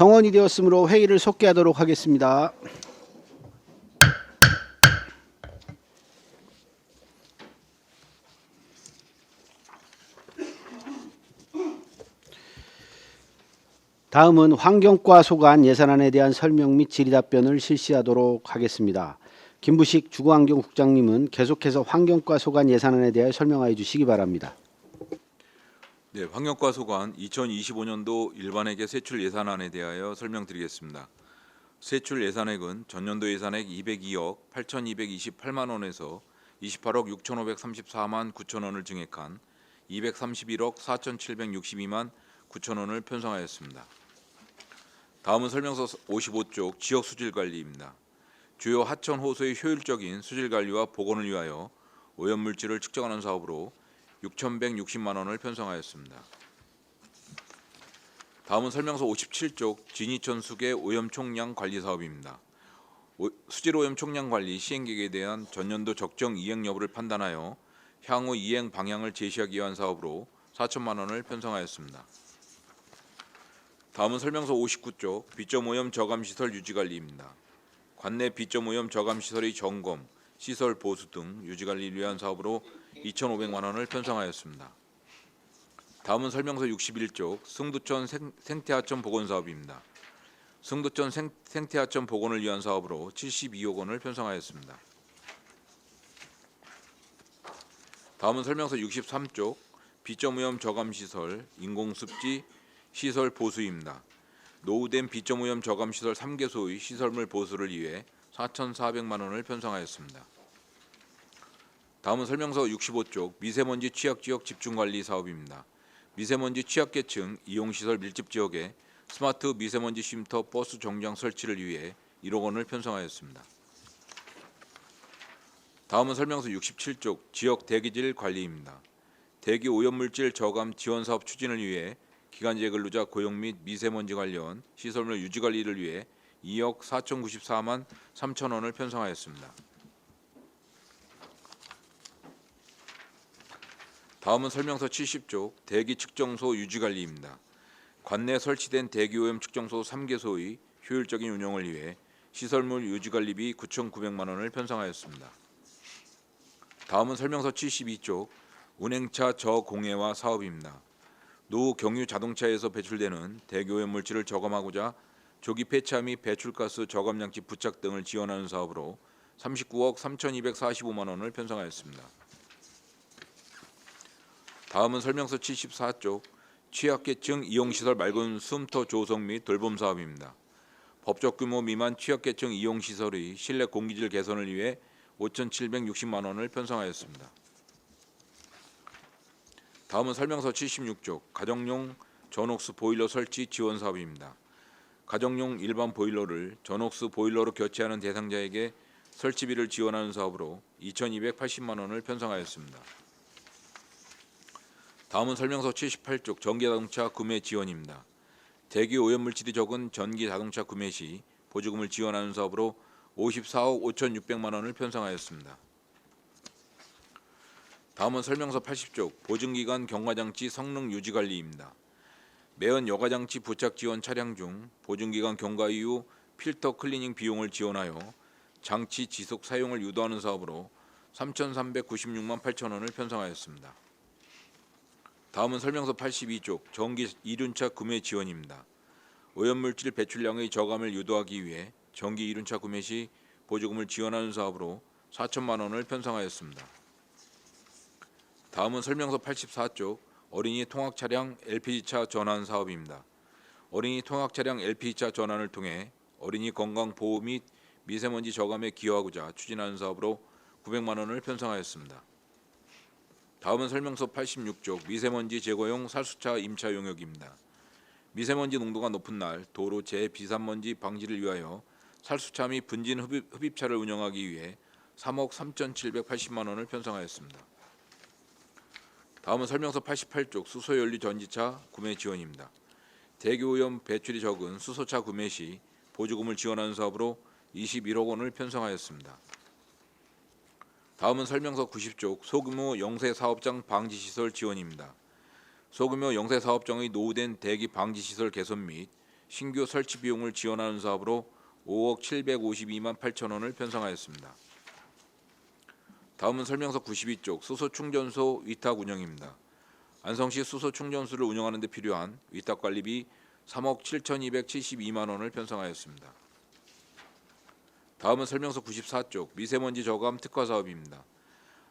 성원이 되었으므로 회의를 속개하도록 하겠습니다. 다음은 환경과 소관 예산안에 대한 설명 및 질의답변을 실시하도록 하겠습니다. 김부식 주거환경국장님은 계속해서 환경과 소관 예산안에 대해 설명하여 주시기 바랍니다. 네, 환경과 소관 2025년도 일반회계 세출 예산안에 대하여 설명드리겠습니다. 세출 예산액은 전년도 예산액 202억 8,228만 원에서 28억 6,534만 9천 원을 증액한 231억 4,762만 9천 원을 편성하였습니다. 다음은 설명서 55쪽 지역 수질 관리입니다. 주요 하천 호수의 효율적인 수질 관리와 복원을 위하여 오염물질을 측정하는 사업으로 6,160만 원을 편성하였습니다. 다음은 설명서 57쪽 진이천 수계 오염 총량 관리 사업입니다. 수질 오염 총량 관리 시행 계획에 대한 전년도 적정 이행 여부를 판단하여 향후 이행 방향을 제시하기 위한 사업으로 4천만 원을 편성하였습니다. 다음은 설명서 59쪽 비점 오염 저감 시설 유지 관리입니다. 관내 비점 오염 저감 시설의 점검, 시설 보수 등 유지 관리를 위한 사업으로 2,500만 원을 편성하였습니다. 다음은 설명서 61쪽 승두천 생태하천 복원 사업입니다. 승두천 생태하천 복원을 위한 사업으로 72억 원을 편성하였습니다. 다음은 설명서 63쪽 비점 오염 저감 시설 인공습지 시설 보수입니다. 노후된 비점 오염 저감 시설 3개소의 시설물 보수를 위해 4,400만 원을 편성하였습니다. 다음은 설명서 65쪽 미세먼지 취약지역 집중관리 사업입니다. 미세먼지 취약계층 이용시설 밀집지역에 스마트 미세먼지 쉼터 버스 정류장 설치를 위해 1억 원을 편성하였습니다. 다음은 설명서 67쪽 지역 대기질 관리입니다. 대기 오염물질 저감 지원 사업 추진을 위해 기간제 근로자 고용 및 미세먼지 관련 시설물 유지 관리를 위해 2억 4,094만 3천 원을 편성하였습니다. 다음은 설명서 70쪽 대기 측정소 유지 관리입니다. 관내 설치된 대기 오염 측정소 3개소의 효율적인 운영을 위해 시설물 유지 관리비 9,900만 원을 편성하였습니다. 다음은 설명서 72쪽 운행차 저공해화 사업입니다. 노후 경유 자동차에서 배출되는 대기 오염 물질을 저감하고자 조기 폐차 및 배출가스 저감 장치 부착 등을 지원하는 사업으로 39억 3,245만 원을 편성하였습니다. 다음은 설명서 74쪽 취약계층 이용시설 맑은 숨터 조성 및 돌봄 사업입니다. 법적 규모 미만 취약계층 이용시설의 실내 공기질 개선을 위해 5,760만 원을 편성하였습니다. 다음은 설명서 76쪽 가정용 전옥수 보일러 설치 지원 사업입니다. 가정용 일반 보일러를 전옥수 보일러로 교체하는 대상자에게 설치비를 지원하는 사업으로 2,280만 원을 편성하였습니다. 다음은 설명서 78쪽 전기자동차 구매 지원입니다. 대기 오염물질이 적은 전기자동차 구매 시 보조금을 지원하는 사업으로 54억 5,600만 원을 편성하였습니다. 다음은 설명서 80쪽 보증기간 경과장치 성능 유지 관리입니다. 매연 여과장치 부착 지원 차량 중 보증기간 경과 이후 필터 클리닝 비용을 지원하여 장치 지속 사용을 유도하는 사업으로 3,396만 8천 원을 편성하였습니다. 다음은 설명서 82쪽 전기 이륜차 구매 지원입니다. 오염물질 배출량의 저감을 유도하기 위해 전기 이륜차 구매 시 보조금을 지원하는 사업으로 4천만 원을 편성하였습니다. 다음은 설명서 84쪽 어린이 통학차량 LPG차 전환 사업입니다. 어린이 통학차량 LPG차 전환을 통해 어린이 건강 보호 및 미세먼지 저감에 기여하고자 추진하는 사업으로 900만 원을 편성하였습니다. 다음은 설명서 86쪽 미세먼지 제거용 살수차 임차 용역입니다. 미세먼지 농도가 높은 날 도로 재비산먼지 방지를 위하여 살수차 및 분진 흡입차를 운영하기 위해 3억 3,780만 원을 편성하였습니다. 다음은 설명서 88쪽 수소연료 전지차 구매 지원입니다. 대기오염 배출이 적은 수소차 구매 시 보조금을 지원하는 사업으로 21억 원을 편성하였습니다. 다음은 설명서 90쪽 소규모 영세 사업장 방지 시설 지원입니다. 소규모 영세 사업장의 노후된 대기 방지 시설 개선 및 신규 설치 비용을 지원하는 사업으로 5억 752만 8천 원을 편성하였습니다. 다음은 설명서 92쪽 수소 충전소 위탁 운영입니다. 안성시 수소 충전소를 운영하는 데 필요한 위탁 관리비 3억 7,272만 원을 편성하였습니다. 다음은 설명서 94쪽 미세먼지 저감 특화 사업입니다.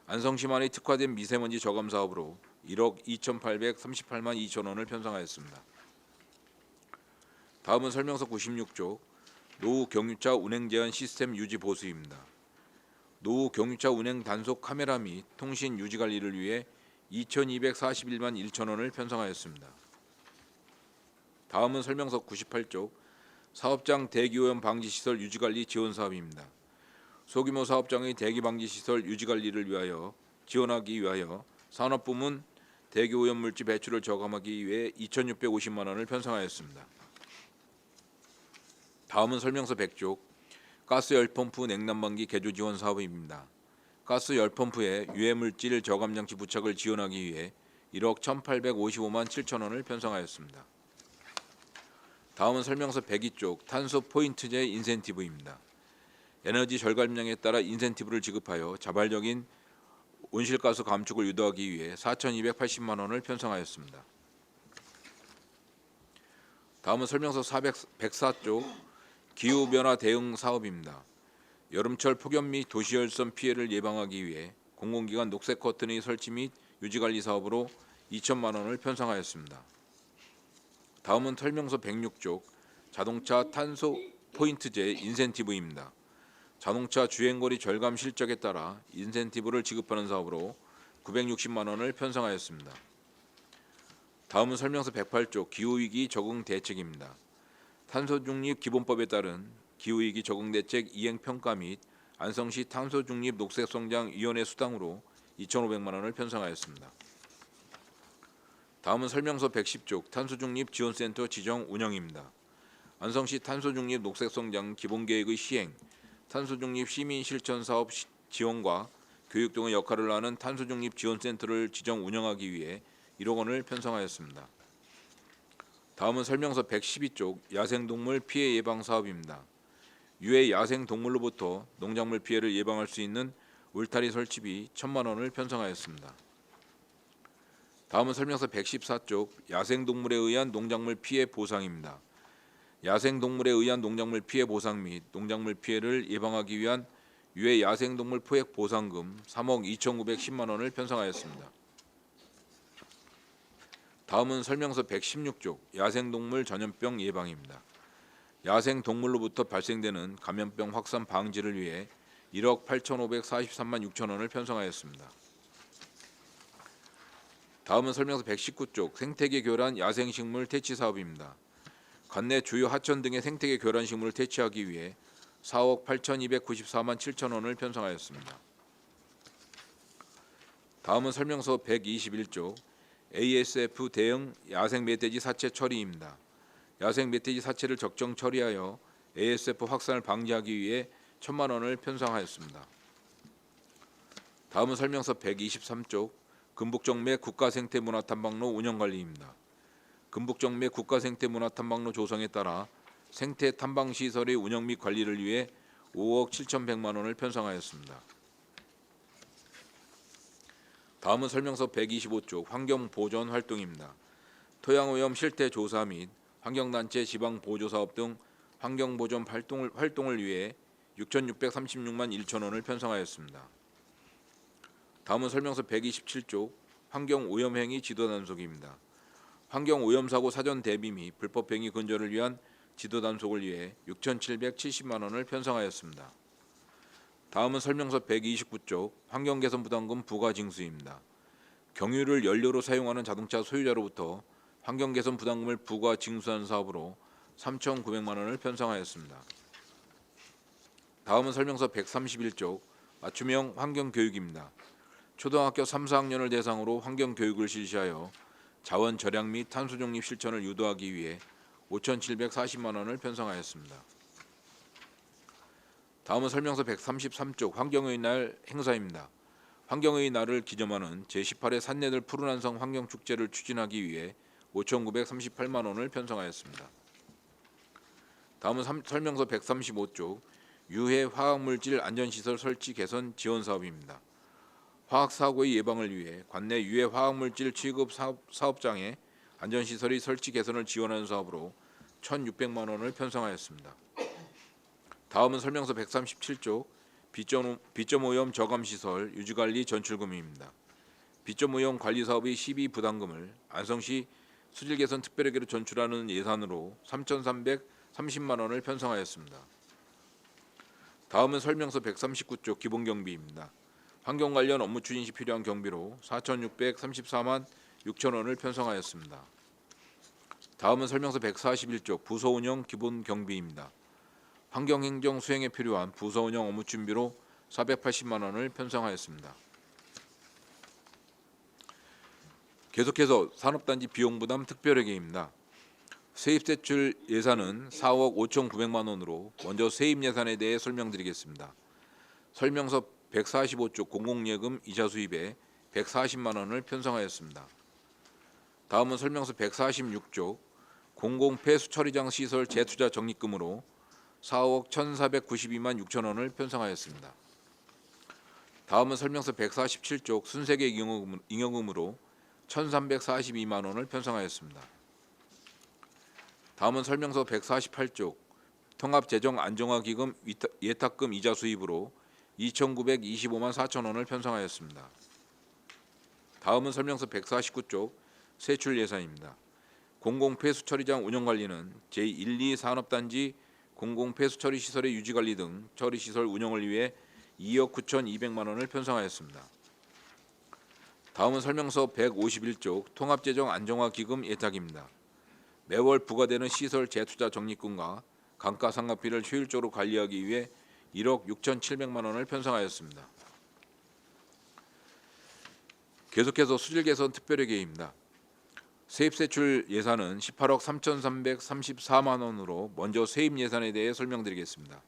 안성시만이 특화된 미세먼지 저감 사업으로 1억 2,838만 2천 원을 편성하였습니다. 다음은 설명서 96쪽 노후 경유차 운행 제한 시스템 유지 보수입니다. 노후 경유차 운행 단속 카메라 및 통신 유지 관리를 위해 2,241만 1천 원을 편성하였습니다. 다음은 설명서 98쪽 사업장 대기오염 방지 시설 유지 관리 지원 사업입니다. 소규모 사업장의 대기 방지 시설 유지 관리를 위하여 지원하기 위하여 산업부문 대기오염 물질 배출을 저감하기 위해 2,650만 원을 편성하였습니다. 다음은 설명서 100쪽 가스 열펌프 냉난방기 개조 지원 사업입니다. 가스 열펌프에 유해물질 저감 장치 부착을 지원하기 위해 1억 1,855만 7천 원을 편성하였습니다. 다음은 설명서 102쪽 탄소 포인트제 인센티브입니다. 에너지 절감량에 따라 인센티브를 지급하여 자발적인 온실가스 감축을 유도하기 위해 4,280만 원을 편성하였습니다. 다음은 설명서 104쪽 기후변화 대응 사업입니다. 여름철 폭염 및 도시열선 피해를 예방하기 위해 공공기관 녹색 커튼의 설치 및 유지관리 사업으로 2천만 원을 편성하였습니다. 다음은 설명서 106쪽 자동차 탄소 포인트제 인센티브입니다. 자동차 주행거리 절감 실적에 따라 인센티브를 지급하는 사업으로 960만 원을 편성하였습니다. 다음은 설명서 108쪽 기후위기 적응 대책입니다. 탄소중립 기본법에 따른 기후위기 적응대책 이행평가 및 안성시 탄소중립 녹색성장위원회 수당으로 2,500만 원을 편성하였습니다. 다음은 설명서 110쪽 탄소중립 지원센터 지정 운영입니다. 안성시 탄소중립 녹색성장 기본계획의 시행, 탄소중립 시민실천사업 지원과 교육 등의 역할을 하는 탄소중립 지원센터를 지정 운영하기 위해 1억 원을 편성하였습니다. 다음은 설명서 112쪽 야생동물 피해 예방 사업입니다. 유해 야생동물로부터 농작물 피해를 예방할 수 있는 울타리 설치비 1,000만 원을 편성하였습니다. 다음은 설명서 114쪽 야생동물에 의한 농작물 피해 보상입니다. 야생동물에 의한 농작물 피해 보상 및 농작물 피해를 예방하기 위한 유해 야생동물 포획 보상금 3억 2,910만 원을 편성하였습니다. 다음은 설명서 116쪽 야생동물 전염병 예방입니다. 야생동물로부터 발생되는 감염병 확산 방지를 위해 1억 8,543만 6천 원을 편성하였습니다. 다음은 설명서 119쪽 생태계 교란 야생식물 퇴치 사업입니다. 관내 주요 하천 등의 생태계 교란 식물을 퇴치하기 위해 4억 8,294만 7천 원을 편성하였습니다. 다음은 설명서 121쪽 ASF 대응 야생 멧돼지 사체 처리입니다. 야생 멧돼지 사체를 적정 처리하여 ASF 확산을 방지하기 위해 1,000만 원을 편성하였습니다. 다음은 설명서 123쪽 금북정매 국가생태문화탐방로 운영관리입니다. 금북정매 국가생태문화탐방로 조성에 따라 생태탐방시설의 운영 및 관리를 위해 5억 7,100만 원을 편성하였습니다. 다음은 설명서 125쪽 환경보전 활동입니다. 토양오염 실태 조사 및 환경단체 지방보조사업 등 환경보전 활동을 위해 6,636만 1천 원을 편성하였습니다. 다음은 설명서 127쪽 환경오염행위 지도단속입니다. 환경오염사고 사전 대비 및 불법행위 근절을 위한 지도단속을 위해 6,770만 원을 편성하였습니다. 다음은 설명서 129쪽 환경개선부담금 부과징수입니다. 경유를 연료로 사용하는 자동차 소유자로부터 환경개선부담금을 부과징수하는 사업으로 3,900만 원을 편성하였습니다. 다음은 설명서 131쪽 맞춤형 환경교육입니다. 초등학교 3, 4학년을 대상으로 환경교육을 실시하여 자원 절약 및 탄소중립 실천을 유도하기 위해 5,740만 원을 편성하였습니다. 다음은 설명서 133쪽 환경의 날 행사입니다. 환경의 날을 기념하는 제18회 산내들 푸른한성 환경축제를 추진하기 위해 5,938만 원을 편성하였습니다. 다음은 설명서 135쪽 유해 화학물질 안전시설 설치 개선 지원 사업입니다. 화학사고의 예방을 위해 관내 유해 화학물질 취급 사업장에 안전시설의 설치 개선을 지원하는 사업으로 1,600만 원을 편성하였습니다. 다음은 설명서 137쪽 비점 오염 저감시설 유지관리 전출금입니다. 비점 오염 관리 사업의 시비 부담금을 안성시 수질 개선 특별회계로 전출하는 예산으로 3,330만 원을 편성하였습니다. 다음은 설명서 139쪽 기본 경비입니다. 환경 관련 업무 추진 시 필요한 경비로 4,634만 6천 원을 편성하였습니다. 다음은 설명서 141쪽 부서 운영 기본 경비입니다. 환경행정 수행에 필요한 부서 운영 업무 준비로 480만 원을 편성하였습니다. 계속해서 산업단지 비용부담 특별회계입니다. 세입세출 예산은 4억 5,900만 원으로 먼저 세입 예산에 대해 설명드리겠습니다. 설명서 145쪽 공공예금 이자 수입에 140만 원을 편성하였습니다. 다음은 설명서 146쪽 공공폐수처리장 시설 재투자 적립금으로 4억 1,492만 6천 원을 편성하였습니다. 다음은 설명서 147쪽 순세계 잉여금으로 1,342만 원을 편성하였습니다. 다음은 설명서 148쪽 통합재정안정화기금 예탁금 이자 수입으로 2,925만 4천 원을 편성하였습니다. 다음은 설명서 149쪽 세출 예산입니다. 공공폐수처리장 운영관리는 제1, 2 산업단지 공공폐수처리시설의 유지관리 등 처리시설 운영을 위해 2억 9,200만 원을 편성하였습니다. 다음은 설명서 151쪽 통합재정안정화기금 예탁입니다. 매월 부과되는 시설 재투자 적립금과 감가상각비를 효율적으로 관리하기 위해 1억 6,700만 원을 편성하였습니다. 계속해서 수질개선 특별회계입니다. 세입세출 예산은 18억 3,334만 원으로 먼저 세입 예산에 대해 설명드리겠습니다.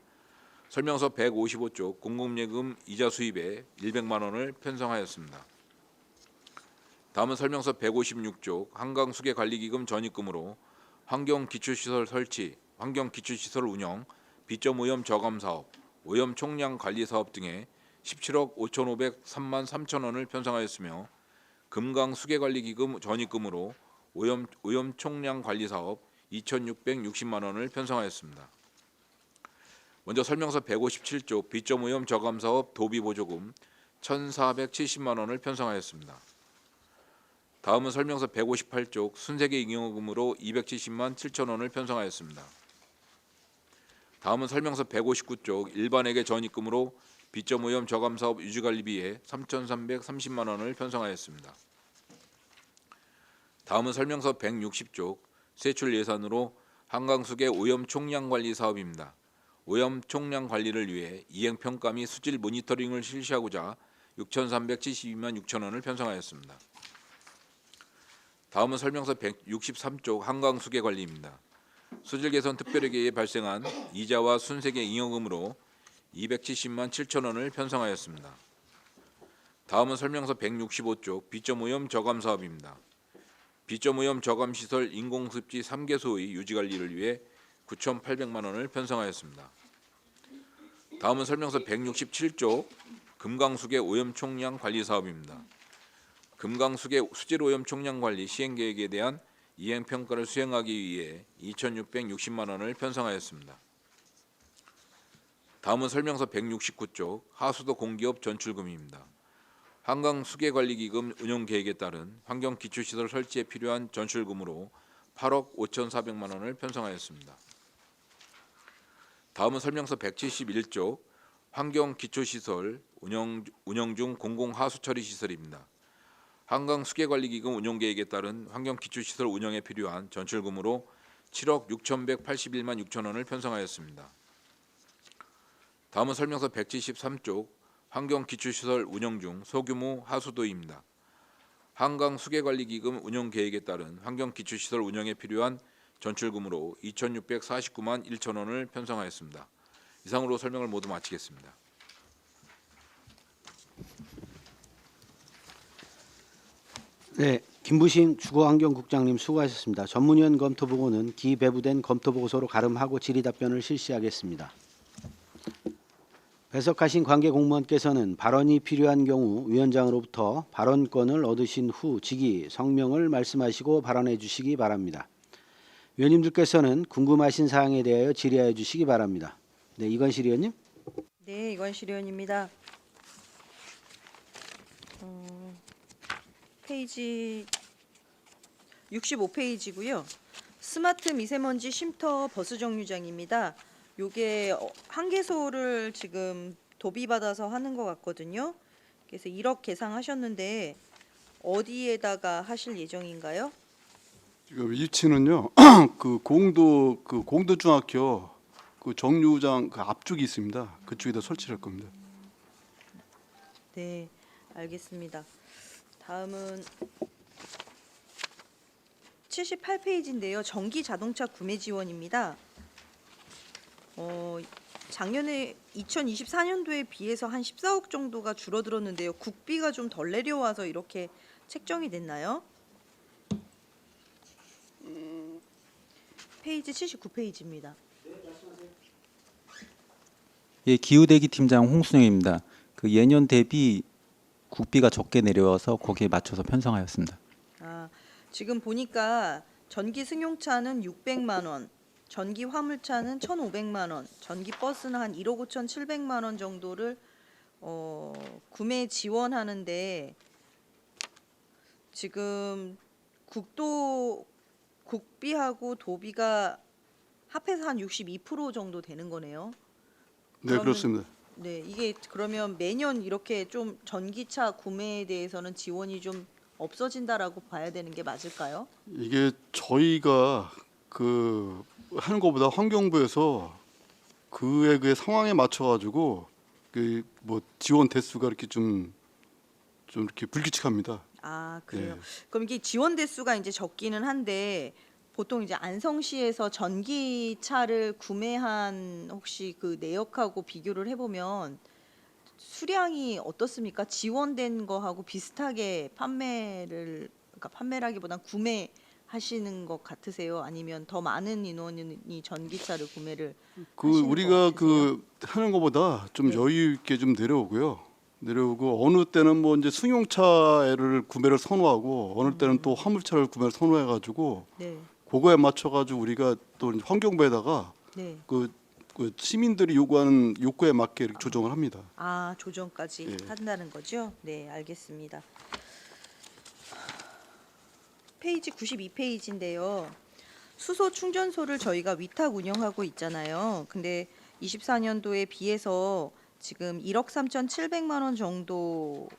설명서 155쪽 공공예금 이자 수입에 100만 원을 편성하였습니다. 다음은 설명서 156쪽 한강수계관리기금 전입금으로 환경기초시설 설치, 환경기초시설 운영, 비점 오염 저감 사업, 오염 총량 관리 사업 등에 17억 5,503만 3천 원을 편성하였으며 금강수계관리기금 전입금으로 오염 총량 관리 사업 2,660만 원을 편성하였습니다. 먼저 설명서 157쪽 비점 오염 저감 사업 도비 보조금 1,470만 원을 편성하였습니다. 다음은 설명서 158쪽 순세계 잉여금으로 270만 7천 원을 편성하였습니다. 다음은 설명서 159쪽 일반회계 전입금으로 비점 오염 저감 사업 유지관리비에 3,330만 원을 편성하였습니다. 다음은 설명서 160쪽 세출 예산으로 한강수계 오염 총량 관리 사업입니다. 오염 총량 관리를 위해 이행 평가 및 수질 모니터링을 실시하고자 6,372만 6천 원을 편성하였습니다. 다음은 설명서 163쪽 한강수계 관리입니다. 수질 개선 특별회계에 발생한 이자와 순세계 잉여금으로 270만 7천 원을 편성하였습니다. 다음은 설명서 165쪽 비점 오염 저감 사업입니다. 비점 오염 저감 시설 인공습지 3개소의 유지 관리를 위해 9,800만 원을 편성하였습니다. 다음은 설명서 167쪽 금강수계 오염 총량 관리 사업입니다. 금강수계 수질 오염 총량 관리 시행 계획에 대한 이행 평가를 수행하기 위해 2,660만 원을 편성하였습니다. 다음은 설명서 169쪽 하수도 공기업 전출금입니다. 한강수계관리기금 운영계획에 따른 환경기초시설 설치에 필요한 전출금으로 8억 5,400만 원을 편성하였습니다. 다음은 설명서 171쪽 환경기초시설 운영 중 공공하수처리시설입니다. 한강수계관리기금 운영계획에 따른 환경기초시설 운영에 필요한 전출금으로 7억 6,181만 6천 원을 편성하였습니다. 다음은 설명서 173쪽 환경기초시설 운영 중 소규모 하수도입니다. 한강수계관리기금 운영계획에 따른 환경기초시설 운영에 필요한 전출금으로 2,649만 1천 원을 편성하였습니다. 이상으로 설명을 모두 마치겠습니다. 네, 김부식 주거환경국장님 수고하셨습니다. 전문위원 검토보고는 기배부된 검토보고서로 가름하고 질의답변을 실시하겠습니다. 배석하신 관계공무원께서는 발언이 필요한 경우 위원장으로부터 발언권을 얻으신 후 직위, 성명을 말씀하시고 발언해 주시기 바랍니다. 위원님들께서는 궁금하신 사항에 대하여 질의하여 주시기 바랍니다. 네, 이건실 의원님. 네, 이건실 의원입니다. 페이지 65페이지고요. 스마트 미세먼지 쉼터 버스 정류장입니다. 요게 한개소를 지금 도비받아서 하는 것 같거든요. 그래서 1억 계상하셨는데 어디에다가 하실 예정인가요? 지금 위치는요. 그 공도 중학교 그 정류장 그 앞쪽이 있습니다. 그쪽에다 설치할 겁니다. 네, 알겠습니다. 다음은 78페이지인데요. 전기 자동차 구매 지원입니다. 작년에 2024년도에 비해서 한 14억 정도가 줄어들었는데요. 국비가 좀 덜 내려와서 이렇게 책정이 됐나요? 페이지 79페이지입니다. 예, 기후대기 팀장 홍순영입니다. 그 예년 대비 국비가 적게 내려와서 거기에 맞춰서 편성하였습니다. 지금 보니까 전기 승용차는 600만 원, 전기 화물차는 1,500만 원, 전기 버스는 한 1억 5,700만 원 정도를 구매 지원하는데 지금 국비하고 도비가 합해서 한 62% 정도 되는 거네요. 네, 그러면- 그렇습니다. 네, 이게 그러면 매년 이렇게 좀 전기차 구매에 대해서는 지원이 좀 없어진다라고 봐야 되는 게 맞을까요? 이게 저희가 그 하는 것보다 환경부에서 그 상황에 맞춰 가지고 그 뭐 지원 대수가 이렇게 좀 이렇게 불규칙합니다. 그래요. 예. 그럼 이게 지원 대수가 이제 적기는 한데 보통 이제 안성시에서 전기차를 구매한 혹시 그 내역하고 비교를 해보면 수량이 어떻습니까? 지원된 거하고 비슷하게 그러니까 판매라기보단 구매하시는 것 같으세요? 아니면 더 많은 인원이 전기차를 구매를 그 하시는 것 우리가 같으세요? 그 하는 것보다 좀 네. 여유 있게 좀 내려오고 어느 때는 뭐 이제 승용차를 구매를 선호하고 어느 때는 또 화물차를 구매를 선호해 가지고 네, 그거에 맞춰 가지고 우리가 또 환경부에다가 네. 그 시민들이 요구하는 욕구에 맞게 이렇게 조정을 합니다. 조정까지 예. 한다는 거죠? 네, 알겠습니다. 페이지 92페이지인데요. 수소 충전소를 저희가 위탁 운영하고 있잖아요. 근데 24년도에 비해서 지금 1억 3,700만 원 정도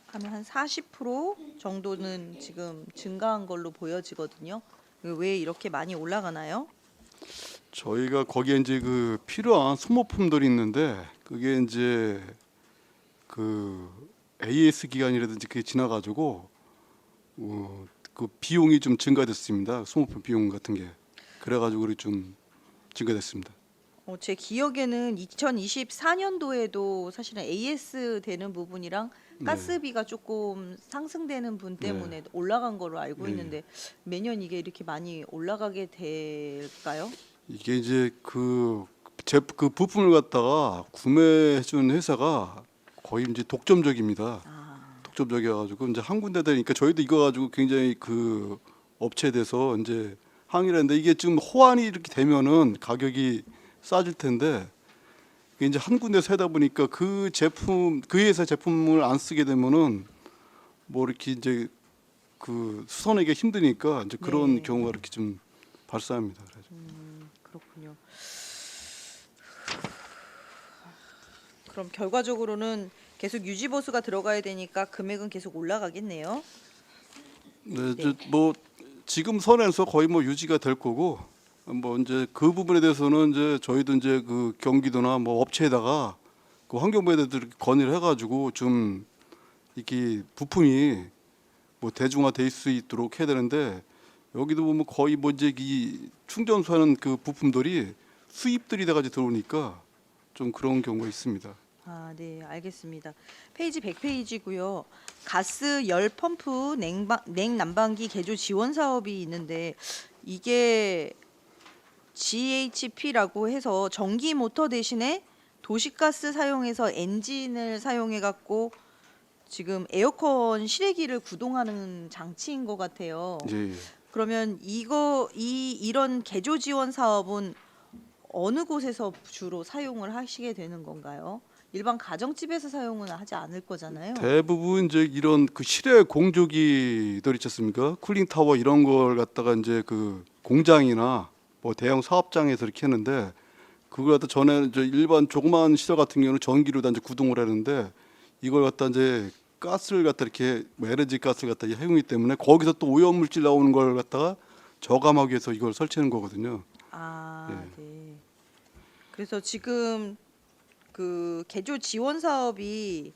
하면 한 40% 정도는 지금 증가한 걸로 보여지거든요. 왜 이렇게 많이 올라가나요? 저희가 거기에 이제 그 필요한 소모품들이 있는데 그게 이제 그 AS 기간이라든지 그게 지나가지고 그 비용이 좀 증가됐습니다. 소모품 비용 같은 게 그래가지고 우리 좀 증가됐습니다. 제 기억에는 2024년도에도 사실은 AS 되는 부분이랑 가스비가 조금 상승되는 분 때문에 올라간 걸로 알고 네. 있는데 매년 이게 이렇게 많이 올라가게 될까요? 이게 이제 그 부품을 갖다가 구매해준 회사가 거의 이제 독점적입니다. 독점적이어가지고 이제 한 군데 되니까 저희도 이거 가지고 굉장히 그 업체에 대해서 이제 항의를 했는데 이게 지금 호환이 이렇게 되면은 가격이 싸질 텐데 이게 이제 한 군데서 하다 보니까 그 회사 제품을 안 쓰게 되면은 뭐 이렇게 이제 그 수선하기가 힘드니까 이제 그런 네. 경우가 이렇게 좀 발생합니다. 그래서. 그렇군요. 그럼 결과적으로는 계속 유지 보수가 들어가야 되니까 금액은 계속 올라가겠네요. 네, 뭐 지금 선에서 거의 뭐 유지가 될 거고 뭐 이제 그 부분에 대해서는 이제 저희도 이제 그 경기도나 뭐 업체에다가 그 환경부에다 이렇게 건의를 해가지고 좀 이렇게 부품이 뭐 대중화될 수 있도록 해야 되는데 여기도 보면 거의 뭐 이제 이 충전소하는 그 부품들이 수입들이 돼가지고 들어오니까 좀 그런 경우가 있습니다. 아, 네, 알겠습니다. 페이지 100페이지고요. 가스 열 펌프 냉난방기 개조 지원 사업이 있는데 이게 GHP라고 해서 전기 모터 대신에 도시가스 사용해서 엔진을 사용해 갖고 지금 에어컨 실외기를 구동하는 장치인 것 같아요. 예, 예. 그러면 이런 개조 지원 사업은 어느 곳에서 주로 사용을 하시게 되는 건가요? 일반 가정집에서 사용은 하지 않을 거잖아요. 대부분 이제 이런 그 실외 공조기들 있지 않습니까? 쿨링 타워 이런 걸 갖다가 이제 그 공장이나 뭐 대형 사업장에서 이렇게 했는데 그걸 갖다 전에는 이제 일반 조그마한 시설 같은 경우는 전기로 다 이제 구동을 하는데 이걸 갖다 이제 가스를 갖다 이렇게 뭐 LNG 가스를 갖다 사용하기 때문에 거기서 또 오염물질 나오는 걸 갖다가 저감하기 위해서 이걸 설치하는 거거든요. 아, 예. 네. 그래서 지금 그 개조 지원 사업이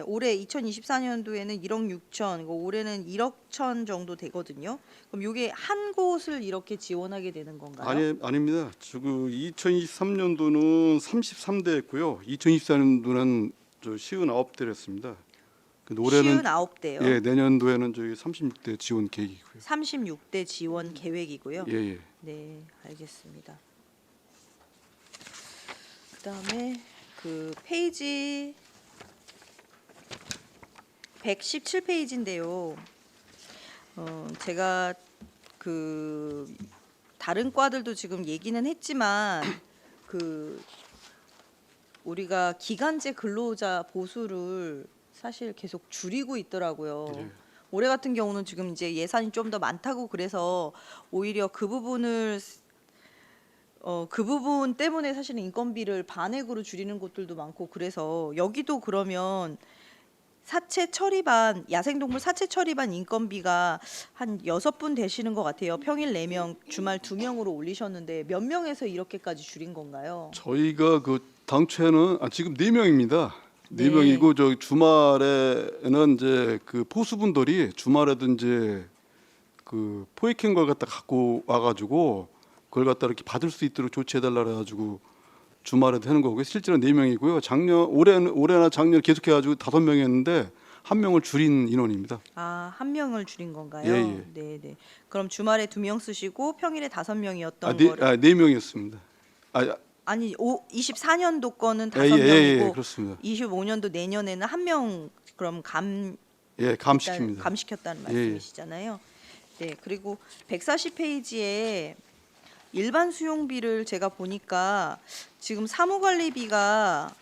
올해 2024년도에는 1억 6천, 올해는 1억 천 정도 되거든요. 그럼 이게 한 곳을 이렇게 지원하게 되는 건가요? 아닙니다. 지금 2023년도는 33대였고요. 2024년도는 저 59대를 했습니다. 근데 올해는 59대요. 예, 내년도에는 저희 36대 지원 계획이고요. 36대 지원 계획이고요. 예, 예. 네, 알겠습니다. 그다음에 그 페이지 117페이지인데요. 제가 그 다른 과들도 지금 얘기는 했지만 그 우리가 기간제 근로자 보수를 사실 계속 줄이고 있더라고요. 예. 올해 같은 경우는 지금 이제 예산이 좀 더 많다고 그래서 오히려 그 부분을 그 부분 때문에 사실은 인건비를 반액으로 줄이는 곳들도 많고 그래서 여기도 그러면 사체 처리반 야생동물 사체 처리반 인건비가 한 6분 되시는 것 같아요. 평일 4명, 주말 2명으로 올리셨는데 몇 명에서 이렇게까지 줄인 건가요? 저희가 그 당초에는 지금 4명입니다. 네. 4명이고 저 주말에는 이제 그 포수분들이 주말에도 이제 그 포획한 걸 갖다 갖고 와가지고 그걸 갖다 이렇게 받을 수 있도록 조치해달라 그래가지고 주말에도 하는 거고요. 실제로 4명이고요. 올해나 작년 계속해가지고 5명이었는데 1명을 줄인 인원입니다. 아, 1명을 줄인 건가요? 예, 예. 네, 네. 그럼 주말에 2명 쓰시고 평일에 5명이었던 네, 거를 4명이었습니다. 아니 24년도 거는 예, 예, 5명이고 예, 그렇습니다. 25년도 내년에는 1명 그럼 예, 감시킵니다. 감시켰다는 예, 예. 말씀이시잖아요. 네, 그리고 140페이지에 일반 수용비를 제가 보니까 지금 사무관리비가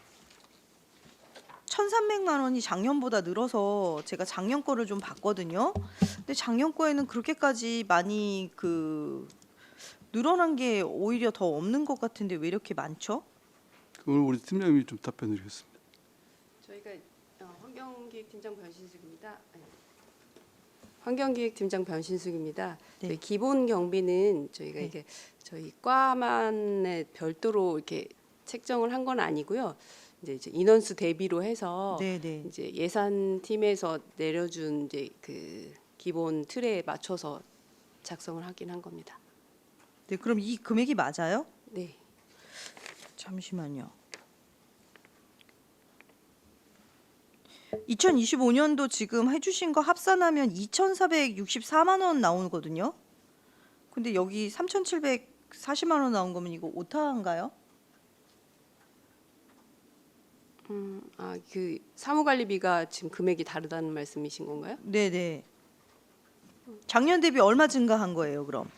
1,300만 원이 작년보다 늘어서 제가 작년 거를 좀 봤거든요. 근데 작년 거에는 그렇게까지 많이 그 늘어난 게 오히려 더 없는 것 같은데 왜 이렇게 많죠? 그걸 우리 팀장님이 좀 답변드리겠습니다. 저희가 환경기획팀장 변신숙입니다. 환경기획팀장 변신숙입니다. 네. 저희 기본 경비는 저희가 네. 이게 저희 과만에 별도로 이렇게 책정을 한 건 아니고요. 이제 인원수 대비로 해서 네, 네. 이제 예산팀에서 내려준 이제 그 기본 틀에 맞춰서 작성을 하긴 한 겁니다. 네, 그럼 이 금액이 맞아요? 네. 잠시만요. 2025년도 지금 해주신 거 합산하면 2,464만 원 나오거든요. 근데 여기 3,740만 원 나온 거면 이거 오타인가요? 그 사무관리비가 지금 금액이 다르다는 말씀이신 건가요? 네네. 작년 대비 얼마 증가한 거예요, 그럼?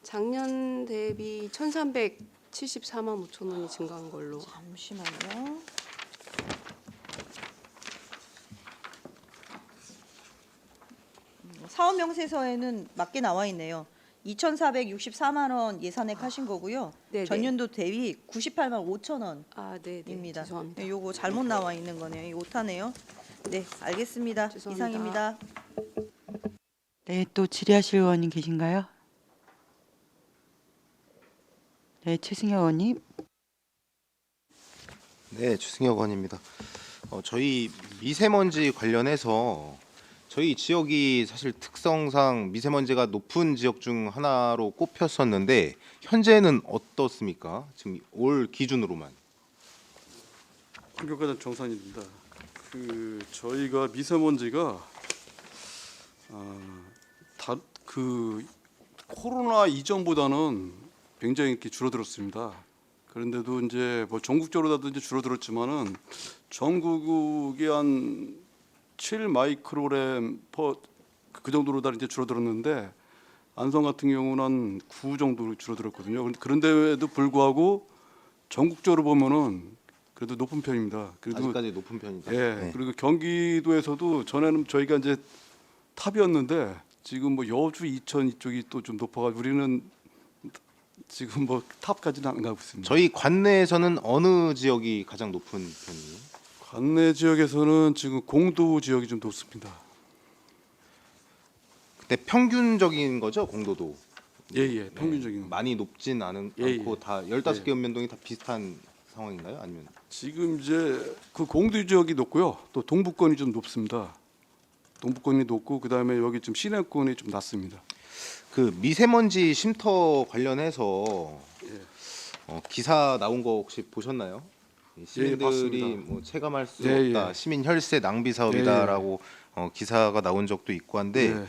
작년 대비 1,374만 5천 원이 증가한 걸로. 잠시만요. 사업 명세서에는 맞게 나와 있네요. 2,464만 원 예산액 하신 거고요. 네네. 전년도 대비 98만 5천 네, 원입니다. 죄송합니다. 네, 요거 잘못 나와 있는 거네요. 이거 오타네요. 네, 알겠습니다. 죄송합니다. 이상입니다. 네, 또 질의하실 의원님 계신가요? 네, 최승혁 의원님. 네, 주승혁 의원입니다. 저희 미세먼지 관련해서 저희 지역이 사실 특성상 미세먼지가 높은 지역 중 하나로 꼽혔었는데 현재는 어떻습니까? 지금 올 기준으로만. 환경과장 정산입니다. 저희가 미세먼지가 그 코로나 이전보다는 굉장히 이렇게 줄어들었습니다. 그런데도 이제 뭐 전국적으로라도 줄어들었지만은 전국이 한 7 마이크로그램 그 정도로 다 이제 줄어들었는데 안성 같은 경우는 한 9 정도로 줄어들었거든요. 그런데도 불구하고 전국적으로 보면은 그래도 높은 편입니다. 그래도 아직까지 높은 편이다. 예. 네. 그리고 경기도에서도 전에는 저희가 이제 탑이었는데 지금 뭐 여주, 이천 이쪽이 또 좀 높아가지고 우리는 지금 뭐 탑까지는 안 가고 있습니다. 저희 관내에서는 어느 지역이 가장 높은 편이에요? 관내 지역에서는 지금 공도 지역이 좀 높습니다. 근데 평균적인 거죠, 공도도. 예예. 평균적인. 많이 높진 않고 예. 다 15개 읍면동이 다 비슷한 상황인가요? 아니면 지금 이제 그 공도 지역이 높고요. 또 동부권이 좀 높습니다. 동부권이 높고 그다음에 여기 좀 시내권이 좀 낮습니다. 그 미세먼지 쉼터 관련해서 기사 나온 거 혹시 보셨나요? 시민들이 봤습니다. 뭐 체감할 수 예, 없다, 예. 시민 혈세 낭비 사업이다라고 기사가 나온 적도 있고 한데 예.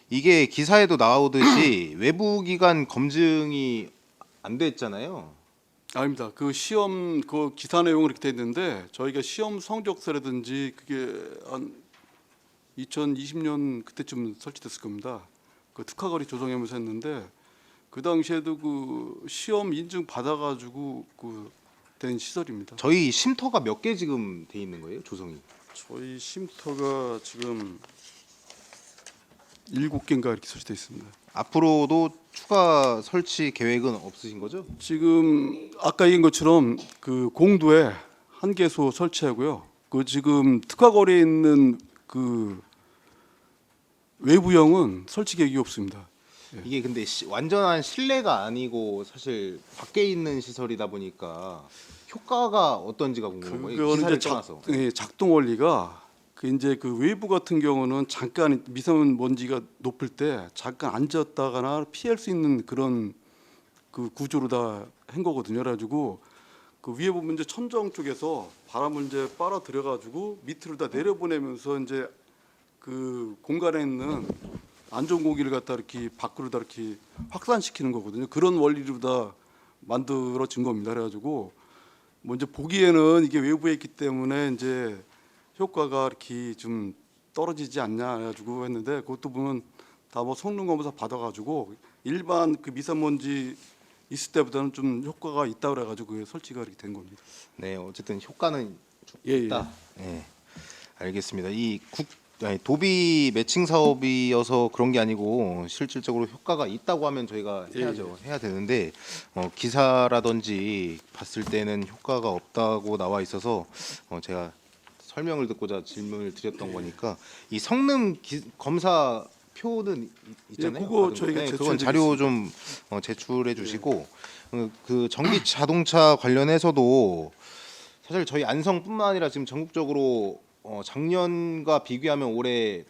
이게 기사에도 나오듯이 외부 기관 검증이 안 됐잖아요. 아닙니다. 그 시험 그 기사 내용은 이렇게 돼 있는데 저희가 시험 성적서라든지 그게 한 2020년 그때쯤 설치됐을 겁니다. 그 특화거리 조성하면서 했는데 그 당시에도 그 시험 인증 받아가지고 그 된 시설입니다. 저희 쉼터가 몇 개 지금 돼 있는 거예요, 조성이? 저희 쉼터가 지금 7개인가 이렇게 설치돼 있습니다. 앞으로도 추가 설치 계획은 없으신 거죠? 지금 아까 얘기한 것처럼 그 공도에 1개소 설치하고요. 그 지금 특화거리에 있는 그 외부형은 설치 계획이 없습니다. 이게 근데 완전한 실내가 아니고 사실 밖에 있는 시설이다 보니까 효과가 어떤지가 궁금한 거예요. 그거는 기사를 이제 떠나서. 작동 원리가 그 이제 그 외부 같은 경우는 잠깐 미세먼지가 높을 때 잠깐 앉았다가나 피할 수 있는 그런 그 구조로 다 한 거거든요. 그래가지고 그 위에 보면 이제 천정 쪽에서 바람을 이제 빨아 들여가지고 밑으로 다 내려보내면서 이제 그 공간에 있는 안 좋은 공기를 갖다 이렇게 밖으로 다 이렇게 확산시키는 거거든요. 그런 원리로 다 만들어진 겁니다. 그래가지고 뭐 이제 보기에는 이게 외부에 있기 때문에 이제 효과가 이렇게 좀 떨어지지 않냐 해가지고 했는데 그것도 보면 다 뭐 성능 검사 받아가지고 일반 그 미세먼지 있을 때보다는 좀 효과가 있다 그래가지고 그게 설치가 이렇게 된 겁니다. 네, 어쨌든 효과는 예, 있다. 예. 알겠습니다. 도비 매칭 사업이어서 그런 게 아니고 실질적으로 효과가 있다고 하면 저희가 해야죠. 해야 되는데 기사라든지 봤을 때는 효과가 없다고 나와 있어서 제가 설명을 듣고자 질문을 드렸던 거니까 이 성능 검사 표는 있잖아요. 그거 받은 거. 저희가 그건 자료 좀 제출해 주시고 그 전기 자동차 관련해서도 사실 저희 안성뿐만 아니라 지금 전국적으로 작년과 비교하면 올해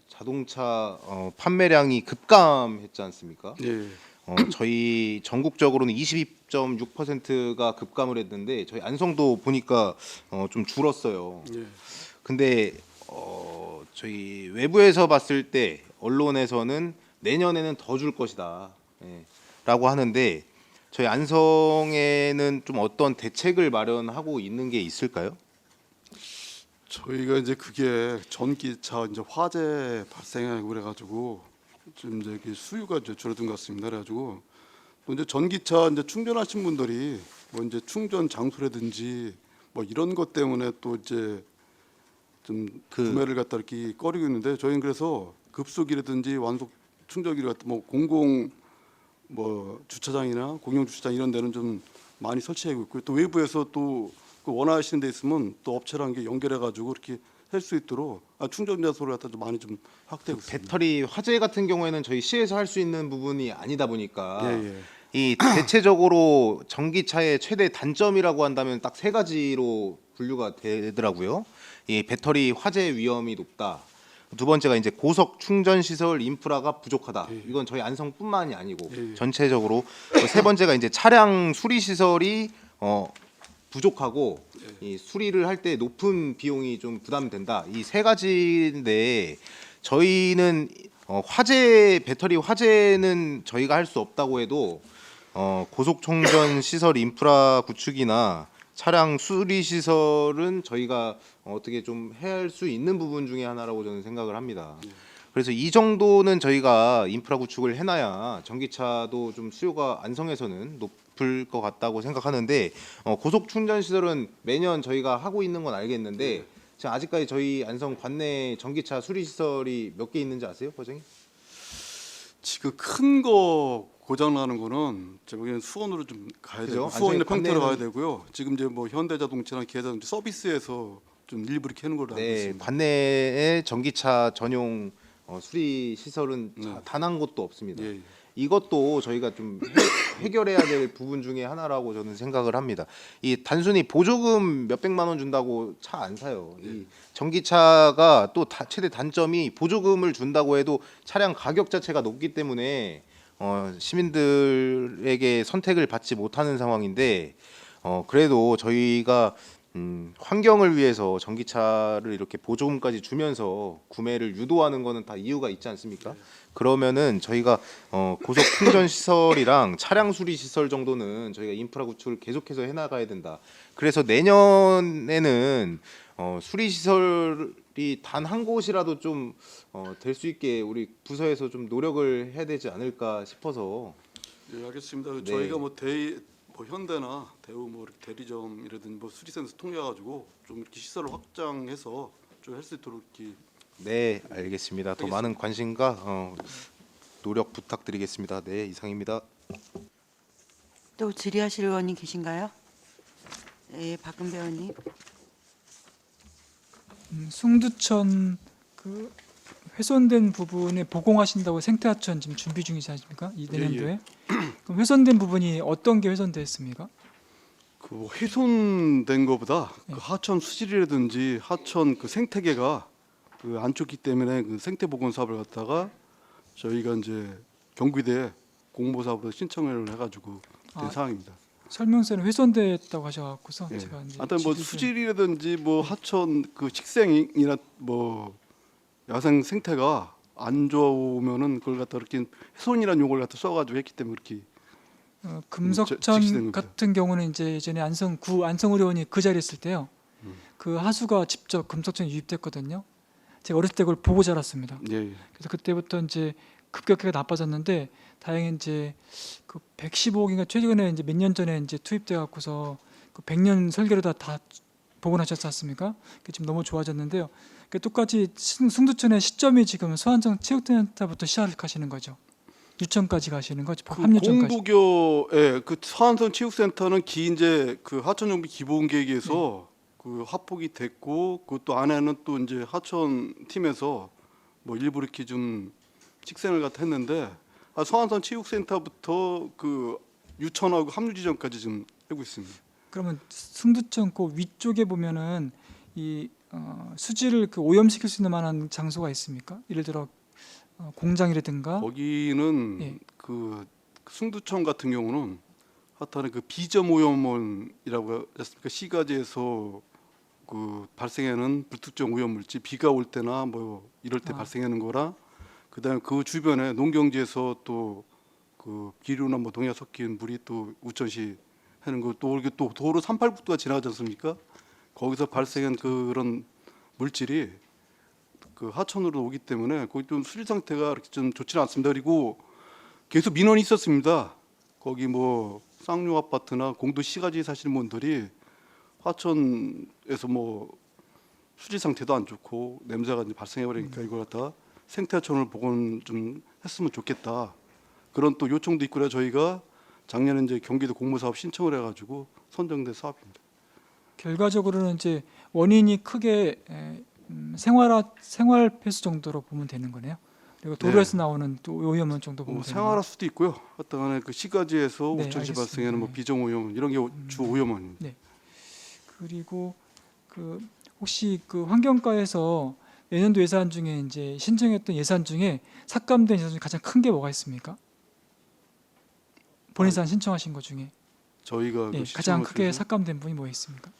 자동차 판매량이 급감했지 않습니까? 예. 저희 전국적으로는 22.6%가 급감을 했는데 저희 안성도 보니까 좀 줄었어요. 예. 근데 저희 외부에서 봤을 때 언론에서는 내년에는 더 줄 것이다 라고 하는데 저희 안성에는 좀 어떤 대책을 마련하고 있는 게 있을까요? 저희가 이제 그게 전기차 이제 화재 발생하고 그래가지고 좀 이제 이게 수요가 이제 줄어든 것 같습니다. 그래가지고 또 이제 전기차 이제 충전하신 분들이 뭐 이제 충전 장소라든지 뭐 이런 것 때문에 또 이제 좀 구매를 갖다 이렇게 꺼리고 있는데 저희는 그래서 급속이라든지 완속 충전기를 갖다 뭐 공공 뭐 주차장이나 공영 주차장 이런 데는 좀 많이 설치하고 있고요. 또 외부에서 또 그 원하시는 데 있으면 또 업체랑 게 연결해 가지고 이렇게 할 수 있도록 충전 장소를 갖다 좀 많이 좀 확대하고 있습니다. 배터리 화재 같은 경우에는 저희 시에서 할 수 있는 부분이 아니다 보니까 예. 이 대체적으로 전기차의 최대 단점이라고 한다면 딱 3가지로 분류가 되더라고요. 이 배터리 화재 위험이 높다. 두 번째가 이제 고속 충전 시설 인프라가 부족하다. 이건 저희 안성뿐만이 아니고 전체적으로. 세 번째가 이제 차량 수리 시설이 부족하고 이 수리를 할 때 높은 비용이 좀 부담된다. 이 세 가지인데 저희는 화재 배터리 화재는 저희가 할 수 없다고 해도 고속 충전 시설 인프라 구축이나 차량 수리 시설은 저희가 어떻게 좀 할 수 있는 부분 중에 하나라고 저는 생각을 합니다. 그래서 이 정도는 저희가 인프라 구축을 해놔야 전기차도 좀 수요가 안성에서는 높을 것 같다고 생각하는데 고속 충전 시설은 매년 저희가 하고 있는 건 알겠는데 지금 아직까지 저희 안성 관내 전기차 수리 시설이 몇 개 있는지 아세요, 과장님? 지금 큰 거 고장 나는 거는 제가 보기에는 수원으로 좀 가야 그죠? 되고 수원이나 안성에 평택으로 관내는- 가야 되고요. 지금 이제 뭐 현대자동차나 기아자동차 서비스에서 좀 일부 이렇게 하는 걸로 알고 네, 있습니다. 관내에 전기차 전용 수리 시설은 단 한 곳도 없습니다. 예, 예. 이것도 저희가 좀 해결해야 될 부분 중에 하나라고 저는 생각을 합니다. 이 단순히 보조금 몇백만 원 준다고 차 안 사요. 이 전기차가 또 최대 단점이 보조금을 준다고 해도 차량 가격 자체가 높기 때문에 시민들에게 선택을 받지 못하는 상황인데 그래도 저희가 환경을 위해서 전기차를 이렇게 보조금까지 주면서 구매를 유도하는 거는 다 이유가 있지 않습니까? 그러면은 저희가 고속 충전 시설이랑 차량 수리 시설 정도는 저희가 인프라 구축을 계속해서 해나가야 된다. 그래서 내년에는 수리 시설이 단 한 곳이라도 좀 될 수 있게 우리 부서에서 좀 노력을 해야 되지 않을까 싶어서. 예, 알겠습니다. 네. 저희가 뭐 현대나 대우 뭐 이렇게 대리점이라든지 뭐 수리센터 통해 가지고 좀 이렇게 시설을 확장해서 좀 할 수 있도록 이렇게 네, 알겠습니다. 더 많은 관심과 노력 부탁드리겠습니다. 네, 이상입니다. 또 질의하실 의원님 계신가요? 네, 박은배 의원님. 숭두천 그 훼손된 부분에 보공하신다고 생태하천 지금 준비 중이지 않습니까? 이 내년도에. 그럼 훼손된 부분이 어떤 게 훼손됐습니까? 그 훼손된 거보다 네. 그 하천 수질이라든지 하천 그 생태계가 그 안 좋기 때문에 그 생태 복원 사업을 갖다가 저희가 이제 경기대에 공모 사업으로 신청을 해가지고 된 아, 상황입니다. 설명서는 훼손됐다고 하셔갖고서 예. 제가 이제 하여튼 뭐 질의를- 수질이라든지 뭐 하천 그 식생이나 뭐 야생 생태가 안 좋으면은 그걸 갖다 이렇게 훼손이라는 용어를 갖다 써가지고 했기 때문에 그렇게 금석천 직시된 겁니다. 같은 경우는 이제 예전에 안성의료원이 그 자리에 있을 때요. 그 하수가 직접 금석천에 유입됐거든요. 제가 어렸을 때 그걸 보고 자랐습니다. 예, 예. 그래서 그때부터 이제 급격하게 나빠졌는데 다행히 이제 그 115억인가 최근에 이제 몇 년 전에 이제 투입돼 갖고서 그 100년 설계로 다 복원하셨지 않습니까? 그게 지금 너무 좋아졌는데요. 그 똑같이 숭두천의 시점이 지금 소환정 체육센터부터 시작하시는 거죠. 유천까지 가시는 거죠. 그 합류천까지. 공부교에 그 서안선 체육센터는 이제 그 하천정비 기본 계획에서 그 합폭이 됐고 그것도 안에는 또 이제 하천 팀에서 뭐 일부 이렇게 좀 식생을 갖다 했는데 서안선 체육센터부터 그 유천하고 합류 지점까지 지금 하고 있습니다. 그러면 숭두천 그 위쪽에 보면은 이 수질을 그 오염시킬 수 있는 만한 장소가 있습니까? 예를 들어 공장이라든가. 거기는 예. 그 숭두천 같은 경우는 하여튼 그 비점 오염원이라고 했습니까? 시가지에서 그 발생하는 불특정 오염 물질 비가 올 때나 뭐 이럴 때 발생하는 거라 그다음에 그 주변에 농경지에서 또 그 비료나 뭐 농약 섞인 물이 또 우천시 하는 거 또 이렇게 또 도로 38국도가 지나가지 않습니까? 거기서 발생한 그런 물질이 그 하천으로 오기 때문에 거기 좀 수질 상태가 이렇게 좀 좋지는 않습니다. 그리고 계속 민원이 있었습니다. 거기 뭐 쌍용 아파트나 공도 시가지에 사시는 분들이 하천에서 뭐 수질 상태도 안 좋고 냄새가 이제 발생해 버리니까 이걸 갖다가 생태하천을 복원 좀 했으면 좋겠다. 그런 또 요청도 있고 그래서 저희가 작년에 이제 경기도 공모사업 신청을 해가지고 선정된 사업입니다. 결과적으로는 이제 원인이 크게 생활 폐수 정도로 보면 되는 거네요. 그리고 도로에서 나오는 또 오염원 정도 보면 되는 생활할 수도 있고요. 어떤 그 시가지에서 네, 우천시 알겠습니다. 발생하는 뭐 네. 비정 오염 이런 게 주 오염원입니다. 그리고 그 혹시 그 환경과에서 내년도 예산 중에 이제 신청했던 예산 중에 삭감된 예산 중에 가장 큰 게 뭐가 있습니까? 본예산 신청하신 것 중에 저희가 예, 그 가장 시청을 크게 통해서 삭감된 부분이 뭐 있습니까?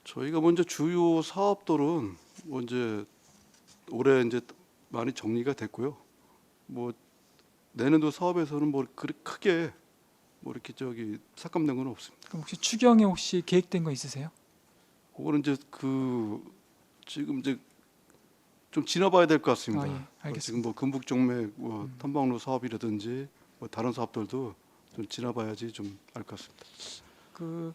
저희가 먼저 주요 사업들은 뭐 이제 올해 이제 많이 정리가 됐고요. 뭐 내년도 사업에서는 뭐 그리 크게 뭐 이렇게 삭감된 건 없습니다. 그럼 혹시 추경에 혹시 계획된 거 있으세요? 그거는 이제 지금 이제 좀 지나봐야 될 것 같습니다. 아, 예, 알겠습니다. 지금 뭐 금북정맥 뭐 탐방로 사업이라든지 뭐 다른 사업들도 좀 지나봐야지 좀 알 것 같습니다. 그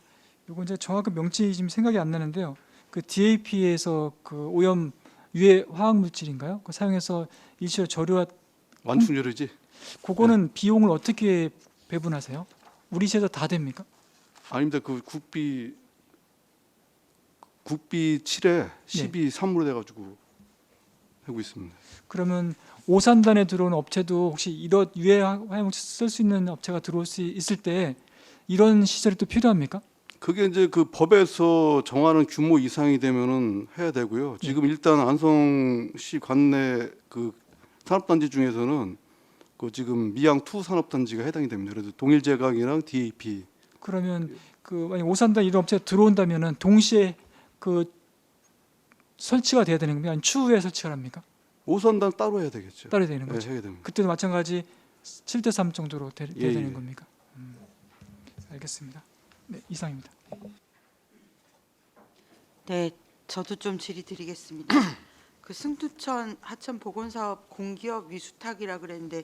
요거 이제 정확한 명칭이 지금 생각이 안 나는데요. 그 DAP에서 그 오염 유해 화학 물질인가요? 그 사용해서 일시로 저류화 완충제로지? 그거는 비용을 어떻게 배분하세요? 우리 시에서 다 됩니까? 아닙니다. 그 국비 7에 12, 3으로 돼가지고 하고 있습니다. 그러면 오산단에 들어온 업체도 혹시 이런 유해 화학물질 쓸 수 있는 업체가 들어올 수 있을 때 이런 시설이 또 필요합니까? 그게 이제 그 법에서 정하는 규모 이상이 되면은 해야 되고요. 지금 일단 안성시 관내 그 산업단지 중에서는 그 지금 미양 2 산업단지가 해당이 됩니다. 그래서 동일제강이랑 DAP. 그러면 그 만약 오산단 이런 업체가 들어온다면은 동시에 그 설치가 돼야 되는 겁니까? 아니면 추후에 설치가 합니까? 오산단 따로 해야 되겠죠. 따로 되는 네, 거죠. 해야 됩니다. 그때도 마찬가지 7대3 정도로 돼야 예, 되는 예. 겁니까? 알겠습니다. 네, 이상입니다. 네, 저도 좀 질의드리겠습니다. 그 승두천 하천 보건사업 공기업 위수탁이라 그랬는데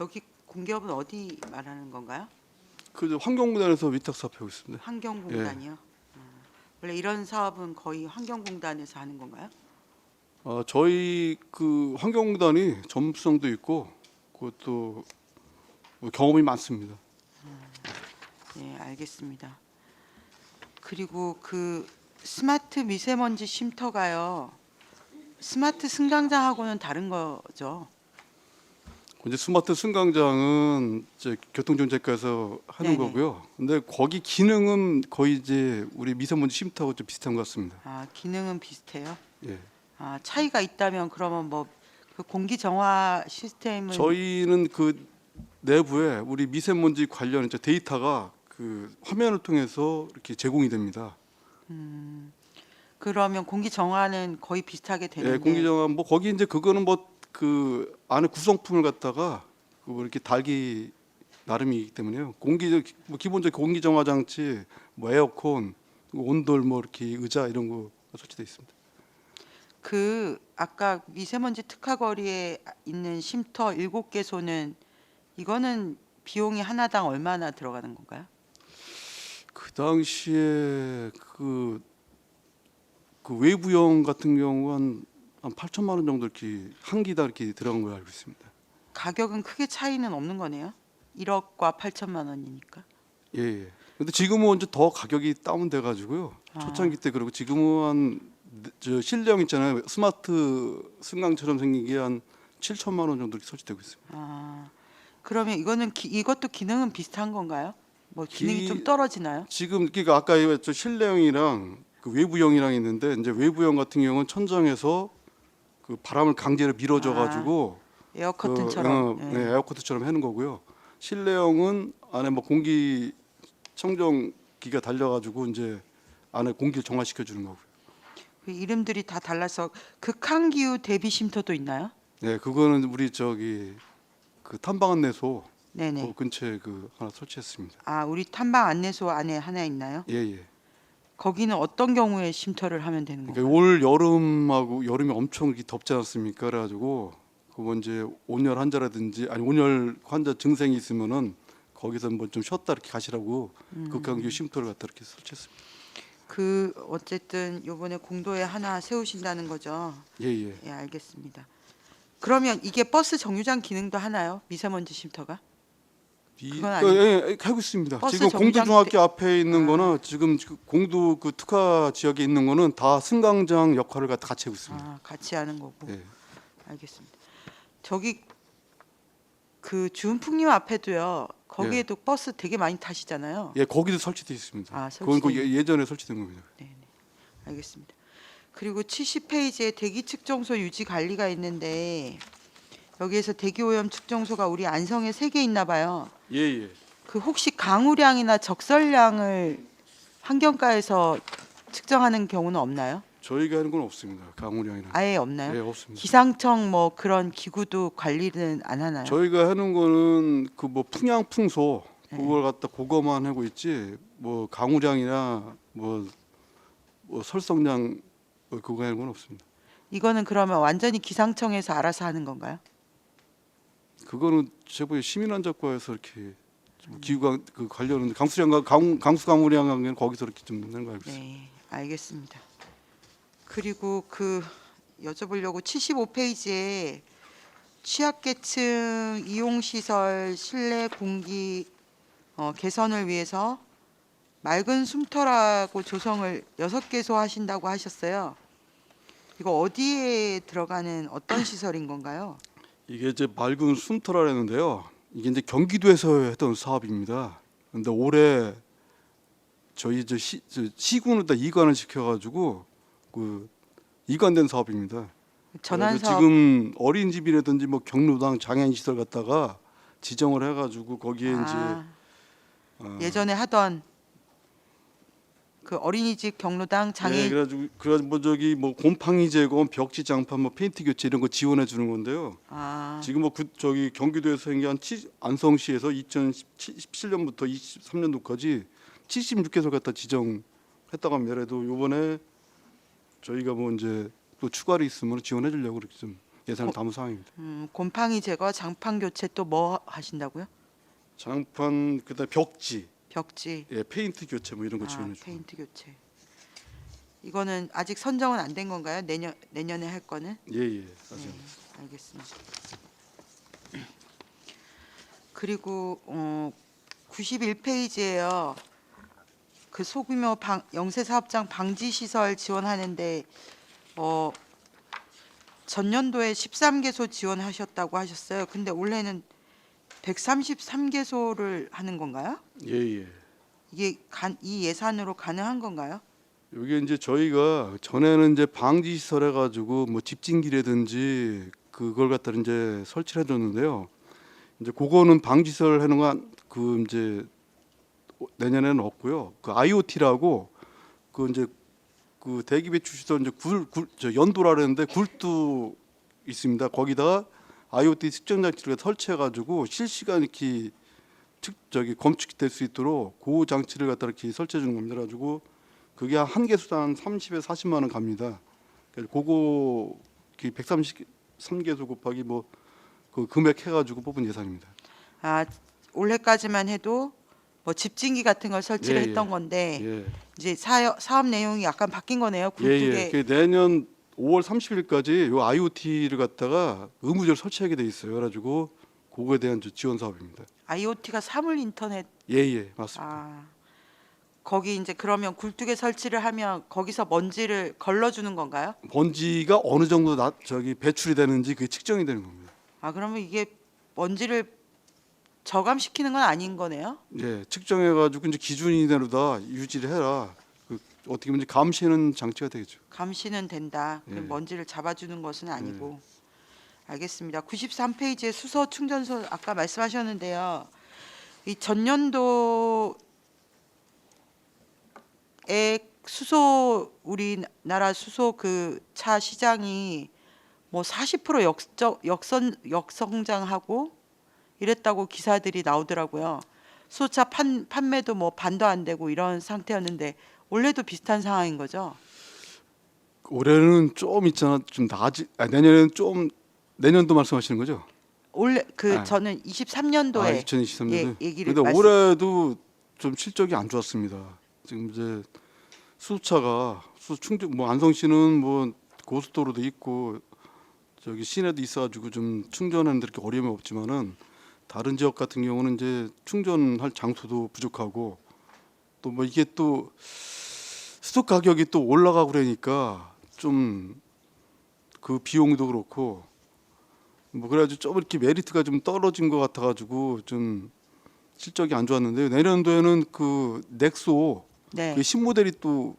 여기 공기업은 어디 말하는 건가요? 그 환경공단에서 위탁 사업하고 있습니다. 환경공단이요. 원래 이런 사업은 거의 환경공단에서 하는 건가요? 저희 그 환경공단이 전문성도 있고 그것도 뭐 경험이 많습니다. 네, 알겠습니다. 그리고 그 스마트 미세먼지 쉼터가요. 스마트 승강장하고는 다른 거죠? 이제 스마트 승강장은 이제 교통정책과에서 하는 네네. 거고요. 근데 거기 기능은 거의 이제 우리 미세먼지 쉼터하고 좀 비슷한 것 같습니다. 아, 기능은 비슷해요? 예. 아, 차이가 있다면 그러면 뭐 그 공기 정화 시스템은 저희는 그 내부에 우리 미세먼지 관련 이제 데이터가 그 화면을 통해서 이렇게 제공이 됩니다. 그러면 공기 정화는 거의 비슷하게 되는데 예, 공기정화 뭐 거기 이제 그거는 뭐 그 안에 구성품을 갖다가 그 이렇게 달기 나름이기 때문에요. 뭐 기본적 공기정화 장치, 뭐 에어컨, 온돌 뭐 이렇게 의자 이런 거 설치되어 있습니다. 그 아까 미세먼지 특화거리에 있는 쉼터 7개소는 이거는 비용이 하나당 얼마나 들어가는 건가요? 그 당시에 그 외부형 같은 경우 한 8천만 원 정도 이렇게 한 기다 이렇게 들어간 걸로 알고 있습니다. 가격은 크게 차이는 없는 거네요. 1억과 8천만 원이니까. 예, 예. 근데 지금은 이제 더 가격이 다운돼 가지고요. 초창기 때 그러고 지금은 저 실내형 있잖아요. 스마트 승강처럼 생긴 게 한 7천만 원 정도 이렇게 설치되고 있습니다. 아, 그러면 이거는 이것도 기능은 비슷한 건가요? 뭐 기능이 좀 떨어지나요? 지금 그러니까 아까 저 실내형이랑 그 외부형이랑 있는데 이제 외부형 같은 경우는 천장에서 그 바람을 강제로 밀어줘 가지고 에어커튼처럼. 네, 에어커튼처럼 하는 거고요. 실내형은 안에 뭐 공기 청정기가 달려 가지고 이제 안에 공기를 정화시켜 주는 거고요. 그 이름들이 다 달라서 극한기후 대비 쉼터도 있나요? 네, 그거는 우리 그 탐방 안내소 네네. 그 근처에 그 하나 설치했습니다. 아, 우리 탐방 안내소 안에 하나 있나요? 예, 예. 거기는 어떤 경우에 쉼터를 하면 되는 그러니까 건가요? 올 여름하고 여름이 엄청 이렇게 덥지 않습니까? 그래가지고 그거 이제 온열 환자라든지 아니 온열 환자 증상이 있으면은 거기서 뭐 좀 쉬었다 이렇게 가시라고 극한기후 쉼터를 갖다 이렇게 설치했습니다. 그 어쨌든 요번에 공도에 하나 세우신다는 거죠. 예, 예. 예, 알겠습니다. 그러면 이게 버스 정류장 기능도 하나요? 미세먼지 쉼터가? 그건 아니- 예, 하고 있습니다. 버스 지금 정류장 공도중학교 앞에 있는 아. 거는 지금 공도 그 특화 지역에 있는 거는 다 승강장 역할을 같이 하고 있습니다. 아, 같이 하는 거고. 예. 알겠습니다. 저기 그 주은풍림 앞에도요. 거기에도 버스 되게 많이 타시잖아요. 예, 거기도 설치되어 있습니다. 아, 그건 그 설치돼 예전에 설치된 겁니다. 알겠습니다. 그리고 70페이지에 대기 측정소 유지 관리가 있는데 여기에서 대기 오염 측정소가 우리 안성에 3개 있나 봐요. 예, 예. 그 혹시 강우량이나 적설량을 환경과에서 측정하는 경우는 없나요? 저희가 하는 건 없습니다. 강우량이나. 아예 없나요? 네, 없습니다. 기상청 뭐 그런 기구도 관리는 안 하나요? 저희가 하는 거는 그 뭐 풍향풍소 네. 그걸 갖다 그거만 하고 있지 뭐 강우량이나 뭐 설성량 그거 하는 건 없습니다. 이거는 그러면 완전히 기상청에서 알아서 하는 건가요? 그거는 제보에 시민안전과에서 이렇게 뭐 기후가 그 관련은 강수량과 강수 강우량은 거기서 이렇게 좀 넣는 거 알고 있습니다. 네, 알겠습니다. 그리고 그 여쭤보려고 75페이지에 취약계층 이용시설 실내 공기 개선을 위해서 맑은 숨터라고 조성을 6개소 하신다고 하셨어요. 이거 어디에 들어가는 어떤 시설인 건가요? 이게 이제 맑은 숨터라는데요. 이게 이제 경기도에서 했던 사업입니다. 근데 올해 저희 시군에다 이관을 시켜가지고 그 이관된 사업입니다. 전환 그래서 사업 지금 어린이집이라든지 뭐 경로당 장애인 시설 갖다가 지정을 해가지고 거기에 예전에 하던 그 어린이집 경로당 장애인 그래가지고 뭐 저기 뭐 곰팡이 제거, 벽지 장판, 뭐 페인트 교체 이런 거 지원해 주는 건데요. 지금 뭐 저기 경기도에서 한게 안성시에서 2017년부터 23년도까지 76개소 갖다 지정했다고 합니다. 그래도 이번에 저희가 뭐 이제 또 추가로 있으면 지원해 주려고 그렇게 좀 예산을 담은 상황입니다. 곰팡이 제거, 장판 교체 또 뭐 하신다고요? 장판 그다음 벽지, 벽지, 예, 페인트 교체 뭐 이런 거 지원해 주고. 페인트 교체. 이거는 아직 선정은 안 된 건가요? 내년에 할 거는? 예, 아직. 네, 알겠습니다. 그리고 91페이지에요. 그 소규모 영세 사업장 방지 시설 지원하는데 전년도에 13개소 지원하셨다고 하셨어요. 근데 올해는 133개소를 하는 건가요? 예. 이게 이 예산으로 가능한 건가요? 이게 이제 저희가 전에는 이제 방지 시설 해가지고 뭐 집진기라든지 그걸 갖다 이제 설치를 해줬는데요. 이제 그거는 방지 시설 해놓은 건그 이제 내년에는 없고요. 그 IoT라고 그 이제 그 대기 배출 시설 이제 저 연도라 그랬는데 굴도 있습니다. 거기다가 IoT 측정 장치를 설치해가지고 실시간 이렇게 검측될 수 있도록 그 장치를 갖다 이렇게 설치해 주는 겁니다. 그래가지고 그게 한 개수당 한 30에 40만 원 갑니다. 그래서 그거 133개소 곱하기 뭐 그 금액 해가지고 뽑은 예산입니다. 올해까지만 해도 뭐 집진기 같은 걸 설치를 예, 했던 건데 예. 이제 사업 내용이 약간 바뀐 거네요. 굴뚝에 그 내년 5월 30일까지 요 IoT를 갖다가 의무적으로 설치하게 돼 있어요. 그래가지고 그거에 대한 지원 사업입니다. IoT가 사물 인터넷. 예, 맞습니다. 거기 이제 그러면 굴뚝에 설치를 하면 거기서 먼지를 걸러주는 건가요? 먼지가 어느 정도 배출이 되는지 그게 측정이 되는 겁니다. 그러면 이게 먼지를 저감시키는 건 아닌 거네요? 예, 측정해가지고 이제 기준 이내로 다 유지를 해라. 어떻게 보면 이제 감시하는 장치가 되겠죠. 감시는 된다. 예. 먼지를 잡아주는 것은 아니고. 알겠습니다. 93페이지에 수소 충전소 아까 말씀하셨는데요. 이 전년도에 우리나라 수소 그 차 시장이 뭐 40% 역성장하고 이랬다고 기사들이 나오더라고요. 수소차 판매도 뭐 반도 안 되고 이런 상태였는데 올해도 비슷한 상황인 거죠? 올해는 좀 있잖아. 좀 내년에는 좀 내년도 말씀하시는 거죠? 올해 저는 23년도에 2023년도. 얘기를 근데 올해도 좀 실적이 안 좋았습니다. 지금 이제 수소 충전 뭐 안성시는 뭐 고속도로도 있고 저기 시내도 있어가지고 좀 충전하는데 이렇게 어려움이 없지만은 다른 지역 같은 경우는 이제 충전할 장소도 부족하고 또 뭐 이게 또 수도 가격이 또 올라가고 그러니까 좀 그 비용도 그렇고 뭐 그래가지고 좀 이렇게 메리트가 좀 떨어진 것 같아가지고 좀 실적이 안 좋았는데요. 내년도에는 그 넥소 그 신모델이 또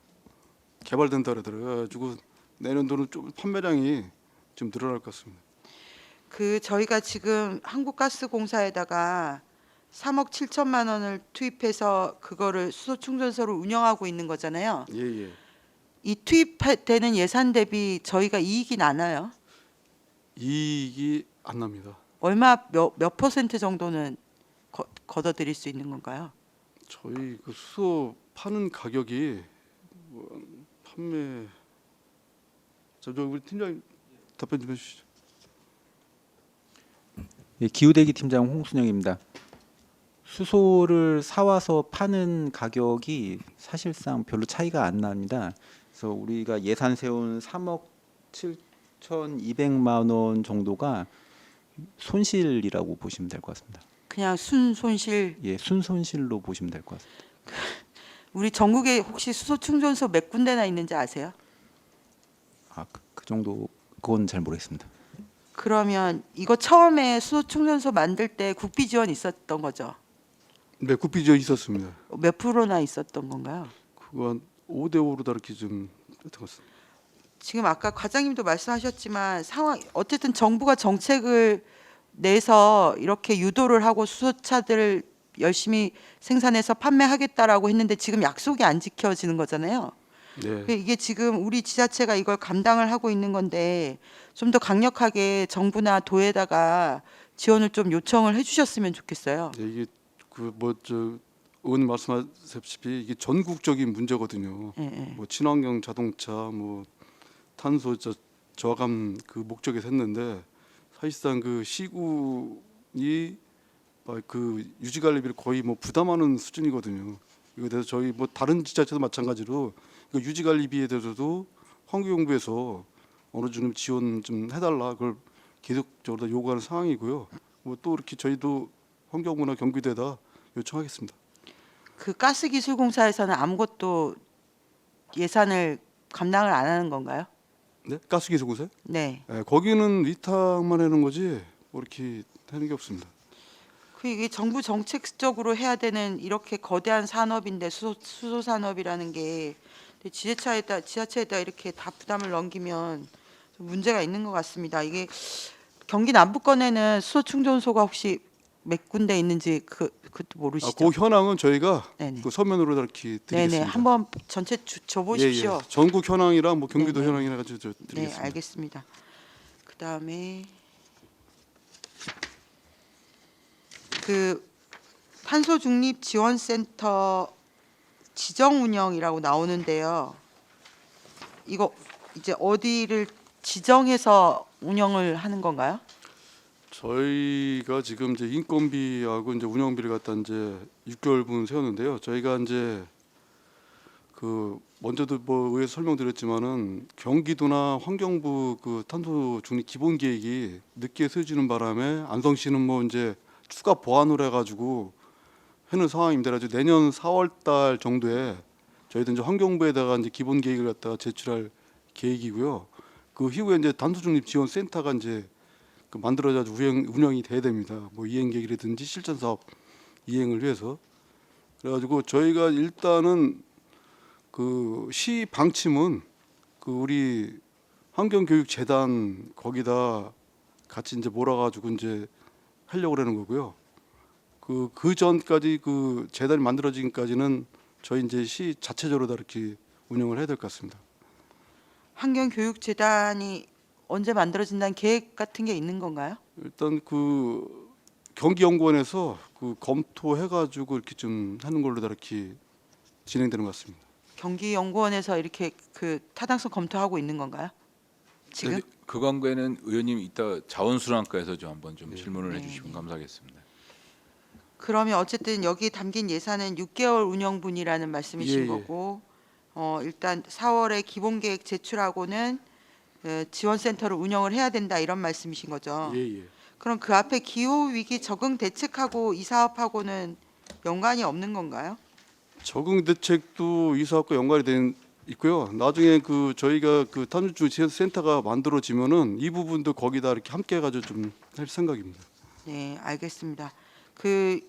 개발된다 그러더라고요. 그래가지고 내년도는 좀 판매량이 좀 늘어날 것 같습니다. 저희가 지금 한국가스공사에다가 3억 7천만 원을 투입해서 그거를 수소 충전소를 운영하고 있는 거잖아요. 예, 예. 이 투입되는 예산 대비 저희가 이익이 나나요? 이익이 안 납니다. 얼마 몇 퍼센트 정도는 걷어들일 수 있는 건가요? 저희 그 수소 파는 가격이 뭐 판매 저 우리 팀장님 답변 좀 해주시죠. 예, 기후대기 팀장 홍순영입니다. 수소를 사와서 파는 가격이 사실상 별로 차이가 안 납니다. 그래서 우리가 예산 세운 3억 7,200만 원 정도가 손실이라고 보시면 될 것 같습니다. 그냥 순손실. 예, 순손실로 보시면 될 것 같습니다. 우리 전국에 혹시 수소 충전소 몇 군데나 있는지 아세요? 그 정도 그건 잘 모르겠습니다. 그러면 이거 처음에 수소 충전소 만들 때 국비 지원 있었던 거죠? 네, 국비지원 있었습니다. 몇 프로나 있었던 건가요? 그거 한 5대5로 다 이렇게 좀 했던 것 같습니다. 지금 아까 과장님도 말씀하셨지만 상황 어쨌든 정부가 정책을 내서 이렇게 유도를 하고 수소차들을 열심히 생산해서 판매하겠다라고 했는데 지금 약속이 안 지켜지는 거잖아요. 네. 이게 지금 우리 지자체가 이걸 감당을 하고 있는 건데 좀 더 강력하게 정부나 도에다가 지원을 좀 요청을 해주셨으면 좋겠어요. 네, 이게 그 뭐 저 의원 말씀하셨다시피 이게 전국적인 문제거든요. 예, 예. 뭐 친환경 자동차, 뭐 탄소 저감 그 목적에서 했는데 사실상 그 시군이 그 유지 관리비를 거의 뭐 부담하는 수준이거든요. 이거에 대해서 저희 뭐 다른 지자체도 마찬가지로 그 유지 관리비에 대해서도 환경부에서 어느 정도 지원 좀 해달라 그걸 계속적으로 요구하는 상황이고요. 뭐 또 이렇게 저희도 환경부나 경기도에다 요청하겠습니다. 그 가스기술공사에서는 아무것도 예산을 감당을 안 하는 건가요? 네, 가스기술공사? 네. 네, 거기는 위탁만 하는 거지 뭐 이렇게 하는 게 없습니다. 그 이게 정부 정책적으로 해야 되는 이렇게 거대한 산업인데 수소 산업이라는 게 지자체에다 이렇게 다 부담을 넘기면 좀 문제가 있는 것 같습니다. 이게 경기 남부권에는 수소 충전소가 혹시 몇 군데 있는지 그것도 모르시죠? 그 현황은 저희가 네네. 그 서면으로 이렇게 드리겠습니다. 네네. 한번 전체 줘보십시오. 예, 예. 전국 현황이랑 뭐 경기도 네네. 현황이라 가지고 네, 드리겠습니다. 알겠습니다. 그다음에 그 탄소 중립 지원센터 지정 운영이라고 나오는데요. 이거 이제 어디를 지정해서 운영을 하는 건가요? 저희가 지금 이제 인건비하고 이제 운영비를 갖다 이제 6개월분 세웠는데요. 저희가 이제 그 먼저도 뭐 의회에서 설명드렸지만은 경기도나 환경부 그 탄소 중립 기본 계획이 늦게 세워지는 바람에 안성시는 뭐 이제 추가 보완을 해가지고 하는 상황입니다. 그래서 내년 4월달 정도에 저희도 이제 환경부에다가 이제 기본 계획을 갖다가 제출할 계획이고요. 그 이후에 이제 탄소 중립 지원 센터가 이제 그 만들어져 운영이 돼야 됩니다. 뭐 이행 계획이라든지 실전 사업 이행을 위해서. 그래가지고 저희가 일단은 그 시 방침은 그 우리 환경교육재단 거기다 같이 이제 몰아가지고 이제 하려고 그러는 거고요. 그 전까지 그 재단이 만들어지기까지는 저희 이제 시 자체적으로 다 이렇게 운영을 해야 될 것 같습니다. 환경교육재단이 언제 만들어진다는 계획 같은 게 있는 건가요? 일단 그 경기연구원에서 그 검토해가지고 이렇게 좀 하는 걸로 다 이렇게 진행되는 것 같습니다. 경기연구원에서 이렇게 그 타당성 검토하고 있는 건가요? 지금? 네, 그 관계는 의원님 이따 자원순환과에서 좀 한번 좀 질문을 네. 해주시면 감사하겠습니다. 그러면 어쨌든 여기 담긴 예산은 6개월 운영분이라는 말씀이신 예, 예. 거고 일단 4월에 기본계획 제출하고는 지원센터를 운영을 해야 된다 이런 말씀이신 거죠. 예, 예. 그럼 그 앞에 기후위기 적응 대책하고 이 사업하고는 연관이 없는 건가요? 적응 대책도 이 사업과 연관이 된 있고요. 나중에 그 저희가 그 탄소 중립 센터가 만들어지면은 이 부분도 거기다 이렇게 함께 해가지고 좀 할 생각입니다. 네, 알겠습니다. 그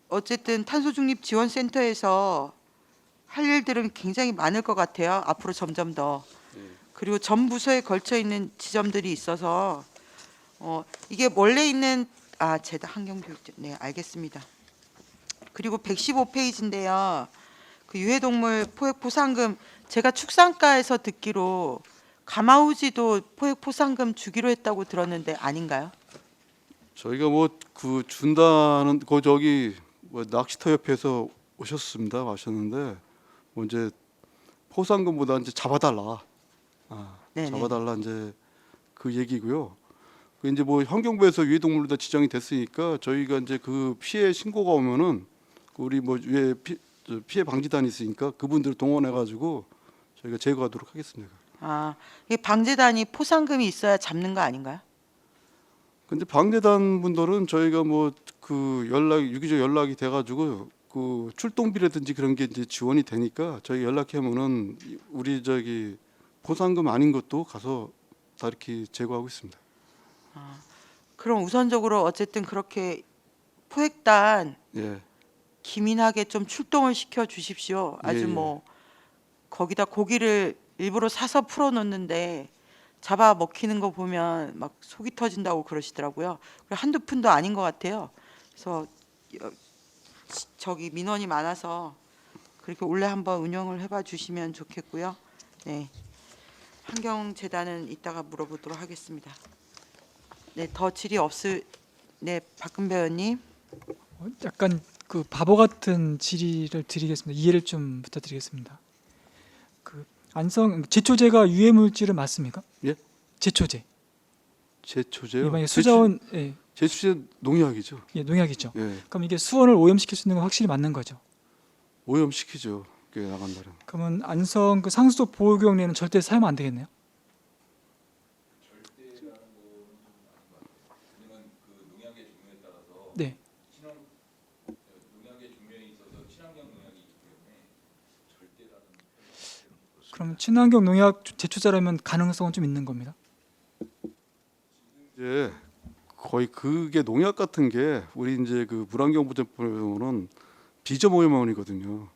어쨌든 탄소 중립 지원센터에서 할 일들은 굉장히 많을 것 같아요. 앞으로 점점 더. 그리고 전 부서에 걸쳐 있는 지점들이 있어서 이게 원래 있는 재단 환경교육 네, 알겠습니다. 그리고 115페이지인데요. 그 유해동물 포획 포상금 제가 축산가에서 듣기로 가마우지도 포획 포상금 주기로 했다고 들었는데 아닌가요? 저희가 뭐 그 준다는 그 저기 뭐 낚시터 협회에서 오셨습니다. 와셨는데 뭐 이제 포상금보다 이제 잡아달라. 네네. 잡아달라 이제 그 얘기고요. 그 이제 뭐 환경부에서 유해동물로 다 지정이 됐으니까 저희가 이제 그 피해 신고가 오면은 우리 뭐 피해 방지단이 있으니까 그분들 동원해 가지고 저희가 제거하도록 하겠습니다. 이 방재단이 포상금이 있어야 잡는 거 아닌가요? 근데 방재단 분들은 저희가 뭐 그 유기적 연락이 돼가지고 그 출동비라든지 그런 게 이제 지원이 되니까 저희 연락하면은 우리 저기 포상금 아닌 것도 가서 다 이렇게 제거하고 있습니다. 그럼 우선적으로 어쨌든 그렇게 포획단 예, 기민하게 좀 출동을 시켜 주십시오. 아주 예. 뭐 거기다 고기를 일부러 사서 풀어 놓는데 잡아 먹히는 거 보면 막 속이 터진다고 그러시더라고요. 그리고 한두 푼도 아닌 것 같아요. 그래서 저기 민원이 많아서 그렇게 올해 한번 운영을 해봐 주시면 좋겠고요. 네, 환경재단은 이따가 물어보도록 하겠습니다. 네, 더 질의 없을. 네, 박근배 의원님. 약간 그 바보 같은 질의를 드리겠습니다. 이해를 좀 부탁드리겠습니다. 그 제초제가 유해 물질은 맞습니까? 예? 제초제. 제초제요. 이번에 수자원 제초제 농약이죠. 농약이죠. 예, 그럼 이게 수온을 오염시킬 수 있는 건 확실히 맞는 거죠. 오염시키죠. 그 나간다는. 그러면 안성 그 상수도 보호구역 내는 절대 사용 안 되겠네요. 네. 그럼 친환경 농약 제초자라면 가능성은 좀 있는 겁니다. 이제 거의 그게 농약 같은 게 우리 이제 그 물환경부제품은 비점오염원이거든요.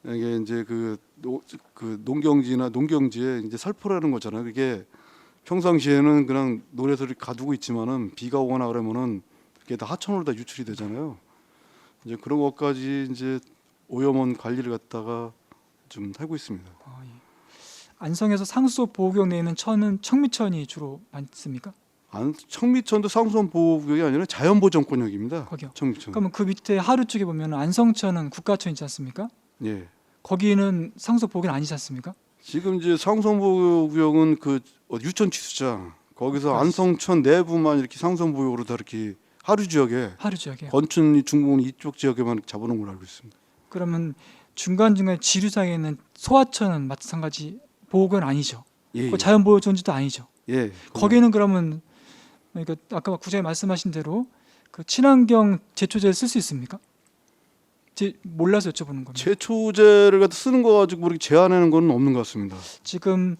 이게 이제 그 농경지나 농경지에 이제 살포라는 거잖아요. 그게 평상시에는 그냥 논에서 이렇게 가두고 있지만은 비가 오거나 그러면은 그게 다 하천으로 다 유출이 되잖아요. 이제 그런 것까지 이제 오염원 관리를 갖다가 좀 하고 있습니다. 안성에서 상수도 보호구역 내에는 천은 청미천이 주로 많습니까? 청미천도 상수원 보호구역이 아니라 자연보전권역입니다. 거기요. 청미천. 그러면 그 밑에 하루 쪽에 보면 안성천은 국가천이지 않습니까? 예. 거기는 상수도 보호구역은 아니지 않습니까? 지금 이제 상수원보호구역은 그 유천 취수장 거기서 안성천 내부만 이렇게 상수원보호구역으로 다 이렇게 하루 지역에 하루 지역에. 건춘 중공 이쪽 지역에만 잡아놓은 걸로 알고 있습니다. 그러면 중간중간 지류상에 있는 소하천은 마찬가지 보호구역은 아니죠. 예. 그 자연보호존지도 아니죠. 예. 거기는 그러면 그러니까 아까 구장에 말씀하신 대로 그 친환경 제초제를 쓸 수 있습니까? 몰라서 여쭤보는 겁니다. 제초제를 갖다 쓰는 거 가지고 우리 제한하는 건 없는 것 같습니다. 지금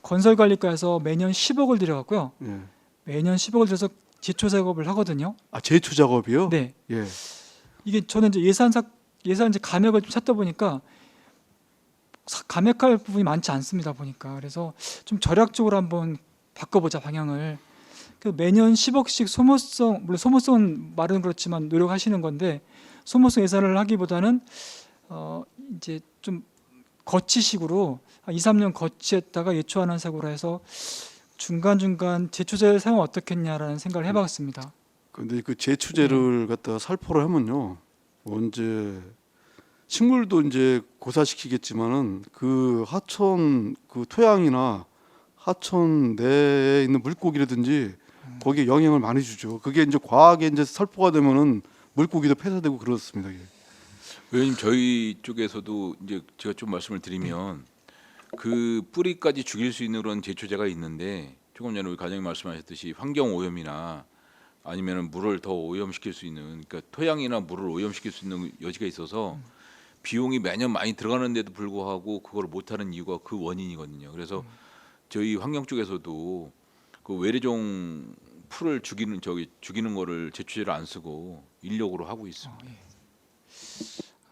건설관리과에서 매년 10억을 들여갖고요. 예. 매년 10억을 들여서 제초 작업을 하거든요. 아 제초 작업이요? 네. 예. 이게 저는 이제 예산 이제 감액을 좀 찾다 보니까 감액할 부분이 많지 않습니다 보니까. 그래서 좀 절약적으로 한번 바꿔보자 방향을. 그 매년 10억씩 소모성, 물론 소모성은 말은 그렇지만 노력하시는 건데 소모성 예산을 하기보다는 이제 좀 거치식으로 2, 3년 거치했다가 예초하는 식으로 해서 중간중간 제초제를 사용 어떻겠냐라는 생각을 해봤습니다. 근데 그 제초제를 갖다가 살포를 하면요, 언제 식물도 이제 고사시키겠지만은 그 하천 그 토양이나 하천 내에 있는 물고기라든지 거기에 영향을 많이 주죠. 그게 이제 과하게 이제 살포가 되면은 물고기도 폐사되고 그렇습니다. 이게. 의원님 저희 쪽에서도 이제 제가 좀 말씀을 드리면 그 뿌리까지 죽일 수 있는 그런 제초제가 있는데 조금 전에 우리 과장님 말씀하셨듯이 환경 오염이나 아니면은 물을 더 오염시킬 수 있는 그러니까 토양이나 물을 오염시킬 수 있는 여지가 있어서 비용이 매년 많이 들어가는데도 불구하고 그걸 못하는 이유가 그 원인이거든요. 그래서 저희 환경 쪽에서도 그 외래종 풀을 죽이는 거를 제초제를 안 쓰고 인력으로 하고 있습니다.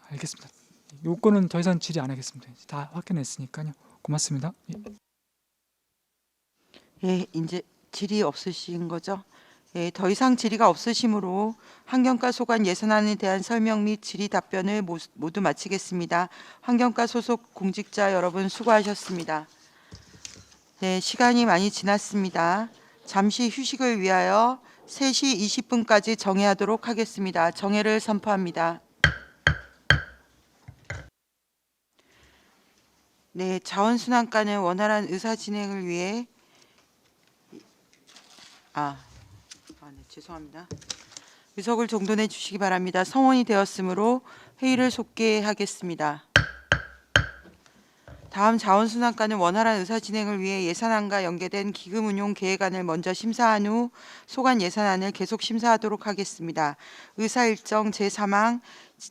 알겠습니다. 요거는 더 이상 질의 안 하겠습니다. 다 확인했으니까요. 고맙습니다. 예. 예, 이제 질의 없으신 거죠? 예, 더 이상 질의가 없으시므로 환경과 소관 예산안에 대한 설명 및 질의 답변을 모두 마치겠습니다. 환경과 소속 공직자 여러분 수고하셨습니다. 네, 시간이 많이 지났습니다. 잠시 휴식을 위하여 3시 20분까지 정회하도록 하겠습니다. 정회를 선포합니다. 네, 자원순환과는 원활한 의사 진행을 위해 네, 죄송합니다. 의석을 정돈해 주시기 바랍니다. 성원이 되었으므로 회의를 속개하겠습니다. 다음 자원순환과는 원활한 의사 진행을 위해 예산안과 연계된 기금 운용 계획안을 먼저 심사한 후 소관 예산안을 계속 심사하도록 하겠습니다. 의사 일정 제3항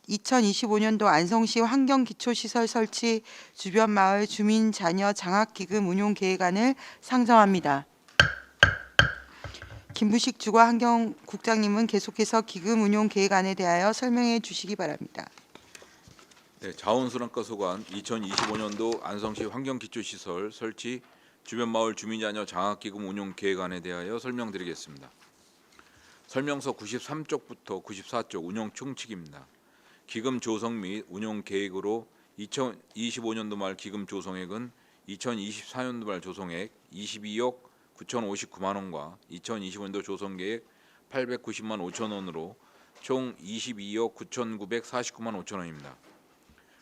2025년도 안성시 환경기초시설 설치 주변 마을 주민 자녀 장학기금 운용 계획안을 상정합니다. 김부식 주거환경국장님은 계속해서 기금 운용 계획안에 대하여 설명해 주시기 바랍니다. 네, 자원순환과 소관 2025년도 안성시 환경기초시설 설치 주변 마을 주민자녀 장학기금 운용 계획안에 대하여 설명드리겠습니다. 설명서 93쪽부터 94쪽 운용 총칙입니다. 기금 조성 및 운용 계획으로 2025년도 말 기금 조성액은 2024년도 말 조성액 22억 9,059만 원과 2025년도 조성계획 890만 5천 원으로 총 22억 9,949만 5천 원입니다.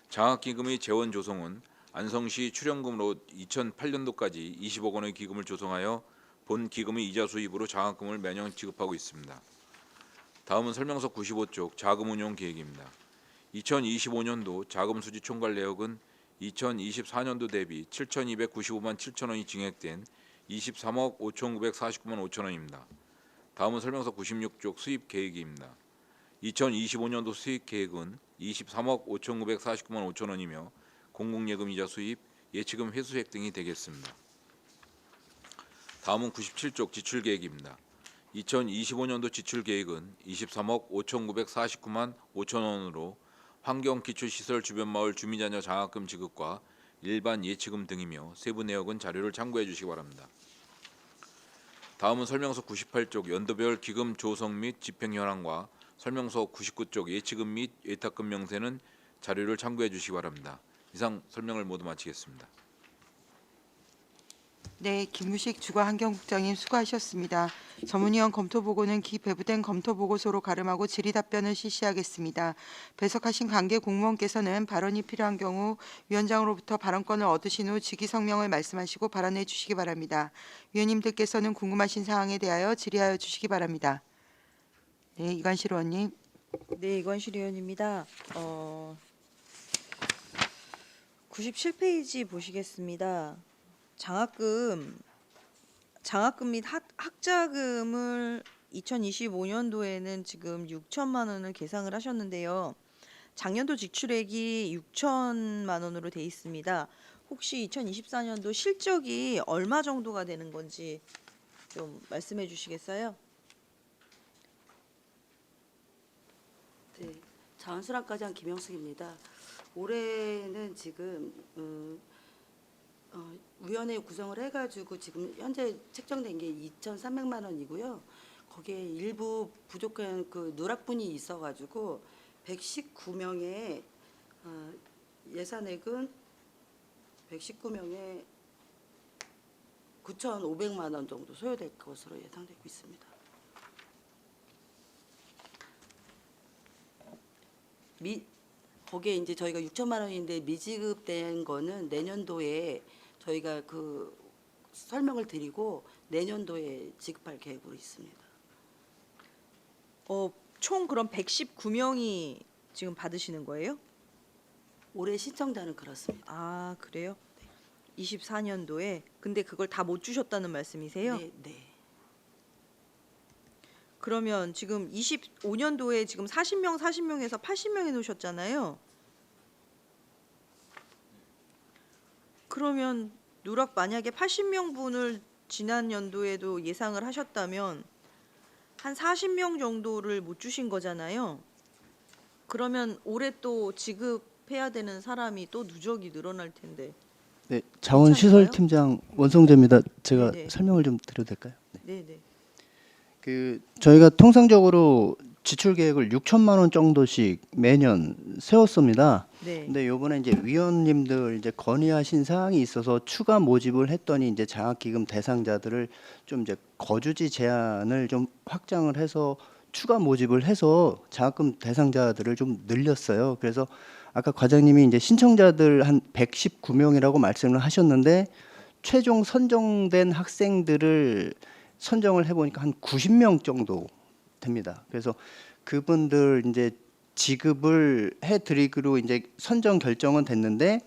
장학기금의 재원 조성은 안성시 출연금으로 2008년도까지 20억 원의 기금을 조성하여 본 기금의 이자 수입으로 장학금을 매년 지급하고 있습니다. 다음은 설명서 95쪽 자금 운용 계획입니다. 2025년도 자금 수지 총괄 내역은 2024년도 대비 7,295만 7천 원이 증액된 23억 5,949만 5천 원입니다. 다음은 설명서 96쪽 수입 계획입니다. 2025년도 수입 계획은 23억 5,949만 5천 원이며 공공예금 이자 수입, 예치금 회수액 등이 되겠습니다. 다음은 97쪽 지출 계획입니다. 2025년도 지출 계획은 23억 5,949만 5천 원으로 환경기초시설 주변마을 주민자녀 장학금 지급과 일반 예치금 등이며 세부 내역은 자료를 참고해 주시기 바랍니다. 다음은 설명서 98쪽 연도별 기금 조성 및 집행 현황과 설명서 99쪽 예치금 및 예탁금 명세는 자료를 참고해 주시기 바랍니다. 이상 설명을 모두 마치겠습니다. 네, 김무식 주거환경국장님 수고하셨습니다. 전문위원 검토보고는 기배부된 검토보고서로 가름하고 질의답변을 실시하겠습니다. 배석하신 관계 공무원께서는 발언이 필요한 경우 위원장으로부터 발언권을 얻으신 후 직위성명을 말씀하시고 발언해 주시기 바랍니다. 위원님들께서는 궁금하신 사항에 대하여 질의하여 주시기 바랍니다. 네, 이관실 의원님. 네, 이관실 의원입니다. 97페이지 보시겠습니다. 장학금 및 학자금을 2025년도에는 지금 6천만 원을 계상을 하셨는데요. 작년도 지출액이 6천만 원으로 돼 있습니다. 혹시 2024년도 실적이 얼마 정도가 되는 건지 좀 말씀해 주시겠어요? 네, 자원순환과장 김영숙입니다. 올해는 지금 위원회 구성을 해가지고 지금 현재 책정된 게 2,300만 원이고요. 거기에 일부 부족한 그 누락분이 있어가지고 119명의 예산액은 119명에 9,500만 원 정도 소요될 것으로 예상되고 있습니다. 거기에 이제 저희가 6천만 원인데 미지급된 거는 내년도에 저희가 그 설명을 드리고 내년도에 지급할 계획으로 있습니다. 총 그럼 119명이 지금 받으시는 거예요? 올해 신청자는 그렇습니다. 아, 그래요? 24년도에. 근데 그걸 다 못 주셨다는 말씀이세요? 네, 네. 그러면 지금 25년도에 지금 40명에서 80명 해놓으셨잖아요. 그러면 누락 만약에 80명 분을 지난 연도에도 예상을 하셨다면 한 40명 정도를 못 주신 거잖아요. 그러면 올해 또 지급해야 되는 사람이 또 누적이 늘어날 텐데. 네, 자원시설팀장 원성재입니다. 제가 네네. 설명을 좀 드려도 될까요? 네. 네네. 저희가 통상적으로 지출 계획을 6천만 원 정도씩 매년 세웠습니다. 네. 근데 요번에 이제 위원님들 이제 건의하신 사항이 있어서 추가 모집을 했더니 이제 장학기금 대상자들을 좀 이제 거주지 제한을 좀 확장을 해서 추가 모집을 해서 장학금 대상자들을 좀 늘렸어요. 그래서 아까 과장님이 이제 신청자들 한 119명이라고 말씀을 하셨는데 최종 선정된 학생들을 선정을 해보니까 한 90명 정도 됩니다. 그래서 그분들 이제 지급을 해드리기로 이제 선정 결정은 됐는데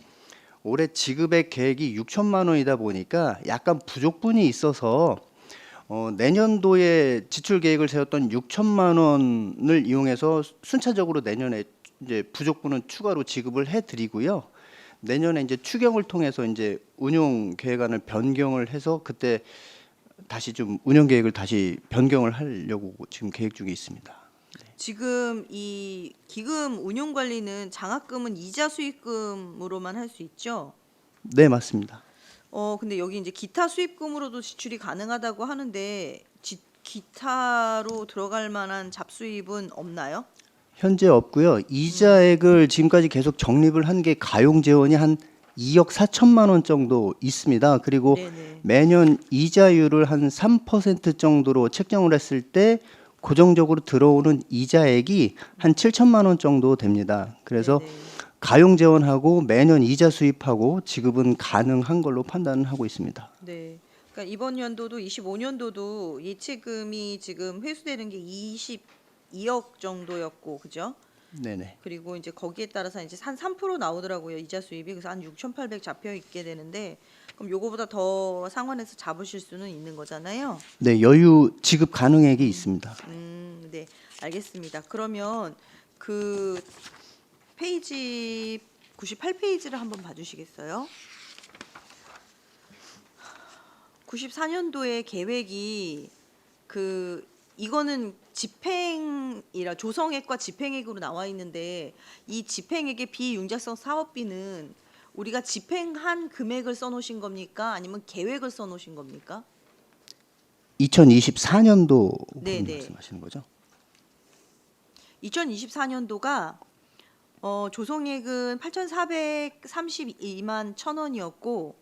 올해 지급의 계획이 6천만 원이다 보니까 약간 부족분이 있어서 내년도에 지출 계획을 세웠던 6천만 원을 이용해서 순차적으로 내년에 이제 부족분은 추가로 지급을 해드리고요. 내년에 이제 추경을 통해서 이제 운용 계획안을 변경을 해서 그때 다시 좀 운영 계획을 다시 변경을 하려고 지금 계획 중에 있습니다. 지금 이 기금 운용 관리는 장학금은 이자 수익금으로만 할 수 있죠? 네, 맞습니다. 근데 여기 이제 기타 수입금으로도 지출이 가능하다고 하는데 기타로 들어갈 만한 잡수입은 없나요? 현재 없고요. 이자액을 지금까지 계속 적립을 한 게 가용재원이 한 2억 4천만 원 정도 있습니다. 그리고 네네. 매년 이자율을 한 3% 정도로 책정을 했을 때 고정적으로 들어오는 이자액이 한 7천만 원 정도 됩니다. 그래서 네네. 가용재원하고 매년 이자 수입하고 지급은 가능한 걸로 판단을 하고 있습니다. 네. 그러니까 이번 연도도 25년도도 예치금이 지금 회수되는 게 22억 정도였고, 그죠? 네네. 그리고 이제 거기에 따라서 이제 한 3% 나오더라고요, 이자 수입이. 그래서 한 6,800 잡혀 있게 되는데, 그럼 요거보다 더 상환해서 잡으실 수는 있는 거잖아요. 네, 여유 지급 가능액이 있습니다. 네, 알겠습니다. 그러면 그 페이지 98페이지를 한번 봐주시겠어요? 94년도에 계획이 이거는 집행이라 조성액과 집행액으로 나와 있는데 이 집행액의 비융자성 사업비는 우리가 집행한 금액을 써놓으신 겁니까? 아니면 계획을 써놓으신 겁니까? 2024년도 네네. 말씀하시는 거죠? 2024년도가 조성액은 8,432만 1,000원이었고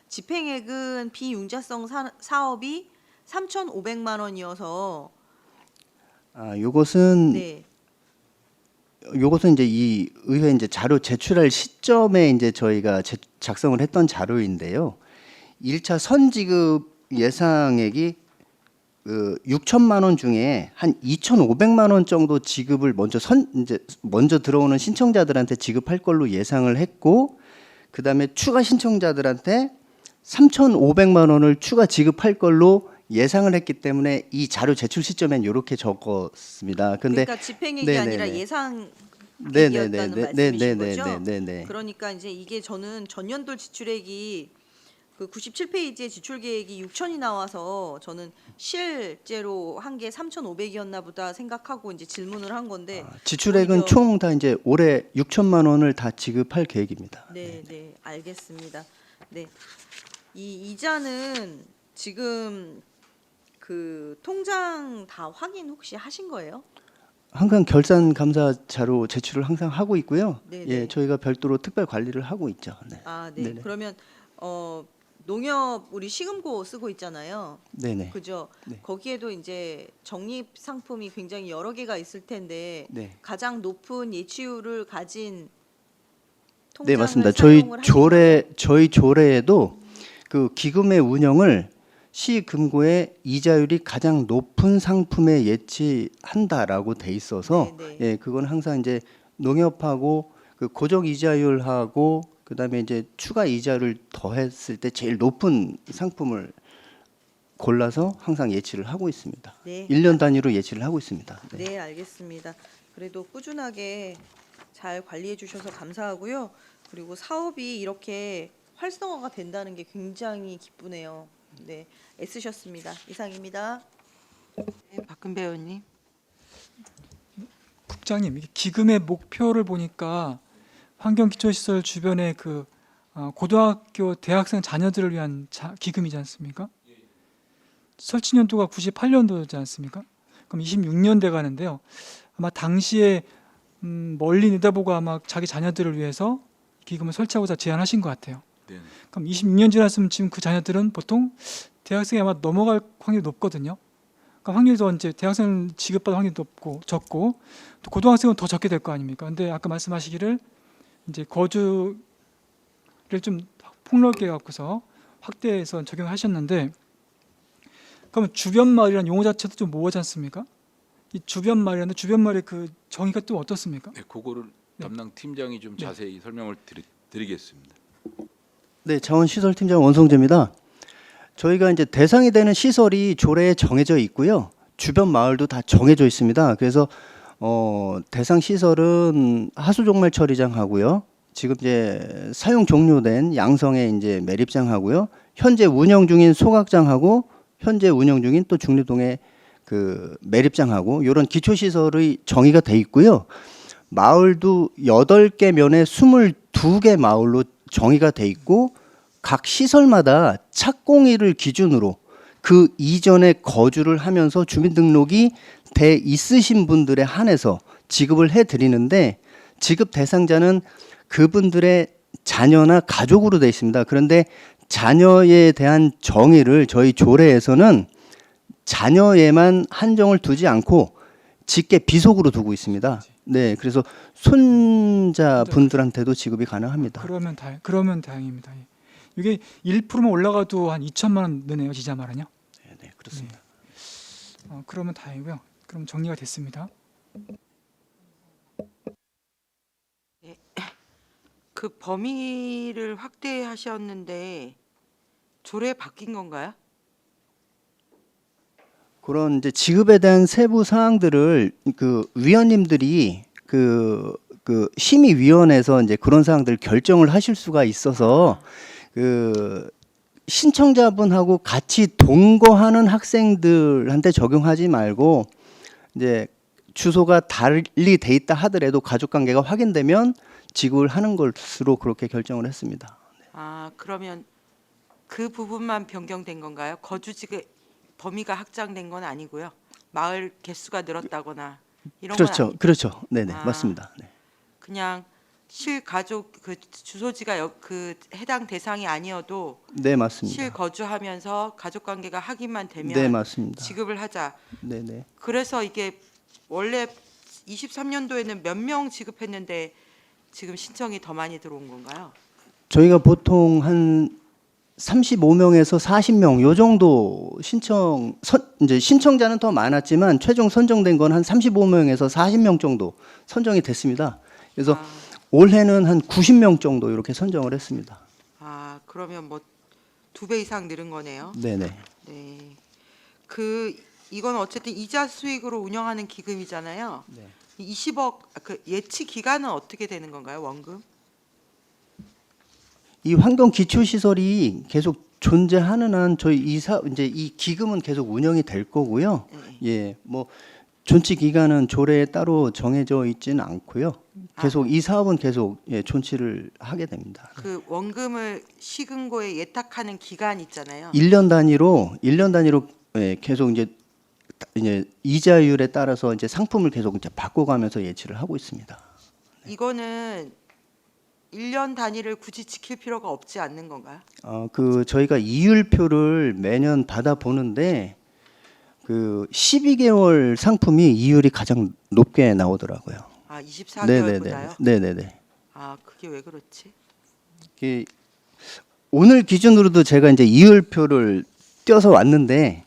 집행액은 비융자성 사업이 3,500만 원이어서 요것은 네. 이제 이 의회 이제 자료 제출할 시점에 이제 저희가 작성을 했던 자료인데요. 1차 선지급 예상액이 6천만 원 중에 한 2,500만 원 정도 지급을 먼저 들어오는 신청자들한테 지급할 걸로 예상을 했고, 그다음에 추가 신청자들한테 3,500만 원을 추가 지급할 걸로 예상을 했기 때문에 이 자료 제출 시점엔 이렇게 적었습니다. 근데 그러니까 집행액이 네네네. 아니라 예상액이었다는 말씀이신 거죠? 네네네. 그러니까 이제 이게 저는 전년도 지출액이 그 97페이지에 지출 계획이 6천이 나와서 저는 실제로 한 게 3,500이었나 보다 생각하고 이제 질문을 한 건데 지출액은 오히려- 총 다 이제 올해 6천만 원을 다 지급할 계획입니다. 네, 알겠습니다. 네, 이 이자는 지금 그 통장 다 확인 혹시 하신 거예요? 항상 결산 감사 자료 제출을 항상 하고 있고요. 네네. 예, 저희가 별도로 특별 관리를 하고 있죠. 네. 네. 네네. 그러면 농협 우리 시금고 쓰고 있잖아요. 네네. 그죠? 네. 거기에도 이제 적립 상품이 굉장히 여러 개가 있을 텐데 네. 가장 높은 예치율을 가진 통장을 네, 맞습니다. 저희 사용을 하는 저희 조례에도 그 기금의 운영을 시금고의 이자율이 가장 높은 상품에 예치한다라고 돼 있어서 네네. 예, 그건 항상 이제 농협하고 그 고정 이자율하고 그다음에 이제 추가 이자를 더했을 때 제일 높은 상품을 골라서 항상 예치를 하고 있습니다. 네. 1년 단위로 예치를 하고 있습니다. 네. 네, 알겠습니다. 그래도 꾸준하게 잘 관리해 주셔서 감사하고요. 그리고 사업이 이렇게 활성화가 된다는 게 굉장히 기쁘네요. 네, 애쓰셨습니다. 이상입니다. 네, 박근배 의원님. 국장님, 이게 기금의 목표를 보니까 환경기초시설 주변에 그 고등학교, 대학생 자녀들을 위한 기금이지 않습니까? 설치 연도가 98년도지 않습니까? 그럼 26년 돼 가는데요. 아마 당시에 멀리 내다보고 아마 자기 자녀들을 위해서 기금을 설치하고자 제안하신 것 같아요. 네. 그럼 26년 지났으면 지금 그 자녀들은 보통 대학생이 아마 넘어갈 확률이 높거든요. 그러니까 확률이 더 이제 대학생 지급받을 확률이 높고 적고 또 고등학생은 더 적게 될 거 아닙니까? 근데 아까 말씀하시기를 이제 거주를 좀 폭넓게 갖고서 확대해서 적용하셨는데 그러면 주변 마을이라는 용어 자체도 좀 모호하지 않습니까? 이 주변 마을이라는 주변 마을의 그 정의가 또 어떻습니까? 네, 그거를 담당 팀장이 좀 네. 자세히 설명을 드리겠습니다. 네, 자원시설팀장 원성재입니다. 저희가 이제 대상이 되는 시설이 조례에 정해져 있고요. 주변 마을도 다 정해져 있습니다. 그래서 대상 시설은 하수종말 처리장하고요. 지금 이제 사용 종료된 양성에 이제 매립장하고요. 현재 운영 중인 소각장하고 현재 운영 중인 또 중리동의 그 매립장하고 이런 기초 시설의 정의가 돼 있고요. 마을도 8개 면에 22개 마을로 정의가 돼 있고 각 시설마다 착공일을 기준으로 그 이전에 거주를 하면서 주민등록이 돼 있으신 분들에 한해서 지급을 해드리는데 지급 대상자는 그분들의 자녀나 가족으로 되어 있습니다. 그런데 자녀에 대한 정의를 저희 조례에서는 자녀에만 한정을 두지 않고 직계 비속으로 두고 있습니다. 네, 그래서 손자분들한테도 지급이 가능합니다. 그러면 다행입니다. 예. 이게 1%만 올라가도 한 2천만 원 느네요, 지자말은요. 네, 그렇습니다. 그러면 다행이고요. 그럼 정리가 됐습니다. 그 범위를 확대하셨는데 조례 바뀐 건가요? 그런 이제 지급에 대한 세부 사항들을 그 위원님들이 그 심의위원회에서 이제 그런 사항들 결정을 하실 수가 있어서 그 신청자분하고 같이 동거하는 학생들한테 적용하지 말고 이제 주소가 달리 돼 있다 하더라도 가족 관계가 확인되면 지급을 하는 것으로 그렇게 결정을 했습니다. 아, 그러면 그 부분만 변경된 건가요? 거주지의 범위가 확장된 건 아니고요. 마을 개수가 늘었다거나 이런 건 그렇죠, 아니, 그렇죠. 네네, 아. 맞습니다. 네. 그냥 실가족 그 주소지가 그 해당 대상이 아니어도 네, 맞습니다. 실거주하면서 가족 관계가 확인만 네, 되면 맞습니다. 지급을 하자. 네네. 그래서 이게 원래 23년도에는 몇 명 지급했는데 지금 신청이 더 많이 들어온 건가요? 저희가 보통 한 35명에서 40명 요 정도 이제 신청자는 더 많았지만 최종 선정된 건 한 35명에서 40명 정도 선정이 됐습니다. 그래서 올해는 한 90명 정도 이렇게 선정을 했습니다. 아, 그러면 뭐 2배 이상 늘은 거네요. 네네. 네. 이건 어쨌든 이자 수익으로 운영하는 기금이잖아요. 네. 20억 그 예치 기간은 어떻게 되는 건가요? 원금? 이 환경 기초 시설이 계속 존재하는 한 저희 이제 이 기금은 계속 운영이 될 거고요. 네. 예, 뭐 존치 기간은 조례에 따로 정해져 있지는 않고요. 계속 이 사업은 계속 존치를 하게 됩니다. 그 원금을 시금고에 예탁하는 기간 있잖아요. 1년 단위로 계속 이제 이자율에 따라서 이제 상품을 계속 이제 바꿔가면서 예치를 하고 있습니다. 이거는 1년 단위를 굳이 지킬 필요가 없지 않는 건가요? 그 저희가 이율표를 매년 받아 보는데 그 12개월 상품이 이율이 가장 높게 나오더라고요. 아, 24개월보다요? 네네네. 아, 그게 왜 그렇지? 오늘 기준으로도 제가 이제 이율표를 띄어서 왔는데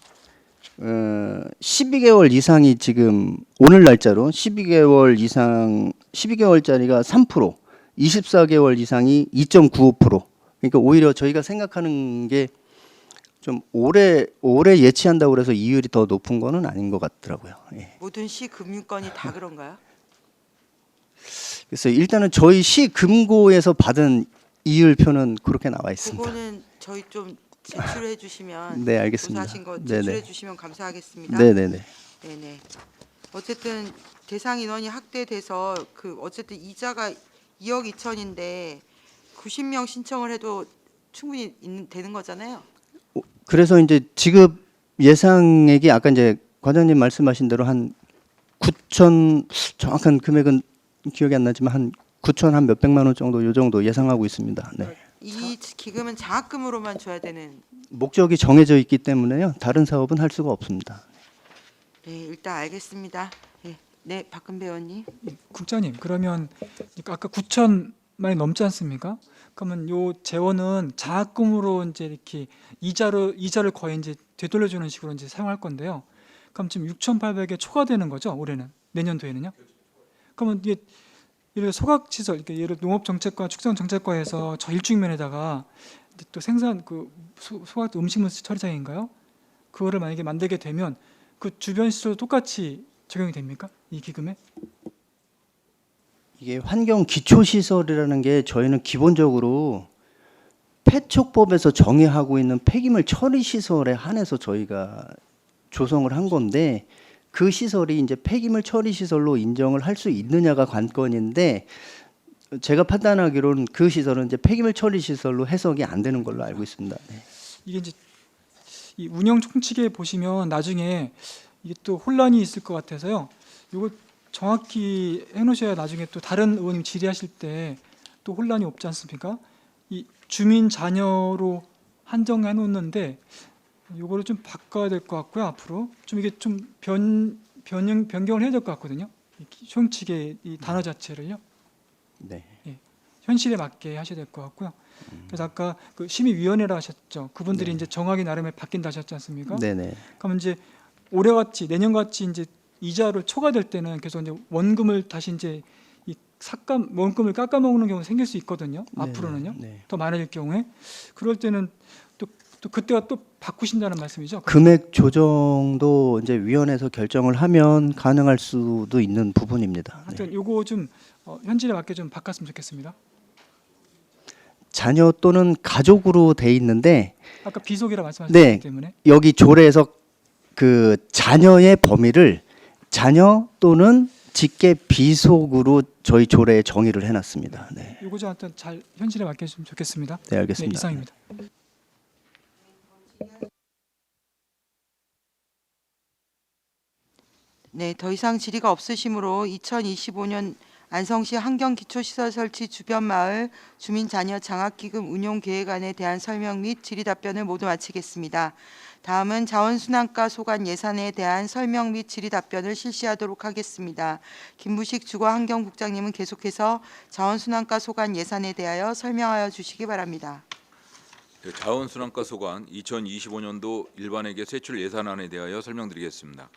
12개월 이상이 지금 오늘 날짜로 12개월짜리가 3%, 24개월 이상이 2.95%. 그러니까 오히려 저희가 생각하는 게 좀 오래 예치한다고 그래서 이율이 더 높은 거는 아닌 것 같더라고요. 예. 모든 시금융권이 다 그런가요? 그래서 일단은 저희 시 금고에서 받은 이율표는 그렇게 나와 있습니다. 그거는 저희 좀 제출해 주시면 네, 알겠습니다. 조사하신 거 네네. 제출해 주시면 감사하겠습니다. 네네네. 네네. 어쨌든 대상 인원이 확대돼서 그 어쨌든 이자가 2억 2천인데 90명 신청을 해도 충분히 되는 거잖아요. 그래서 이제 지급 예상액이 아까 이제 과장님 말씀하신 대로 한 9천, 정확한 금액은 기억이 안 나지만 한 9천 한 몇백만 원 정도 요 정도 예상하고 있습니다. 네. 이 기금은 장학금으로만 줘야 되는. 목적이 정해져 있기 때문에요. 다른 사업은 할 수가 없습니다. 네, 일단 알겠습니다. 네, 네 박근배 의원님. 국장님, 그러면 아까 9천만이 넘지 않습니까? 그러면 요 재원은 장학금으로 이제 이렇게 이자를 거의 이제 되돌려주는 식으로 이제 사용할 건데요. 그럼 지금 6,800에 초과되는 거죠, 올해는. 내년도에는요? 그러면 이게 예를 들어 소각시설, 그러니까 예를 들어 농업정책과 축산정책과에서 저 일중면에다가 또 생산 그 소각 음식물 처리장인가요? 그거를 만약에 만들게 되면 그 주변 시설도 똑같이 적용이 됩니까? 이 기금에? 이게 환경 기초 시설이라는 게 저희는 기본적으로 폐촉법에서 정의하고 있는 폐기물 처리 시설에 한해서 저희가 조성을 한 건데, 그 시설이 이제 폐기물 처리 시설로 인정을 할 수 있느냐가 관건인데, 제가 판단하기로는 그 시설은 이제 폐기물 처리 시설로 해석이 안 되는 걸로 알고 있습니다. 네. 이게 이제 이 운영 총칙에 보시면 나중에 이게 또 혼란이 있을 것 같아서요. 이거 정확히 해놓으셔야 나중에 또 다른 의원님 질의하실 때 또 혼란이 없지 않습니까? 이 주민 자녀로 한정해 놓는데 이거를 좀 바꿔야 될 것 같고요. 앞으로 좀 이게 좀 변경을 해야 될 것 같거든요. 이 총칙의 이 단어 자체를요. 네. 현실에 맞게 하셔야 될 것 같고요. 그래서 아까 그 심의위원회라 하셨죠. 그분들이 네. 이제 정하기 나름에 바뀐다 하셨지 않습니까? 네네. 그러면 이제 올해같이 내년같이 이제 이자를 초과될 때는 계속 이제 원금을 다시 이제 이 원금을 깎아먹는 경우가 생길 수 있거든요. 네, 앞으로는요. 네. 더 많아질 경우에 그럴 때는 또 그때가 또 바꾸신다는 말씀이죠. 금액 조정도 이제 위원회에서 결정을 하면 가능할 수도 있는 부분입니다. 네. 하여튼 요거 좀 현실에 맞게 좀 바꿨으면 좋겠습니다. 자녀 또는 가족으로 돼 있는데, 아까 비속이라 말씀하셨기 네, 때문에 여기 조례에서 그 자녀의 범위를 자녀 또는 직계 비속으로 저희 조례에 정의를 해놨습니다. 네, 요거 좀 하여튼 잘 현실에 맞게 좀 좋겠습니다. 네 알겠습니다. 네, 이상입니다. 네, 더 이상 질의가 없으시므로 2025년 안성시 환경기초시설 설치 주변 마을 주민 자녀 장학기금 운용 계획안에 대한 설명 및 질의 답변을 모두 마치겠습니다. 다음은 자원순환과 소관 예산에 대한 설명 및 질의 답변을 실시하도록 하겠습니다. 김부식 주거환경국장님은 계속해서 자원순환과 소관 예산에 대하여 설명하여 주시기 바랍니다. 자원순환과 소관 2025년도 일반회계 세출 예산안에 대하여 설명드리겠습니다.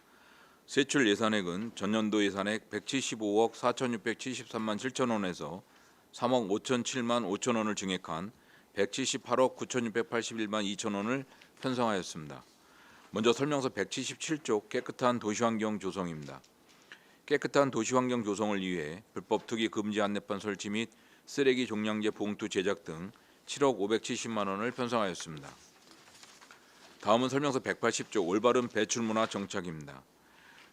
세출 예산액은 전년도 예산액 175억 4,673만 7천 원에서 3억 5,007만 5천 원을 증액한 178억 9,681만 2천 원을 편성하였습니다. 먼저 설명서 177쪽 깨끗한 도시환경 조성입니다. 깨끗한 도시환경 조성을 위해 불법 투기 금지 안내판 설치 및 쓰레기 종량제 봉투 제작 등 7억 570만 원을 편성하였습니다. 다음은 설명서 180쪽 올바른 배출 문화 정착입니다.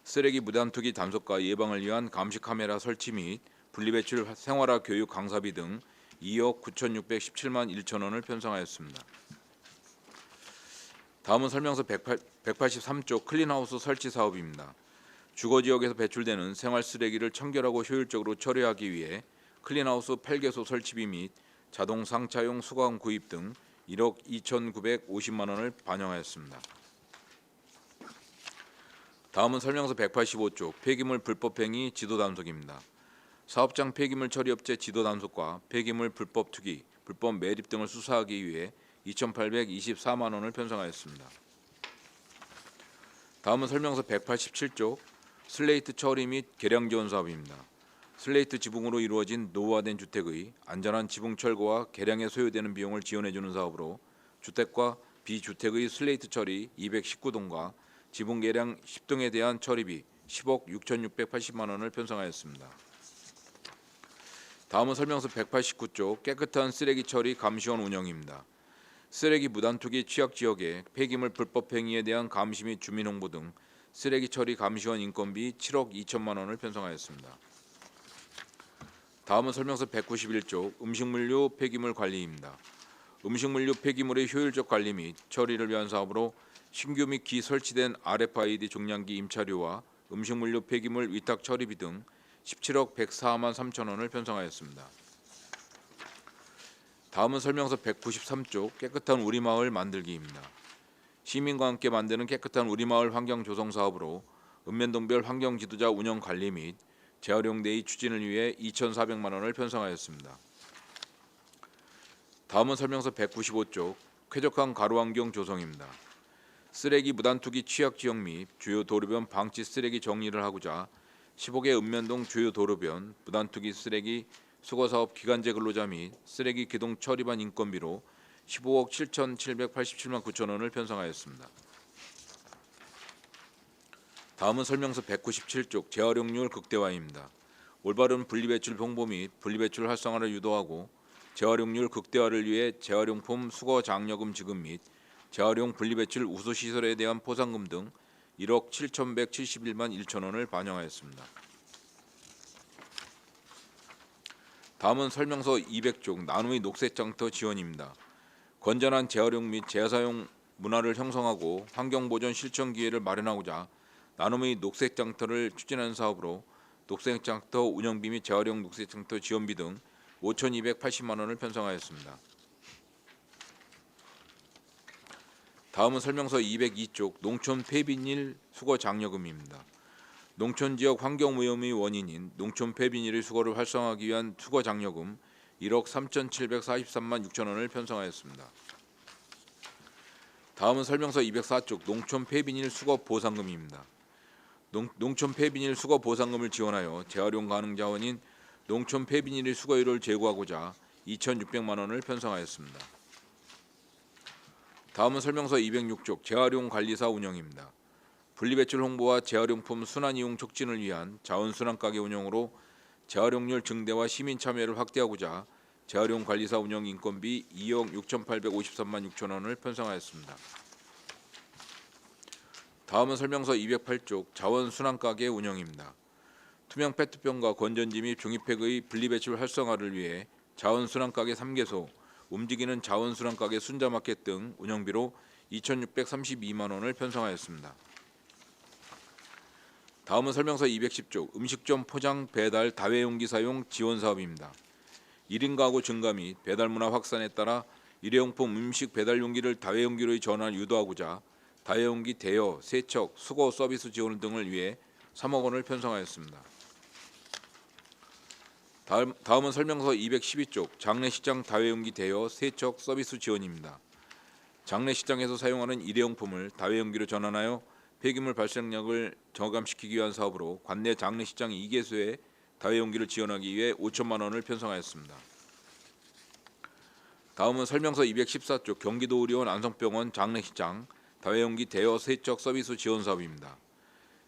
쓰레기 무단 투기 단속과 예방을 위한 감시 카메라 설치 및 분리배출 생활화 교육 강사비 등 2억 9,617만 1천 원을 편성하였습니다. 다음은 설명서 183쪽 클린하우스 설치 사업입니다. 주거지역에서 배출되는 생활 쓰레기를 청결하고 효율적으로 처리하기 위해 클린하우스 8개소 설치비 및 자동 상차용 수거함 구입 등 1억 2,950만 원을 반영하였습니다. 다음은 설명서 185쪽 폐기물 불법행위 지도 단속입니다. 사업장 폐기물 처리업체 지도 단속과 폐기물 불법 투기, 불법 매립 등을 수사하기 위해 2,824만 원을 편성하였습니다. 다음은 설명서 187쪽 슬레이트 처리 및 개량 지원 사업입니다. 슬레이트 지붕으로 이루어진 노후화된 주택의 안전한 지붕 철거와 개량에 소요되는 비용을 지원해주는 사업으로 주택과 비주택의 슬레이트 처리 219동과 지붕 개량 10동에 대한 처리비 10억 6,680만 원을 편성하였습니다. 다음은 설명서 189쪽 깨끗한 쓰레기 처리 감시원 운영입니다. 쓰레기 무단 투기 취약 지역의 폐기물 불법 행위에 대한 감시 및 주민 홍보 등 쓰레기 처리 감시원 인건비 7억 2천만 원을 편성하였습니다. 다음은 설명서 191쪽 음식물류 폐기물 관리입니다. 음식물류 폐기물의 효율적 관리 및 처리를 위한 사업으로 신규 및 기 설치된 RFID 종량기 임차료와 음식물류 폐기물 위탁 처리비 등 17억 104만 3천 원을 편성하였습니다. 다음은 설명서 193쪽 깨끗한 우리마을 만들기입니다. 시민과 함께 만드는 깨끗한 우리마을 환경 조성 사업으로 읍면동별 환경지도자 운영 관리 및 재활용 데이 추진을 위해 2,400만 원을 편성하였습니다. 다음은 설명서 195쪽 쾌적한 가로환경 조성입니다. 쓰레기 무단투기 취약 지역 및 주요 도로변 방치 쓰레기 정리를 하고자 15개 읍면동 주요 도로변 무단투기 쓰레기 수거사업 기간제 근로자 및 쓰레기 기동 처리반 인건비로 15억 7,787만 9천 원을 편성하였습니다. 다음은 설명서 197쪽 재활용률 극대화입니다. 올바른 분리배출 홍보 및 분리배출 활성화를 유도하고 재활용률 극대화를 위해 재활용품 수거 장려금 지급 및 재활용 분리배출 우수 시설에 대한 포상금 등 1억 7,171만 1천 원을 반영하였습니다. 다음은 설명서 200쪽 나눔의 녹색장터 지원입니다. 건전한 재활용 및 재사용 문화를 형성하고 환경보전 실천 기회를 마련하고자 나눔의 녹색장터를 추진하는 사업으로 녹색장터 운영비 및 재활용 녹색장터 지원비 등 5,280만 원을 편성하였습니다. 다음은 설명서 202쪽 농촌 폐비닐 수거 장려금입니다. 농촌 지역 환경 오염의 원인인 농촌 폐비닐의 수거를 활성화하기 위한 수거 장려금 1억 3,743만 6천 원을 편성하였습니다. 다음은 설명서 204쪽 농촌 폐비닐 수거 보상금입니다. 농촌 폐비닐 수거 보상금을 지원하여 재활용 가능 자원인 농촌 폐비닐의 수거율을 제고하고자 2,600만 원을 편성하였습니다. 다음은 설명서 206쪽 재활용 관리사 운영입니다. 분리배출 홍보와 재활용품 순환 이용 촉진을 위한 자원순환 가게 운영으로 재활용률 증대와 시민 참여를 확대하고자 재활용 관리사 운영 인건비 2억 6,853만 6천 원을 편성하였습니다. 다음은 설명서 208쪽 자원순환 가게 운영입니다. 투명 페트병과 건전지 및 종이팩의 분리배출 활성화를 위해 자원순환 가게 3개소, 움직이는 자원순환 가게 순자마켓 등 운영비로 2,632만 원을 편성하였습니다. 다음은 설명서 210쪽 음식점 포장 배달 다회용기 사용 지원 사업입니다. 1인 가구 증가 및 배달 문화 확산에 따라 일회용품 음식 배달 용기를 다회용기로 전환 유도하고자 다회용기 대여, 세척, 수거 서비스 지원 등을 위해 3억 원을 편성하였습니다. 다음은 설명서 212쪽 장례식장 다회용기 대여, 세척 서비스 지원입니다. 장례식장에서 사용하는 일회용품을 다회용기로 전환하여 폐기물 발생량을 저감시키기 위한 사업으로 관내 장례식장 2개소에 다회용기를 지원하기 위해 5천만 원을 편성하였습니다. 다음은 설명서 214쪽 경기도 의료원 안성병원 장례식장 다회용기 대여 세척 서비스 지원 사업입니다.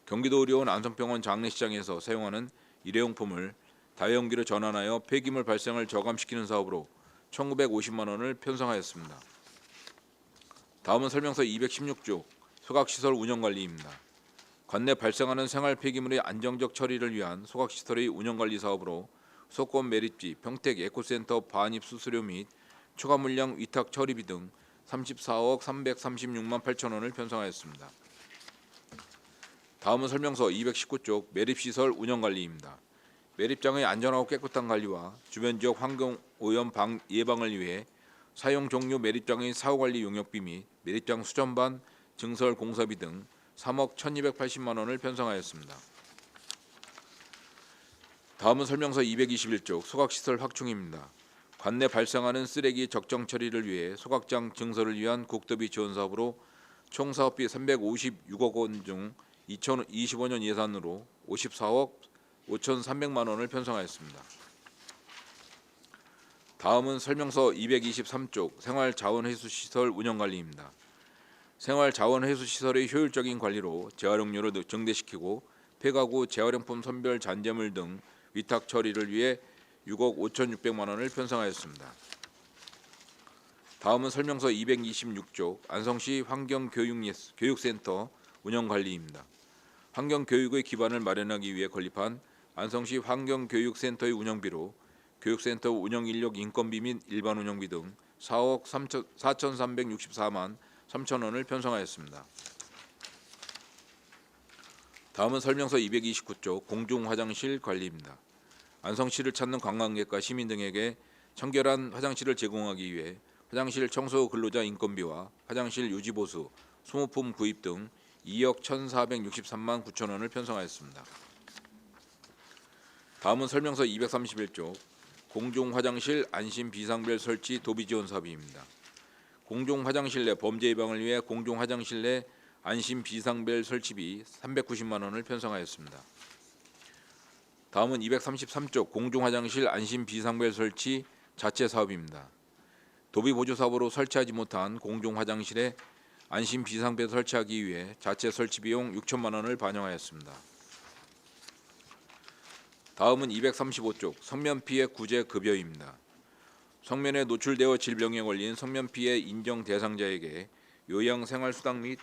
경기도 의료원 안성병원 장례식장에서 사용하는 일회용품을 다회용기로 전환하여 폐기물 발생을 저감시키는 사업으로 1,950만 원을 편성하였습니다. 다음은 설명서 216쪽 소각시설 운영관리입니다. 관내 발생하는 생활 폐기물의 안정적 처리를 위한 소각시설의 운영관리 사업으로 소권 매립지, 평택 에코센터 반입 수수료 및 초과 물량 위탁 처리비 등 34억 336만 8천 원을 편성하였습니다. 다음은 설명서 219쪽 매립시설 운영관리입니다. 매립장의 안전하고 깨끗한 관리와 주변 지역 환경 오염 예방을 위해 사용 종료 매립장의 사후관리 용역비 및 매립장 수전반 증설 공사비 등 3억 1,280만 원을 편성하였습니다. 다음은 설명서 221쪽 소각시설 확충입니다. 관내 발생하는 쓰레기 적정 처리를 위해 소각장 증설을 위한 국도비 지원 사업으로 총 사업비 356억 원 중 2025년 예산으로 54억 5,300만 원을 편성하였습니다. 다음은 설명서 223쪽 생활자원회수시설 운영관리입니다. 생활자원회수시설의 효율적인 관리로 재활용률을 증대시키고 폐가구 재활용품 선별 잔재물 등 위탁 처리를 위해 6억 5,600만 원을 편성하였습니다. 다음은 설명서 226쪽 안성시 환경교육센터 운영관리입니다. 환경교육의 기반을 마련하기 위해 건립한 안성시 환경교육센터의 운영비로 교육센터 운영인력 인건비 및 일반 운영비 등 4억 4,364만 3,000원을 편성하였습니다. 다음은 설명서 229쪽 공중화장실 관리입니다. 안성시를 찾는 관광객과 시민 등에게 청결한 화장실을 제공하기 위해 화장실 청소 근로자 인건비와 화장실 유지보수, 소모품 구입 등 2억 1,463만 9천 원을 편성하였습니다. 다음은 설명서 231쪽 공중화장실 안심 비상벨 설치 도비 지원 사업입니다. 공중화장실 내 범죄 예방을 위해 공중화장실 내 안심 비상벨 설치비 390만 원을 편성하였습니다. 다음은 233쪽 공중화장실 안심 비상벨 설치 자체 사업입니다. 도비 보조 사업으로 설치하지 못한 공중화장실에 안심 비상벨 설치하기 위해 자체 설치 비용 6천만 원을 반영하였습니다. 다음은 235쪽 성면 피해 구제 급여입니다. 성면에 노출되어 질병에 걸린 성면 피해 인정 대상자에게 요양 생활수당 및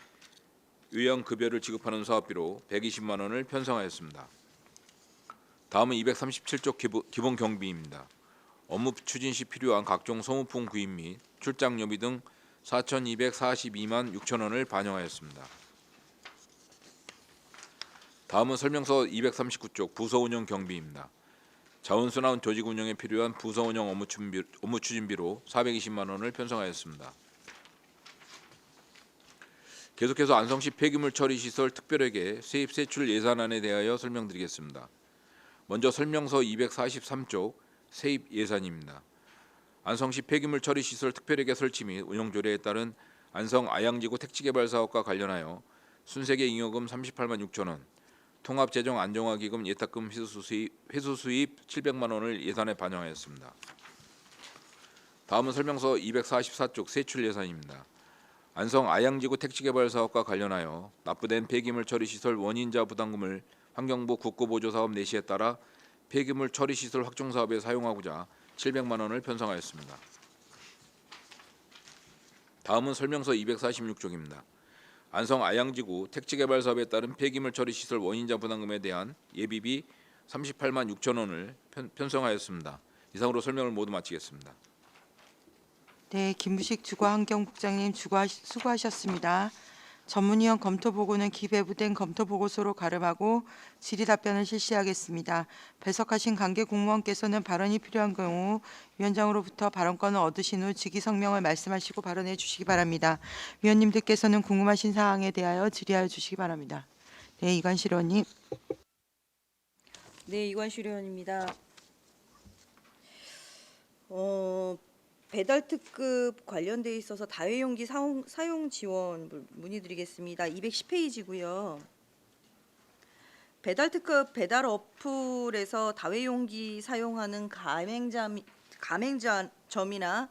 요양 급여를 지급하는 사업비로 120만 원을 편성하였습니다. 다음은 237쪽 기본 경비입니다. 업무 추진 시 필요한 각종 소모품 구입 및 출장료비 등 4,242만 6천 원을 반영하였습니다. 다음은 설명서 239쪽 부서 운영 경비입니다. 자원순환 조직 운영에 필요한 부서 운영 업무 추진비로 420만 원을 편성하였습니다. 계속해서 안성시 폐기물 처리 시설 특별회계 세입 세출 예산안에 대하여 설명드리겠습니다. 먼저 설명서 243쪽 세입 예산입니다. 안성시 폐기물 처리 시설 특별회계 설치 및 운영 조례에 따른 안성 아양지구 택지개발 사업과 관련하여 순세계 잉여금 38만 6천 원, 통합재정 안정화기금 예탁금 회수 수입 700만 원을 예산에 반영하였습니다. 다음은 설명서 244쪽 세출 예산입니다. 안성 아양지구 택지개발 사업과 관련하여 납부된 폐기물 처리 시설 원인자 부담금을 환경부 국고보조사업 내시에 따라 폐기물 처리 시설 확충 사업에 사용하고자 700만 원을 편성하였습니다. 다음은 설명서 246쪽입니다. 안성 아양지구 택지개발 사업에 따른 폐기물 처리 시설 원인자 부담금에 대한 예비비 38만 6천 원을 편성하였습니다. 이상으로 설명을 모두 마치겠습니다. 네, 김부식 주거환경국장님 수고하셨습니다. 전문위원 검토보고는 기배부된 검토보고서로 가름하고 질의답변을 실시하겠습니다. 배석하신 관계 공무원께서는 발언이 필요한 경우 위원장으로부터 발언권을 얻으신 후 직위성명을 말씀하시고 발언해 주시기 바랍니다. 위원님들께서는 궁금하신 사항에 대하여 질의하여 주시기 바랍니다. 네, 이관실 의원님. 네, 이관실 의원입니다. 배달 특급 관련돼 있어서 다회용기 사용 지원 문의드리겠습니다. 210페이지고요. 배달 특급 배달 어플에서 다회용기 사용하는 가맹점이나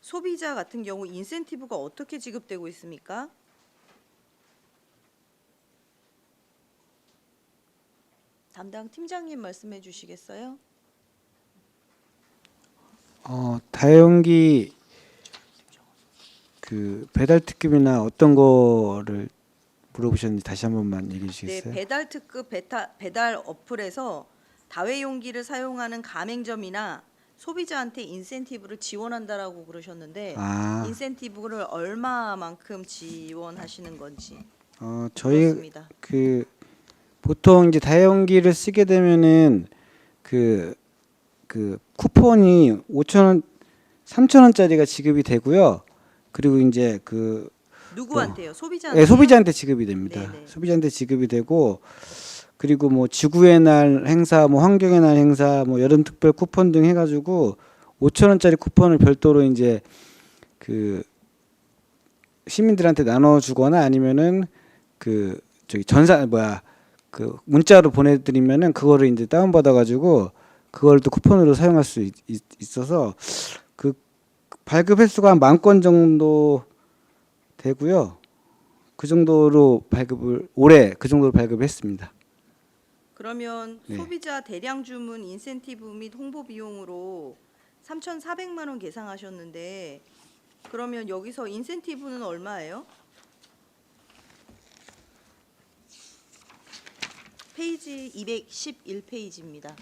소비자 같은 경우 인센티브가 어떻게 지급되고 있습니까? 담당 팀장님 말씀해 주시겠어요? 다용기 그 배달 특급이나 어떤 거를 물어보셨는지 다시 한 번만 얘기해 네, 주시겠어요? 배달 특급 배달 어플에서 다회용기를 사용하는 가맹점이나 소비자한테 인센티브를 지원한다라고 그러셨는데 인센티브를 얼마만큼 지원하시는 건지. 저희 그렇습니다. 그 보통 이제 다용기를 쓰게 되면은 그 쿠폰이 5,000원, 3,000원짜리가 지급이 되고요. 그리고 이제 그 누구한테요? 소비자한테? 네, 소비자한테 지급이 됩니다. 네네. 소비자한테 지급이 되고 그리고 뭐 지구의 날 행사, 뭐 환경의 날 행사, 뭐 여름 특별 쿠폰 등 해가지고 5,000원짜리 쿠폰을 별도로 이제 그 시민들한테 나눠주거나 아니면은 그 저기 그 문자로 보내드리면은 그거를 이제 다운받아가지고 그걸 또 쿠폰으로 사용할 수 있어서 그 발급 횟수가 한 10,000건 정도 되고요. 그 정도로 올해 그 정도로 발급했습니다. 그러면 네. 소비자 대량 주문 인센티브 및 홍보 비용으로 3,400만 원 계상하셨는데 그러면 여기서 인센티브는 얼마예요? 페이지 211페이지입니다.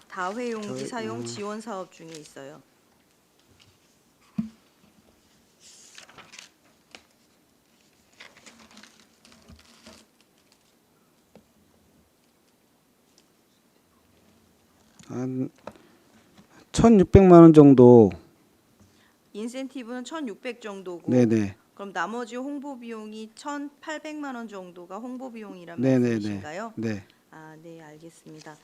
다회용기 사용 지원 사업 중에 있어요. 한 1,600만 원 정도. 인센티브는 1,600 정도고 네네. 그럼 나머지 홍보 비용이 1,800만 원 정도가 홍보 비용이라는 네네네. 말씀이신가요? 네. 아, 네, 알겠습니다.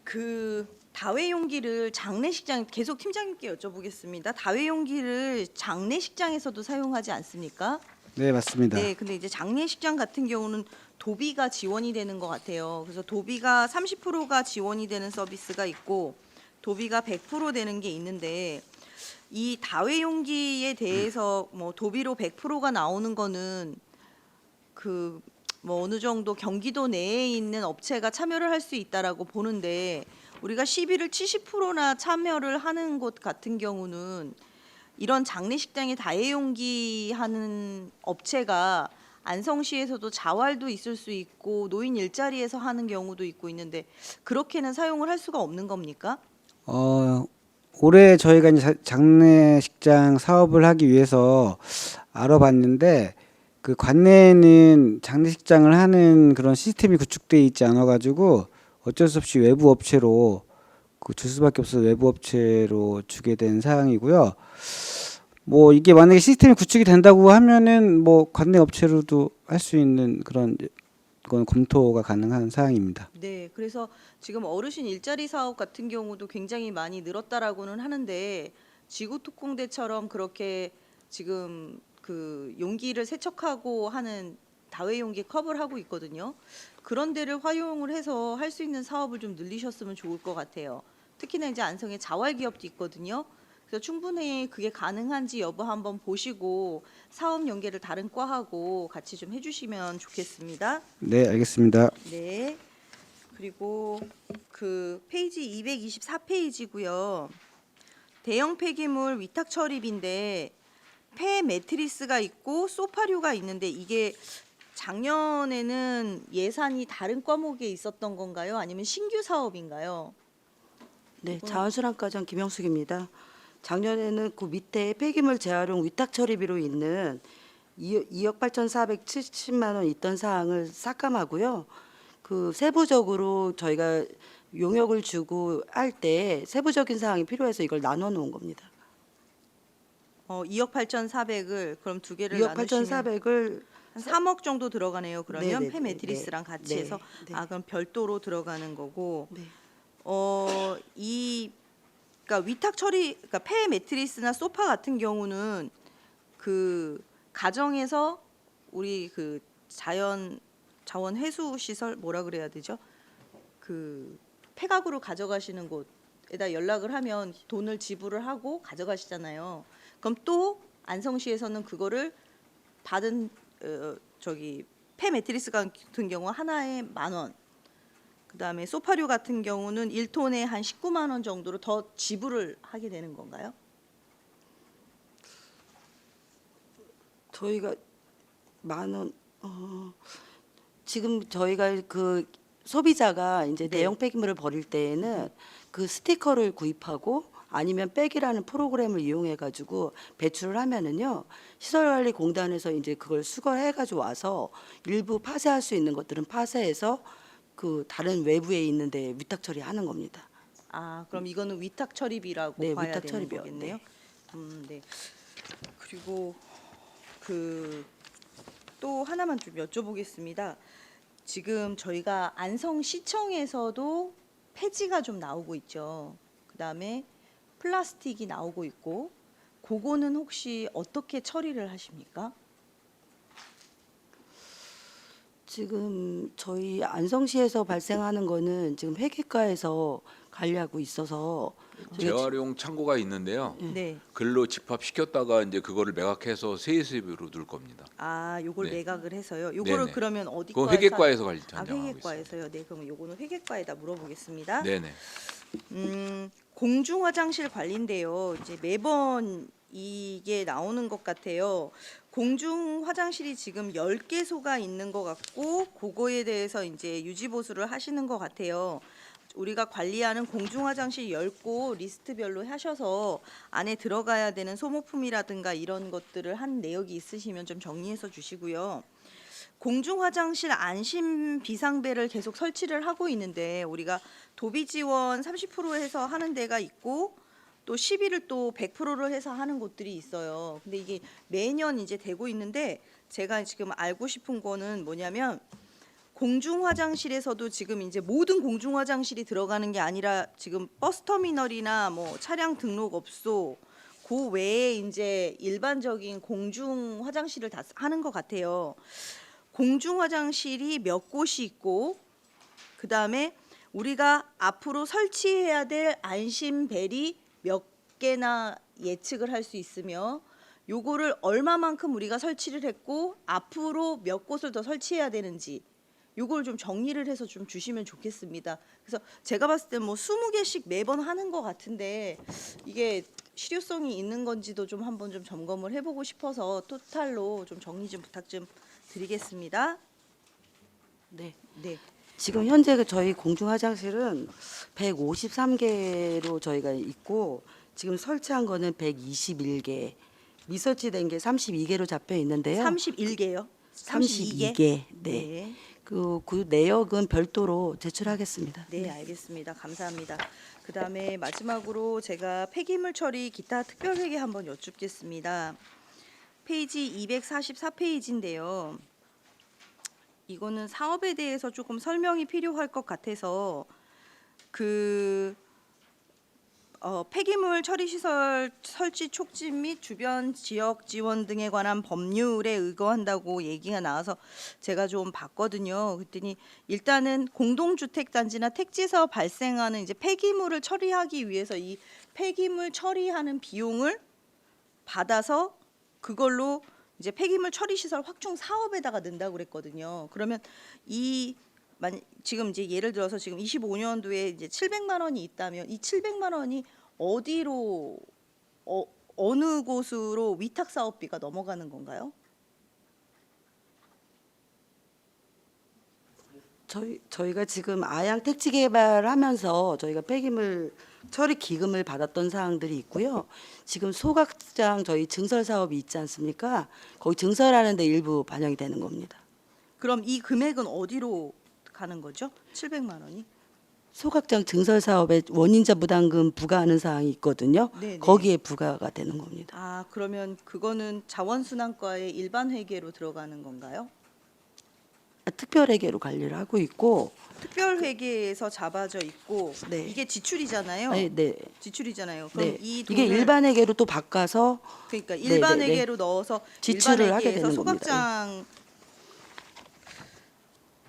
그 다회용기를 장례식장 계속 팀장님께 여쭤보겠습니다. 다회용기를 장례식장에서도 사용하지 않습니까? 네, 맞습니다. 네, 근데 이제 장례식장 같은 경우는 도비가 지원이 되는 것 같아요. 그래서 도비가 30%가 지원이 되는 서비스가 있고 도비가 100% 되는 게 있는데 이 다회용기에 대해서 뭐 도비로 100%가 나오는 거는 그 뭐 어느 정도 경기도 내에 있는 업체가 참여를 할 수 있다라고 보는데 우리가 시비를 70%나 참여를 하는 곳 같은 경우는 이런 장례식장에 다회용기 하는 업체가 안성시에서도 자활도 있을 수 있고 노인 일자리에서 하는 경우도 있고 있는데 그렇게는 사용을 할 수가 없는 겁니까? 올해 저희가 이제 장례식장 사업을 하기 위해서 알아봤는데 그 관내에는 장례식장을 하는 그런 시스템이 구축돼 있지 않아 가지고 어쩔 수 없이 외부 업체로 줄 수밖에 없어서 외부 업체로 주게 된 사항이고요. 뭐 이게 만약에 시스템이 구축이 된다고 하면은 뭐 관내 업체로도 할 수 있는 그런 건 검토가 가능한 사항입니다. 네, 그래서 지금 어르신 일자리 사업 같은 경우도 굉장히 많이 늘었다라고는 하는데 지구특공대처럼 그렇게 지금 그 용기를 세척하고 하는 다회용기 컵을 하고 있거든요. 그런 데를 활용을 해서 할 수 있는 사업을 좀 늘리셨으면 좋을 것 같아요. 특히나 이제 안성에 자활 기업도 있거든요. 그래서 충분히 그게 가능한지 여부 한번 보시고 사업 연계를 다른 과하고 같이 좀 해주시면 좋겠습니다. 네, 알겠습니다. 네. 그리고 그 페이지 224페이지고요. 대형 폐기물 위탁 처리비인데 폐 매트리스가 있고 소파류가 있는데 이게 작년에는 예산이 다른 과목에 있었던 건가요? 아니면 신규 사업인가요? 네, 자원순환과장 김영숙입니다. 작년에는 그 밑에 폐기물 재활용 위탁 처리비로 있는 2억 8,470만 원 있던 사항을 삭감하고요. 그 세부적으로 저희가 용역을 주고 할 때 세부적인 사항이 필요해서 이걸 나눠 놓은 겁니다. 2억 8,400을 그럼 두 개를 2억 나누시면 8,400을 한 3억 정도 들어가네요. 그러면 네네네, 폐 매트리스랑 같이 네, 해서 네. 아 그럼 별도로 들어가는 거고 네. 그러니까 위탁 처리 그러니까 폐 매트리스나 소파 같은 경우는 그 가정에서 우리 그 자원 회수 시설 뭐라 그래야 되죠? 그 폐가구로 가져가시는 곳에다 연락을 하면 돈을 지불을 하고 가져가시잖아요. 그럼 또 안성시에서는 그거를 받은 폐 매트리스 같은 경우 하나에 10,000원. 그다음에 소파류 같은 경우는 1톤에 한 19만 원 정도로 더 지불을 하게 되는 건가요? 저희가 10,000원 지금 저희가 그 소비자가 이제 네. 대형 폐기물을 버릴 때에는 그 스티커를 구입하고 아니면 백이라는 프로그램을 이용해 가지고 배출을 하면은요 시설관리공단에서 이제 그걸 수거해 가지고 와서 일부 파쇄할 수 있는 것들은 파쇄해서 그 다른 외부에 있는데 위탁 처리하는 겁니다. 아, 그럼 이거는 위탁 처리비라고 네, 봐야 위탁 되는 처리비요. 거겠네요. 네. 네. 그리고 그 또 하나만 좀 여쭤보겠습니다. 지금 저희가 안성시청에서도 폐지가 좀 나오고 있죠. 그다음에 플라스틱이 나오고 있고 그거는 혹시 어떻게 처리를 하십니까? 지금 저희 안성시에서 발생하는 거는 지금 회계과에서 관리하고 있어서 재활용 창고가 있는데요. 네. 글로 집합시켰다가 이제 그거를 매각해서 세입으로 둘 겁니다. 아, 요걸 네. 매각을 해서요. 요거를 네네. 그러면 어디 그건 과에서 회계과에서 아, 전쟁하고 있어요. 회계과에서요. 네, 그럼 요거는 회계과에다 물어보겠습니다. 네네. 공중 화장실 관리인데요. 이제 매번 이게 나오는 것 같아요. 공중 화장실이 지금 10개소가 있는 것 같고 그거에 대해서 이제 유지 보수를 하시는 것 같아요. 우리가 관리하는 공중 화장실 10곳 리스트별로 하셔서 안에 들어가야 되는 소모품이라든가 이런 것들을 한 내역이 있으시면 좀 정리해서 주시고요. 공중 화장실 안심 비상벨을 계속 설치를 하고 있는데 우리가 도비 지원 30% 해서 하는 데가 있고 또 시비를 또 100%를 해서 하는 곳들이 있어요. 근데 이게 매년 이제 되고 있는데 제가 지금 알고 싶은 거는 뭐냐면 공중 화장실에서도 지금 이제 모든 공중 화장실이 들어가는 게 아니라 지금 버스 터미널이나 뭐 차량 등록업소 그 외에 이제 일반적인 공중 화장실을 다 하는 것 같아요. 공중 화장실이 몇 곳이 있고 그다음에 우리가 앞으로 설치해야 될 안심벨이 몇 개나 예측을 할 수 있으며 요거를 얼마만큼 우리가 설치를 했고 앞으로 몇 곳을 더 설치해야 되는지 요걸 좀 정리를 해서 좀 주시면 좋겠습니다. 그래서 제가 봤을 때 뭐 20개씩 매번 하는 것 같은데 이게 실효성이 있는 건지도 좀 한번 좀 점검을 해보고 싶어서 토탈로 좀 정리 좀 부탁 좀 드리겠습니다. 네. 네. 지금 현재 저희 공중 화장실은 153개로 저희가 있고 지금 설치한 거는 121개, 미설치된 게 32개로 잡혀 있는데요. 31개요. 32개. 네. 그 내역은 별도로 제출하겠습니다. 네, 알겠습니다. 감사합니다. 그다음에 마지막으로 제가 폐기물 처리 기타 특별회계 한번 여쭙겠습니다. 페이지 244페이지인데요. 이거는 사업에 대해서 조금 설명이 필요할 것 같아서 폐기물 처리 시설 설치 촉진 및 주변 지역 지원 등에 관한 법률에 의거한다고 얘기가 나와서 제가 좀 봤거든요. 그랬더니 일단은 공동주택 단지나 택지에서 발생하는 이제 폐기물을 처리하기 위해서 이 폐기물 처리하는 비용을 받아서 그걸로 이제 폐기물 처리 시설 확충 사업에다가 넣는다고 그랬거든요. 그러면 지금 이제 예를 들어서 지금 25년도에 이제 700만 원이 있다면 이 700만 원이 어디로 어느 곳으로 위탁 사업비가 넘어가는 건가요? 저희가 지금 아양 택지 개발하면서 저희가 폐기물 처리 기금을 받았던 사항들이 있고요. 지금 소각장 저희 증설 사업이 있지 않습니까? 거기 증설하는 데 일부 반영이 되는 겁니다. 그럼 이 금액은 어디로 가는 거죠? 700만 원이? 소각장 증설 사업에 원인자 부담금 부과하는 사항이 있거든요. 네네. 거기에 부과가 되는 겁니다. 아, 그러면 그거는 자원순환과의 일반 회계로 들어가는 건가요? 특별회계로 관리를 하고 있고 특별 회계에서 잡아져 있고 네. 이게 지출이잖아요. 네. 지출이잖아요. 그럼 네. 이 이게 돈을 일반 회계로 또 바꿔서 그러니까 일반 네. 회계로 넣어서 지출을 일반 하게 회계에서 되는 겁니다. 소각장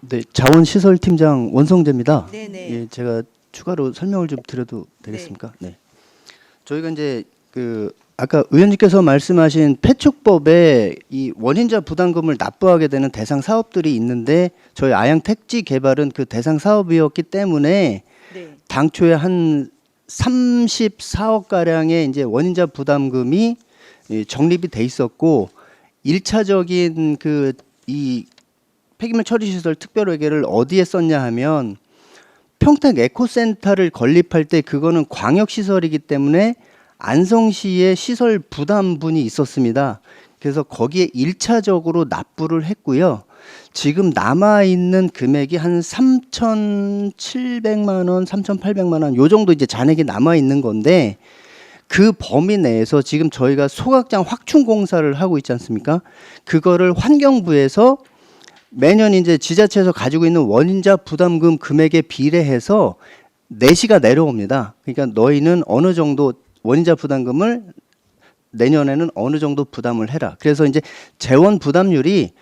네, 자원시설팀장 원성재입니다. 네네. 예, 제가 추가로 설명을 좀 드려도 되겠습니까? 네. 저희가 이제 아까 의원님께서 말씀하신 폐축법에 이 원인자 부담금을 납부하게 되는 대상 사업들이 있는데 저희 아양 택지 개발은 그 대상 사업이었기 때문에 네. 당초에 한 34억 가량의 이제 원인자 부담금이 적립이 돼 있었고 1차적인 이 폐기물 처리 시설 특별회계를 어디에 썼냐 하면 평택 에코센터를 건립할 때 그거는 광역 시설이기 때문에 안성시의 시설 부담분이 있었습니다. 그래서 거기에 1차적으로 납부를 했고요. 지금 남아 있는 금액이 한 3,700만 원, 3,800만 원 요 정도 이제 잔액이 남아 있는 건데 그 범위 내에서 지금 저희가 소각장 확충 공사를 하고 있지 않습니까? 그거를 환경부에서 매년 이제 지자체에서 가지고 있는 원인자 부담금 금액에 비례해서 내시가 내려옵니다. 그러니까 너희는 어느 정도 원인자 부담금을 내년에는 어느 정도 부담을 해라. 그래서 이제 재원 부담률이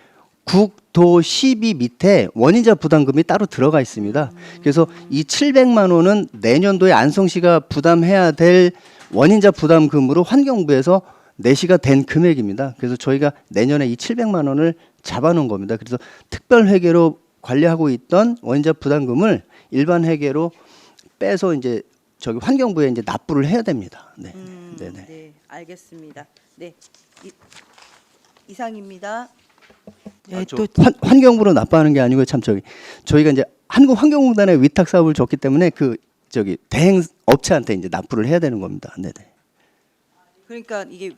국도 시비 밑에 원인자 부담금이 따로 들어가 있습니다. 그래서 이 700만 원은 내년도에 안성시가 부담해야 될 원인자 부담금으로 환경부에서 내시가 된 금액입니다. 그래서 저희가 내년에 이 700만 원을 잡아놓은 겁니다. 그래서 특별 회계로 관리하고 있던 원인자 부담금을 일반 회계로 빼서 이제 저기 환경부에 이제 납부를 해야 됩니다. 네, 네네. 네, 알겠습니다. 네, 이상입니다. 네, 또 환경부로 납부하는 게 아니고 참 저희가 이제 한국환경공단에 위탁 사업을 줬기 때문에 대행 업체한테 이제 납부를 해야 되는 겁니다. 네네. 그러니까 이게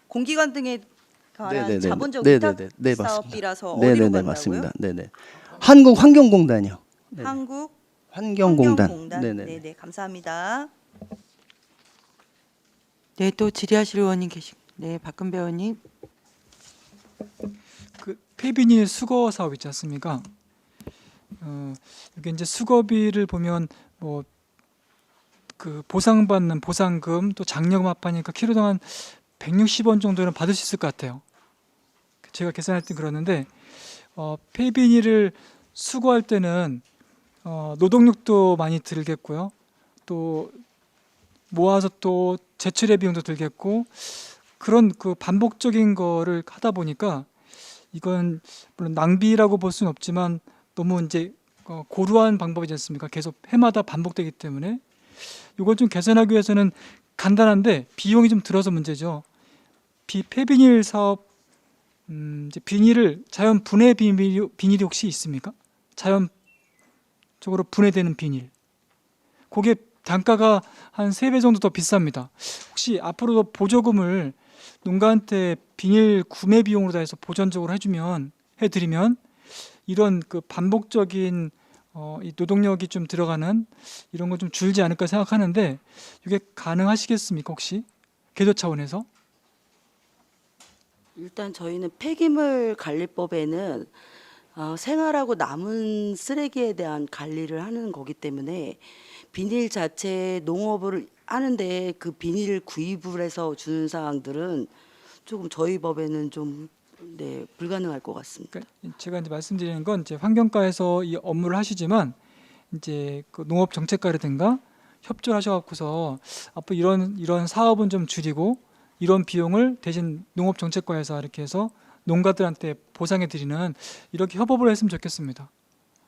공기관 등의 관한 네네네. 자본적 네네네. 위탁 네, 맞습니다. 사업비라서 어디로 네네네, 간다고요? 맞습니다. 네네. 한국 환경공단이요. 네네. 한국 환경공단. 환경공단. 네네. 네네, 감사합니다. 네, 또 질의하실 의원님 네, 박근배 의원님. 그 폐비닐 수거 사업 있지 않습니까? 이게 이제 수거비를 보면 뭐 그 보상받는 보상금 또 장려금 합하니까 키로당 한 160원 정도는 받을 수 있을 것 같아요. 제가 계산할 때 그러는데 폐비닐을 수거할 때는 노동력도 많이 들겠고요. 또 모아서 또 제철의 비용도 들겠고 그런 그 반복적인 거를 하다 보니까 이건 물론 낭비라고 볼 수는 없지만 너무 이제 고루한 방법이지 않습니까? 계속 해마다 반복되기 때문에 이걸 좀 개선하기 위해서는 간단한데 비용이 좀 들어서 문제죠. 폐비닐 사업 이제 비닐을 자연 분해 비닐이 혹시 있습니까? 자연적으로 분해되는 비닐. 그게 단가가 한 3배 정도 더 비쌉니다. 혹시 앞으로도 보조금을 농가한테 비닐 구매 비용으로 다 해서 보전적으로 해드리면 이런 그 반복적인 이 노동력이 좀 들어가는 이런 거 좀 줄지 않을까 생각하는데 이게 가능하시겠습니까 혹시 개조 차원에서? 일단 저희는 폐기물 관리법에는 생활하고 남은 쓰레기에 대한 관리를 하는 거기 때문에 비닐 자체 농업을 하는데 그 비닐 구입을 해서 주는 사항들은 조금 저희 법에는 좀 네, 불가능할 것 같습니다. 그러니까 제가 이제 말씀드리는 건 이제 환경과에서 이 업무를 하시지만 이제 그 농업 정책과라든가 협조를 하셔갖고서 앞으로 이런 사업은 좀 줄이고 이런 비용을 대신 농업 정책과에서 이렇게 해서 농가들한테 보상해 드리는 이렇게 협업을 했으면 좋겠습니다.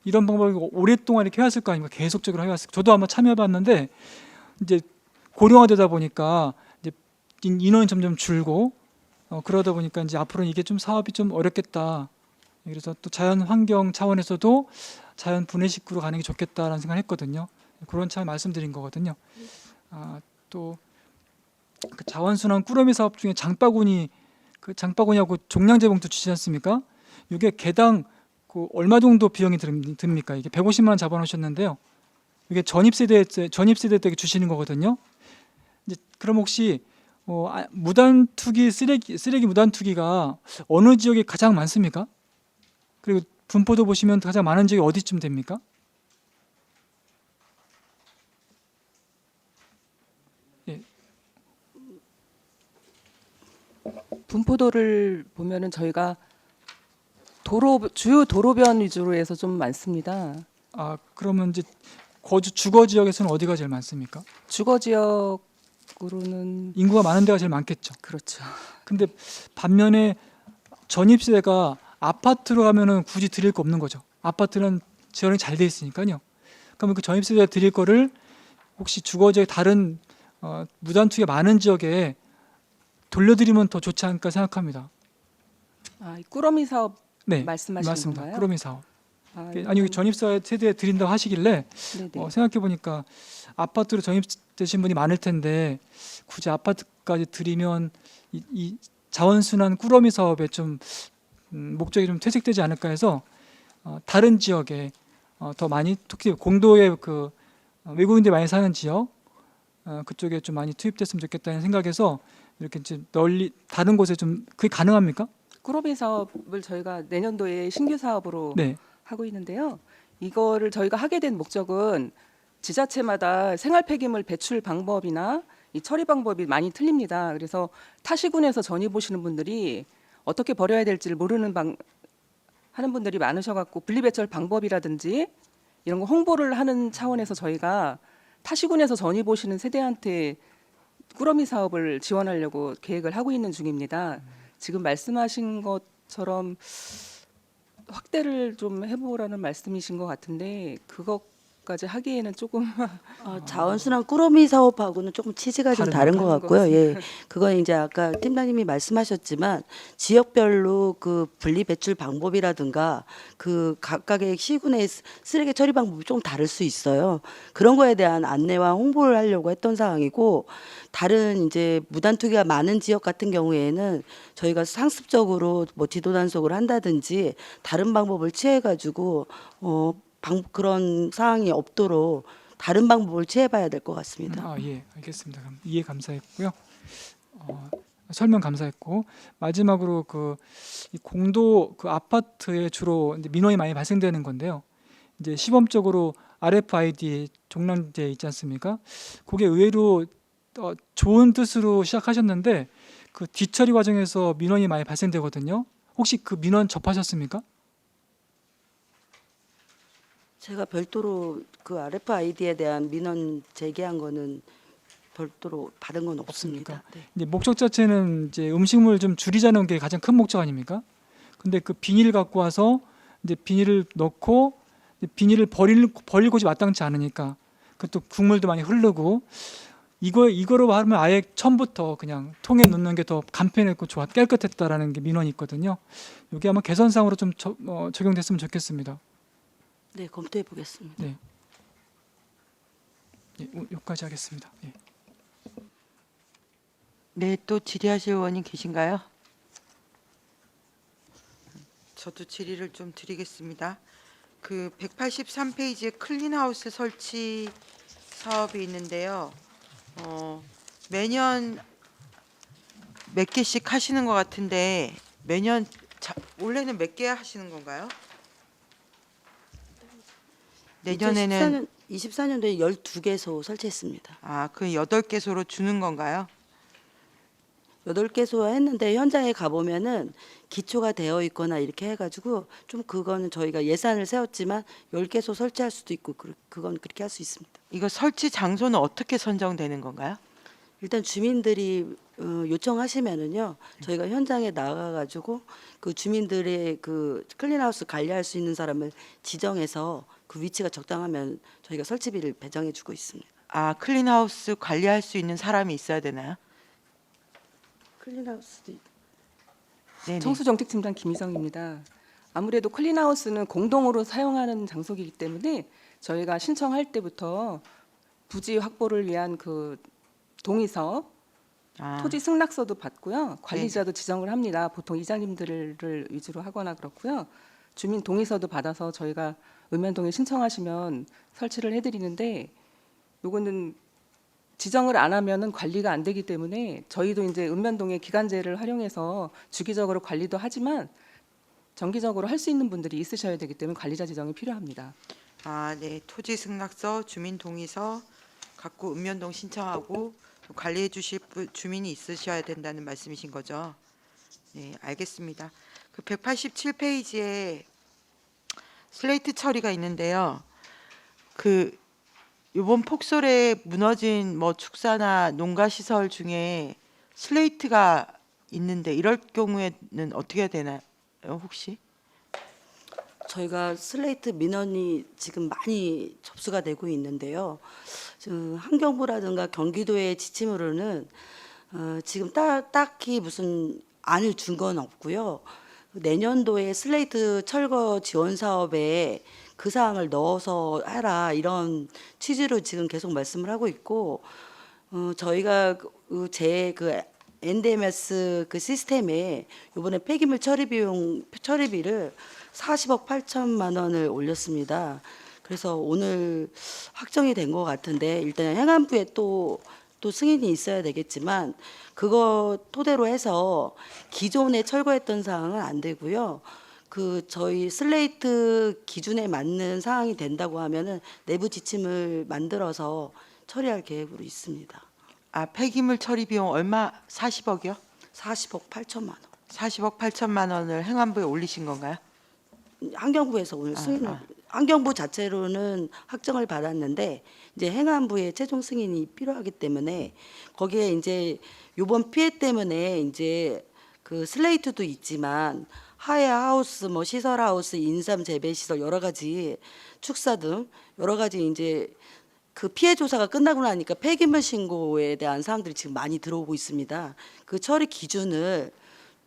이런 방법을 오랫동안 이렇게 해왔을 거 아닙니까? 계속적으로 해왔을. 저도 한번 참여해봤는데 이제 고령화되다 보니까 이제 인원이 점점 줄고 그러다 보니까 이제 앞으로는 이게 좀 사업이 좀 어렵겠다. 그래서 또 자연 환경 차원에서도 자연 분해식구로 가는 게 좋겠다라는 생각을 했거든요. 그런 차원 말씀드린 거거든요. 또 그 자원순환 꾸러미 사업 중에 장바구니하고 종량제 봉투 주시지 않습니까? 이게 개당 그 얼마 정도 비용이 듭니까? 이게 150만 원 잡아놓으셨는데요. 이게 전입세대 때 주시는 거거든요. 이제 그럼 혹시 무단투기 쓰레기 무단투기가 어느 지역에 가장 많습니까? 그리고 분포도 보시면 가장 많은 지역이 어디쯤 됩니까? 예. 분포도를 보면은 저희가 주요 도로변 위주로 해서 좀 많습니다. 그러면 이제 주거 지역에서는 어디가 제일 많습니까? 주거 지역으로는 인구가 많은 데가 제일 많겠죠. 그렇죠. 근데 반면에 전입세가 아파트로 가면은 굳이 드릴 거 없는 거죠. 아파트는 지원이 잘 돼 있으니까요. 그러면 그 전입세 드릴 거를 혹시 주거 지역 다른 무단투기가 많은 지역에 돌려드리면 더 좋지 않을까 생각합니다. 이 꾸러미 사업 네, 말씀하시는 맞습니다. 건가요? 꾸러미 사업. 아니 아니 전입세 세대에 드린다고 하시길래 네네. 생각해 보니까 아파트로 전입되신 분이 많을 텐데 굳이 아파트까지 드리면 이 자원순환 꾸러미 사업에 좀 목적이 좀 퇴색되지 않을까 해서 다른 지역에 더 많이 특히 공도의 그 외국인들이 많이 사는 지역 그쪽에 좀 많이 투입됐으면 좋겠다는 생각에서 이렇게 이제 널리 다른 곳에 좀 그게 가능합니까? 꾸러미 사업을 저희가 내년도에 신규 사업으로 네. 하고 있는데요. 이거를 저희가 하게 된 목적은 지자체마다 생활 폐기물 배출 방법이나 이 처리 방법이 많이 틀립니다. 그래서 타시군에서 전입 오시는 분들이 어떻게 버려야 될지를 하는 분들이 많으셔갖고 분리배출 방법이라든지 이런 거 홍보를 하는 차원에서 저희가 타시군에서 전입 오시는 세대한테 꾸러미 사업을 지원하려고 계획을 하고 있는 중입니다. 지금 말씀하신 것처럼 확대를 좀 해보라는 말씀이신 것 같은데 것까지 하기에는 조금 자원순환 꾸러미 사업하고는 조금 취지가 좀 다른 것 같고요. 다른 예, 그건 이제 아까 팀장님이 말씀하셨지만 지역별로 그 분리 배출 방법이라든가 그 각각의 시군의 쓰레기 처리 방법이 좀 다를 수 있어요. 그런 거에 대한 안내와 홍보를 하려고 했던 사항이고, 다른 이제 무단 투기가 많은 지역 같은 경우에는 저희가 상습적으로 뭐 지도 단속을 한다든지 다른 방법을 취해가지고 그런 사항이 없도록 다른 방법을 취해봐야 될 것 같습니다. 예, 알겠습니다. 그럼 이해 감사했고요. 설명 감사했고, 마지막으로 이 공도 그 아파트에 주로 이제 민원이 많이 발생되는 건데요. 이제 시범적으로 RFID 종량제 있지 않습니까? 그게 의외로 좋은 뜻으로 시작하셨는데 그 뒤처리 과정에서 민원이 많이 발생되거든요. 혹시 그 민원 접하셨습니까? 제가 별도로 그 RFID에 대한 민원 제기한 거는 별도로 받은 건 없습니다. 네. 이제 목적 자체는 이제 음식물 좀 줄이자는 게 가장 큰 목적 아닙니까? 근데 그 비닐을 갖고 와서 이제 비닐을 넣고 이제 비닐을 버릴 곳이 마땅치 않으니까 그것도 국물도 많이 흐르고 이거로 하면 아예 처음부터 그냥 통에 넣는 게 더 간편했고 깨끗했다라는 게 민원이 있거든요. 이게 아마 개선상으로 좀 적용됐으면 좋겠습니다. 네, 검토해 보겠습니다. 네. 예, 여기까지 하겠습니다. 예. 네, 또 질의하실 의원님 계신가요? 저도 질의를 좀 드리겠습니다. 그 183페이지에 클린하우스 설치 사업이 있는데요. 매년 몇 개씩 하시는 것 같은데 매년 원래는 몇 개 하시는 건가요? 내년에는 24년도에 12개소 설치했습니다. 그 8개소로 주는 건가요? 8개소 했는데 현장에 가보면은 기초가 되어 있거나 이렇게 해가지고 좀 그거는 저희가 예산을 세웠지만 10개소 설치할 수도 있고 그건 그렇게 할 수 있습니다. 이거 설치 장소는 어떻게 선정되는 건가요? 일단 주민들이 요청하시면은요 저희가 현장에 나가가지고 그 주민들의 그 클린하우스 관리할 수 있는 사람을 지정해서 그 위치가 적당하면 저희가 설치비를 배정해주고 있습니다. 클린하우스 관리할 수 있는 사람이 있어야 되나요? 클린하우스도 네네. 청수정책팀장 김희정입니다. 아무래도 클린하우스는 공동으로 사용하는 장소이기 때문에 저희가 신청할 때부터 부지 확보를 위한 그 동의서, 토지 승낙서도 받고요. 관리자도 지정을 합니다. 보통 이장님들을 위주로 하거나 그렇고요. 주민 동의서도 받아서 저희가 읍면동에 신청하시면 설치를 해드리는데, 요거는 지정을 안 하면은 관리가 안 되기 때문에 저희도 이제 읍면동의 기간제를 활용해서 주기적으로 관리도 하지만 정기적으로 할 수 있는 분들이 있으셔야 되기 때문에 관리자 지정이 필요합니다. 네. 토지 승낙서, 주민 동의서 갖고 읍면동 신청하고 관리해 주실 주민이 있으셔야 된다는 말씀이신 거죠? 네, 알겠습니다. 그 187페이지에 슬레이트 처리가 있는데요. 그 이번 폭설에 무너진 뭐 축사나 농가 시설 중에 슬레이트가 있는데 이럴 경우에는 어떻게 되나요, 혹시? 저희가 슬레이트 민원이 지금 많이 접수가 되고 있는데요. 환경부라든가 경기도의 지침으로는 지금 딱히 무슨 안을 준 건 없고요. 내년도에 슬레이트 철거 지원 사업에 그 사항을 넣어서 해라 이런 취지로 지금 계속 말씀을 하고 있고, 저희가 제 NDMS 그 시스템에 이번에 폐기물 처리비를 40억 8천만 원을 올렸습니다. 그래서 오늘 확정이 된 것 같은데 일단 행안부에 또 승인이 있어야 되겠지만 그거 토대로 해서 기존에 철거했던 사항은 안 되고요. 저희 슬레이트 기준에 맞는 사항이 된다고 하면은 내부 지침을 만들어서 처리할 계획으로 있습니다. 폐기물 처리 비용 얼마? 40억이요? 40억 8천만 원. 40억 8천만 원을 행안부에 올리신 건가요? 환경부에서 오늘 승인을 환경부 자체로는 확정을 받았는데 이제 행안부의 최종 승인이 필요하기 때문에 거기에 이제 이번 피해 때문에 이제 그 슬레이트도 있지만 하우스, 뭐 시설 하우스, 인삼 재배 시설 여러 가지 축사 등 여러 가지 이제 그 피해 조사가 끝나고 나니까 폐기물 신고에 대한 사항들이 지금 많이 들어오고 있습니다. 그 처리 기준을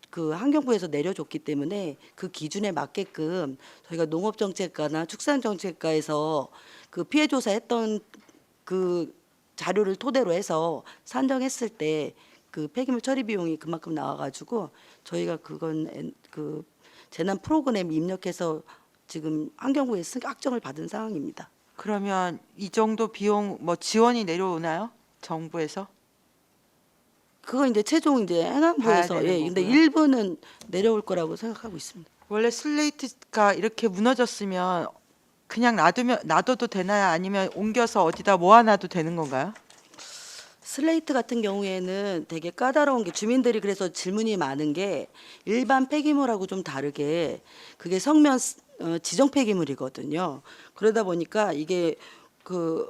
그 환경부에서 내려줬기 때문에 그 기준에 맞게끔 저희가 농업정책과나 축산정책과에서 그 피해 조사했던 그 자료를 토대로 해서 산정했을 때 그 폐기물 처리 비용이 그만큼 나와가지고 저희가 그건 그 재난 프로그램 입력해서 지금 환경부에서 확정을 받은 상황입니다. 그러면 이 정도 비용 뭐 지원이 내려오나요? 정부에서? 그거 이제 최종 이제 봐야 행안부에서 되는 근데 거고요. 일부는 내려올 거라고 생각하고 있습니다. 원래 슬레이트가 이렇게 무너졌으면 그냥 놔둬도 되나요? 아니면 옮겨서 어디다 모아놔도 되는 건가요? 슬레이트 같은 경우에는 되게 까다로운 게 주민들이 그래서 질문이 많은 게 일반 폐기물하고 좀 다르게 그게 성면 지정 폐기물이거든요. 그러다 보니까 이게 그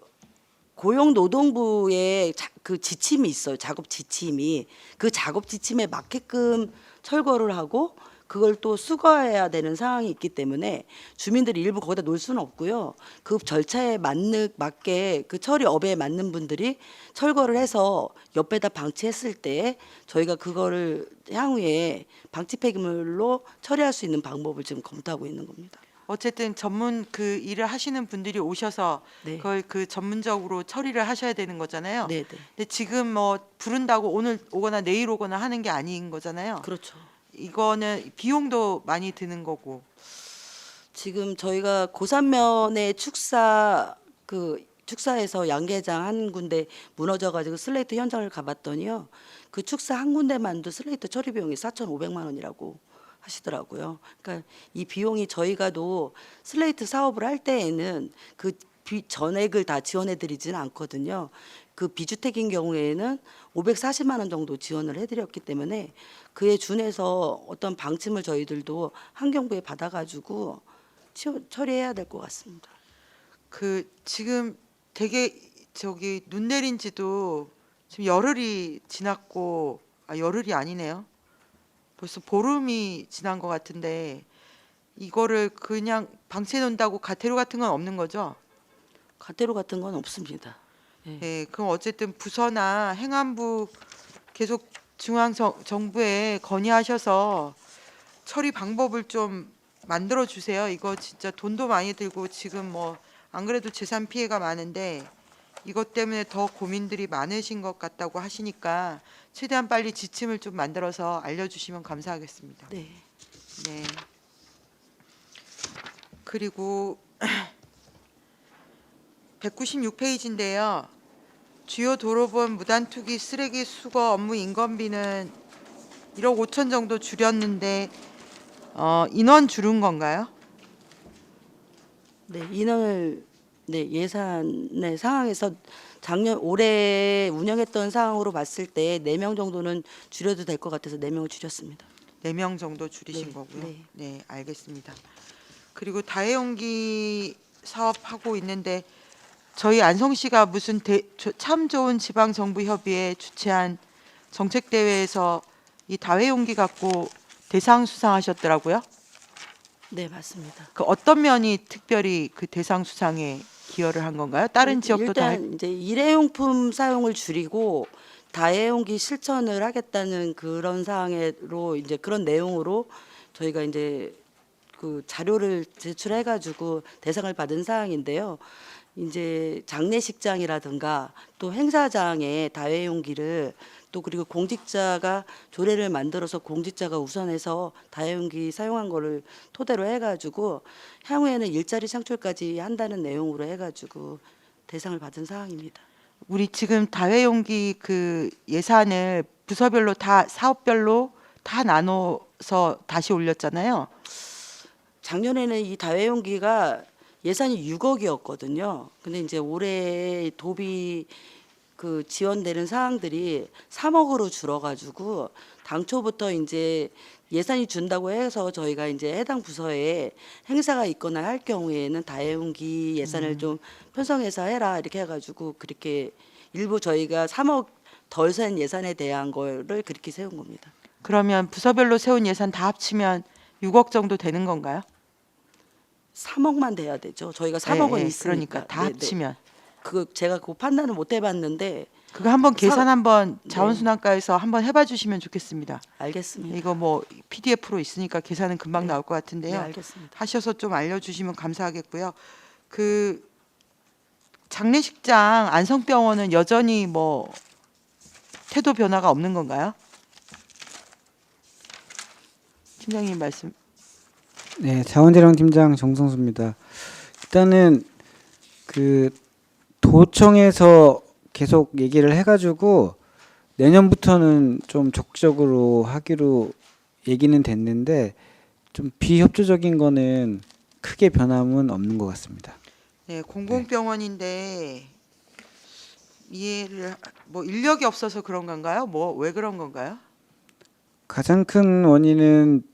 고용노동부의 그 지침이 있어요. 작업 지침이. 그 작업 지침에 맞게끔 철거를 하고 그걸 또 수거해야 되는 상황이 있기 때문에 주민들이 일부 거기다 놓을 수는 없고요. 그 절차에 맞게 그 처리업에 맞는 분들이 철거를 해서 옆에다 방치했을 때 저희가 그거를 향후에 방치 폐기물로 처리할 수 있는 방법을 지금 검토하고 있는 겁니다. 어쨌든 전문 그 일을 하시는 분들이 오셔서 네. 그걸 그 전문적으로 처리를 하셔야 되는 거잖아요. 네, 네. 근데 지금 뭐 부른다고 오늘 오거나 내일 오거나 하는 게 아닌 거잖아요. 그렇죠. 이거는 비용도 많이 드는 거고. 지금 저희가 고산면의 축사에서 양계장 한 군데 무너져 가지고 슬레이트 현장을 가봤더니요. 그 축사 한 군데만도 슬레이트 처리 비용이 4,500만 원이라고 하시더라고요. 그러니까 이 비용이 저희가도 슬레이트 사업을 할 때에는 그 전액을 다 지원해 드리지는 않거든요. 그 비주택인 경우에는 540만 원 정도 지원을 해드렸기 때문에 그에 준해서 어떤 방침을 저희들도 환경부에 받아가지고 처리해야 될 것 같습니다. 그 지금 되게 저기 눈 내린 지도 지금 열흘이 지났고 열흘이 아니네요. 벌써 보름이 지난 것 같은데 이거를 그냥 방치해 놓는다고 가태료 같은 건 없는 거죠? 가태료 같은 건 없습니다. 네, 그럼 어쨌든 부서나 행안부 계속 중앙 정부에 건의하셔서 처리 방법을 좀 만들어 주세요. 이거 진짜 돈도 많이 들고 지금 뭐 안 그래도 재산 피해가 많은데 이것 때문에 더 고민들이 많으신 것 같다고 하시니까 최대한 빨리 지침을 좀 만들어서 알려주시면 감사하겠습니다. 네. 네. 그리고 196페이지인데요. 주요 도로본 무단투기 쓰레기 수거 업무 인건비는 1억 5천 정도 줄였는데 인원 줄은 건가요? 네, 인원을 예산의 상황에서 올해 운영했던 상황으로 봤을 때 4명 정도는 줄여도 될 것 같아서 4명을 줄였습니다. 4명 정도 줄이신 네, 거고요. 네. 네, 알겠습니다. 그리고 다해용기 사업하고 있는데 저희 안성시가 무슨 참 좋은 지방정부협의회 주최한 정책대회에서 이 다회용기 갖고 대상 수상하셨더라고요. 네, 맞습니다. 그 어떤 면이 특별히 그 대상 수상에 기여를 한 건가요? 다른 지역도 다 일단 이제 일회용품 사용을 줄이고 다회용기 실천을 하겠다는 그런 사항으로 이제 그런 내용으로 저희가 이제 그 자료를 제출해 가지고 대상을 받은 사항인데요. 이제 장례식장이라든가 또 행사장에 다회용기를 또 그리고 공직자가 조례를 만들어서 공직자가 우선해서 다회용기 사용한 거를 토대로 해가지고 향후에는 일자리 창출까지 한다는 내용으로 해가지고 대상을 받은 사항입니다. 우리 지금 다회용기 그 예산을 부서별로 다 사업별로 다 나눠서 다시 올렸잖아요. 작년에는 이 다회용기가 예산이 6억이었거든요. 근데 이제 올해 도비 그 지원되는 사항들이 3억으로 줄어가지고 당초부터 이제 예산이 준다고 해서 저희가 이제 해당 부서에 행사가 있거나 할 경우에는 다회용기 예산을 좀 편성해서 해라 이렇게 해가지고 그렇게 일부 저희가 3억 덜 센 예산에 대한 거를 그렇게 세운 겁니다. 그러면 부서별로 세운 예산 다 합치면 6억 정도 되는 건가요? 3억만 돼야 되죠. 저희가 3억은 예, 예, 있으니까. 그러니까 다 합치면 제가 그 판단을 못 해봤는데 그거 한번 계산 한번 네. 자원순환과에서 한번 해봐 주시면 좋겠습니다. 알겠습니다. 이거 뭐 PDF로 있으니까 계산은 금방 나올 것 네, 같은데요. 알겠습니다. 하셔서 좀 알려주시면 감사하겠고요. 그 장례식장 안성병원은 여전히 뭐 태도 변화가 없는 건가요? 팀장님 말씀. 네, 자원재량팀장 정성수입니다. 일단은 그 도청에서 계속 얘기를 해가지고 내년부터는 좀 적극적으로 하기로 얘기는 됐는데 좀 비협조적인 거는 크게 변함은 없는 것 같습니다. 네, 공공병원인데 이해를 뭐 인력이 없어서 그런 건가요? 뭐 왜 그런 건가요? 가장 큰 원인은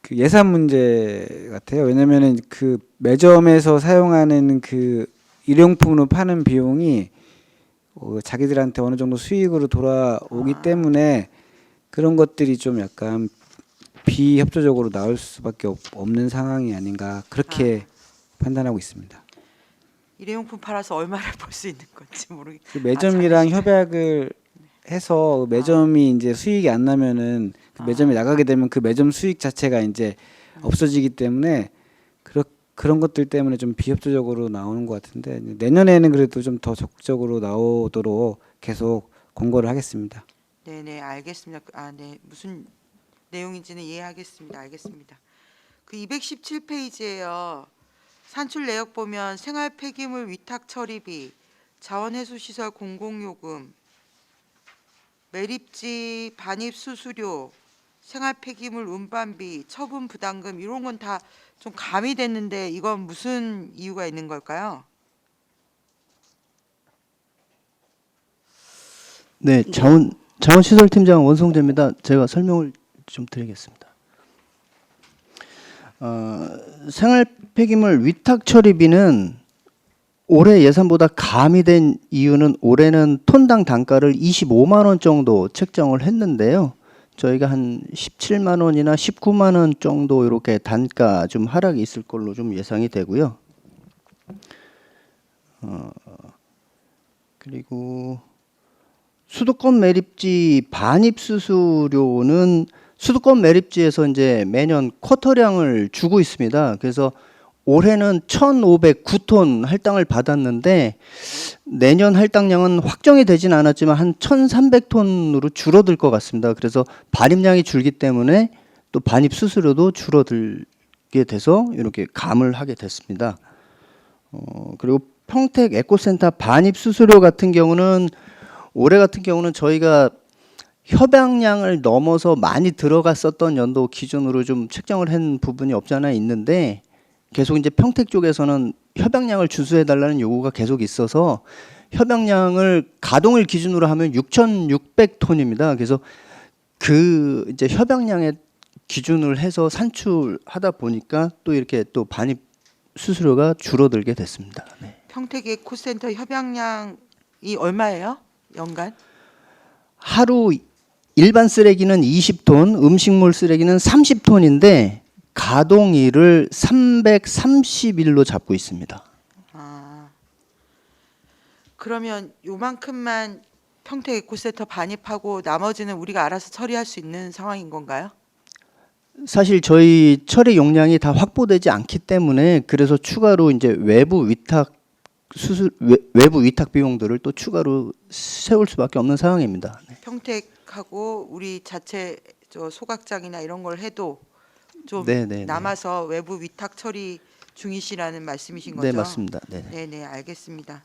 그 예산 문제 같아요. 왜냐면은 그 매점에서 사용하는 그 일용품으로 파는 비용이 자기들한테 어느 정도 수익으로 돌아오기 때문에 그런 것들이 좀 약간 비협조적으로 나올 수밖에 없는 상황이 아닌가 그렇게 판단하고 있습니다. 일회용품 팔아서 얼마를 벌 수 있는 건지 모르겠. 그 매점이랑 협약을 해서 매점이 이제 수익이 안 나면은 그 매점이 나가게 되면 그 매점 수익 자체가 이제 없어지기 때문에 그런 것들 때문에 좀 비협조적으로 나오는 것 같은데 내년에는 그래도 좀 더 적극적으로 나오도록 계속 권고를 하겠습니다. 네네 알겠습니다. 네 무슨 내용인지는 이해하겠습니다. 알겠습니다. 그 217페이지에요. 산출 내역 보면 생활 폐기물 위탁 처리비, 자원해수시설 공공요금, 매립지 반입 수수료, 생활 폐기물 운반비, 처분 부담금 이런 건 다 좀 가미됐는데 이건 무슨 이유가 있는 걸까요? 네, 자원시설팀장 원성재입니다. 제가 설명을 좀 드리겠습니다. 생활 폐기물 위탁 처리비는 올해 예산보다 가미된 이유는 올해는 톤당 단가를 25만 원 정도 책정을 했는데요. 저희가 한 17만 원이나 19만 원 정도 이렇게 단가 좀 하락이 있을 걸로 좀 예상이 되고요. 그리고 수도권 매립지 반입 수수료는 수도권 매립지에서 이제 매년 쿼터량을 주고 있습니다. 그래서 올해는 1,509톤 할당을 받았는데 내년 할당량은 확정이 되진 않았지만 한 1,300톤으로 줄어들 것 같습니다. 그래서 반입량이 줄기 때문에 또 반입 수수료도 줄어들게 돼서 이렇게 감을 하게 됐습니다. 그리고 평택 에코센터 반입 수수료 같은 경우는 올해 같은 경우는 저희가 협약량을 넘어서 많이 들어갔었던 연도 기준으로 좀 책정을 한 부분이 없지 않아 있는데 계속 이제 평택 쪽에서는 협약량을 준수해달라는 요구가 계속 있어서 협약량을 가동을 기준으로 하면 6,600톤입니다. 그래서 그 이제 협약량에 기준을 해서 산출하다 보니까 또 이렇게 또 반입 수수료가 줄어들게 됐습니다. 네. 평택 에코센터 협약량이 얼마예요? 연간? 하루 일반 쓰레기는 20톤, 음식물 쓰레기는 30톤인데 가동일을 330일로 잡고 있습니다. 그러면 요만큼만 평택 에코센터 반입하고 나머지는 우리가 알아서 처리할 수 있는 상황인 건가요? 사실 저희 처리 용량이 다 확보되지 않기 때문에 그래서 추가로 이제 외부 위탁 비용들을 또 추가로 세울 수밖에 없는 상황입니다. 네. 평택하고 우리 자체 저 소각장이나 이런 걸 해도 좀 네네네. 남아서 외부 위탁 처리 중이시라는 말씀이신 거죠? 네, 맞습니다. 네. 네네 알겠습니다.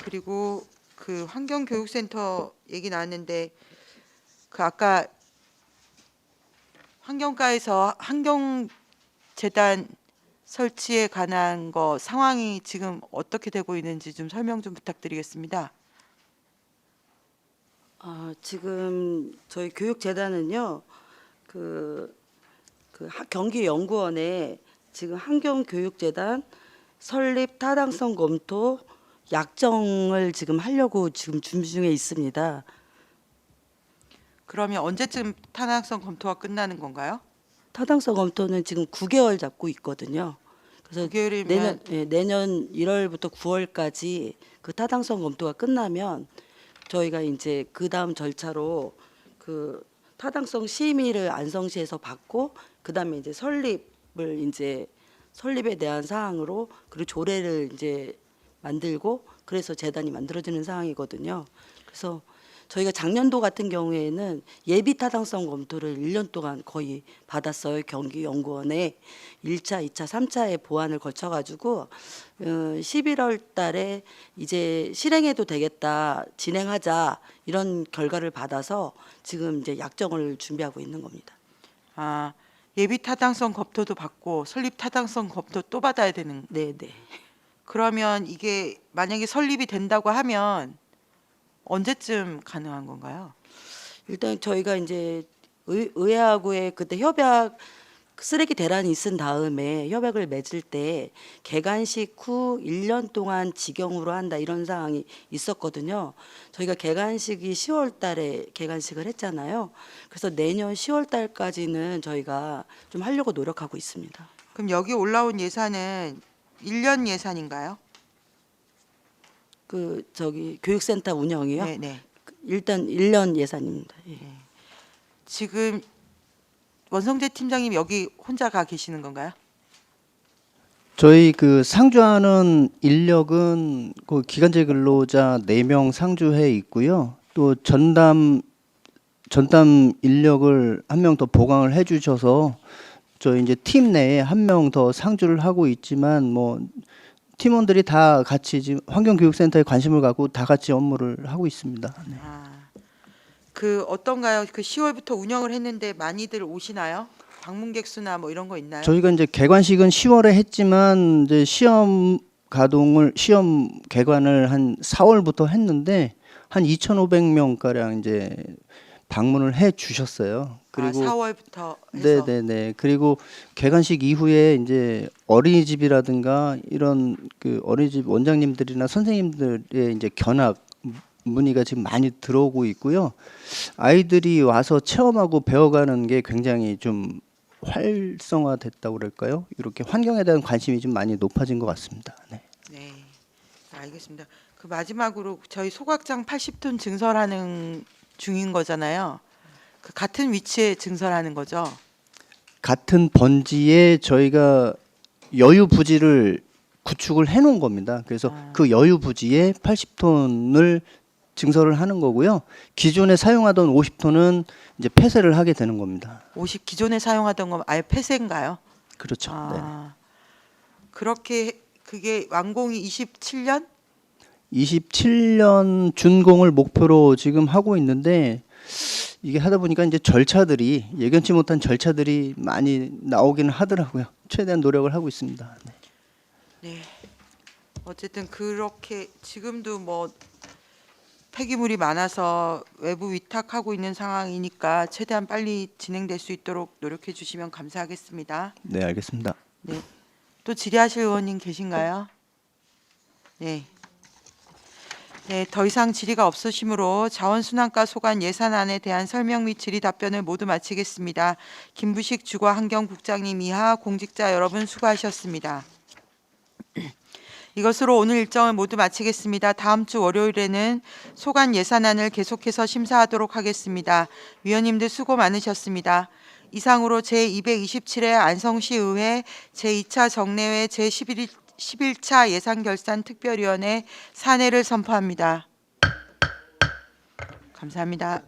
그리고 그 환경교육센터 얘기 나왔는데 그 아까 환경과에서 환경재단 설치에 관한 거 상황이 지금 어떻게 되고 있는지 좀 설명 좀 부탁드리겠습니다. 지금 저희 교육재단은요, 경기연구원에 지금 환경교육재단 설립 타당성 검토 약정을 지금 하려고 지금 준비 중에 있습니다. 그러면 언제쯤 타당성 검토가 끝나는 건가요? 타당성 검토는 지금 9개월 잡고 있거든요. 그래서 9개월이면 내년 1월부터 9월까지 그 타당성 검토가 끝나면 저희가 이제 그 다음 절차로 그 타당성 심의를 안성시에서 받고 그다음에 이제 설립에 대한 사항으로 그리고 조례를 이제 만들고 그래서 재단이 만들어지는 상황이거든요. 그래서 저희가 작년도 같은 경우에는 예비 타당성 검토를 1년 동안 거의 받았어요. 경기연구원에 1차, 2차, 3차의 보완을 거쳐가지고 11월 달에 이제 실행해도 되겠다, 진행하자 이런 결과를 받아서 지금 이제 약정을 준비하고 있는 겁니다. 아, 예비 타당성 검토도 받고 설립 타당성 검토 또 받아야 되는. 네. 그러면 이게 만약에 설립이 된다고 하면 언제쯤 가능한 건가요? 일단 저희가 이제 의회하고의 그때 협약 쓰레기 대란이 있은 다음에 협약을 맺을 때 개관식 후 1년 동안 직영으로 한다 이런 사항이 있었거든요. 저희가 개관식이 10월 달에 개관식을 했잖아요. 그래서 내년 10월 달까지는 저희가 좀 하려고 노력하고 있습니다. 그럼 여기 올라온 예산은 1년 예산인가요? 그 교육센터 운영이요? 네. 일단 1년 예산입니다. 예. 지금 원성재 팀장님 여기 혼자 가 계시는 건가요? 저희 그 상주하는 인력은 그 기간제 근로자 4명 상주해 있고요. 또 전담 인력을 한 명 더 보강을 해 주셔서 저희 이제 팀 내에 한 명 더 상주를 하고 있지만 뭐 팀원들이 다 같이 지금 환경교육센터에 관심을 갖고 다 같이 업무를 하고 있습니다. 네. 그 어떤가요? 그 10월부터 운영을 했는데 많이들 오시나요? 방문객 수나 뭐 이런 거 있나요? 저희가 이제 개관식은 10월에 했지만 이제 시험 개관을 한 4월부터 했는데 한 2,500명 가량 이제 방문을 해 주셨어요. 그리고 4월부터 해서. 네네네. 그리고 개관식 이후에 이제 어린이집이라든가 이런 그 어린이집 원장님들이나 선생님들의 이제 견학 문의가 지금 많이 들어오고 있고요. 아이들이 와서 체험하고 배워가는 게 굉장히 좀 활성화됐다고 그럴까요? 이렇게 환경에 대한 관심이 좀 많이 높아진 것 같습니다. 네. 네. 알겠습니다. 그 마지막으로 저희 소각장 80톤 증설하는 중인 거잖아요. 그 같은 위치에 증설하는 거죠. 같은 번지에 저희가 여유 부지를 구축을 해 놓은 겁니다. 그래서 그 여유 부지에 80톤을 증설을 하는 거고요. 기존에 사용하던 50톤은 이제 폐쇄를 하게 되는 겁니다. 기존에 사용하던 건 아예 폐쇄인가요? 그렇죠. 네. 그렇게 그게 완공이 27년? 27년 준공을 목표로 지금 하고 있는데 이게 하다 보니까 이제 절차들이 예견치 못한 절차들이 많이 나오기는 하더라고요. 최대한 노력을 하고 있습니다. 네. 네. 어쨌든 그렇게 지금도 뭐 폐기물이 많아서 외부 위탁하고 있는 상황이니까 최대한 빨리 진행될 수 있도록 노력해 주시면 감사하겠습니다. 네, 알겠습니다. 네. 또 질의하실 의원님 계신가요? 네. 네, 더 이상 질의가 없으시므로 자원순환과 소관 예산안에 대한 설명 및 질의 답변을 모두 마치겠습니다. 김부식 주거환경국장님 이하 공직자 여러분 수고하셨습니다. 이것으로 오늘 일정을 모두 마치겠습니다. 다음 주 월요일에는 소관 예산안을 계속해서 심사하도록 하겠습니다. 위원님들 수고 많으셨습니다. 이상으로 제227회 안성시의회 제2차 정례회 제11차 예산결산특별위원회 산회를 선포합니다. 감사합니다.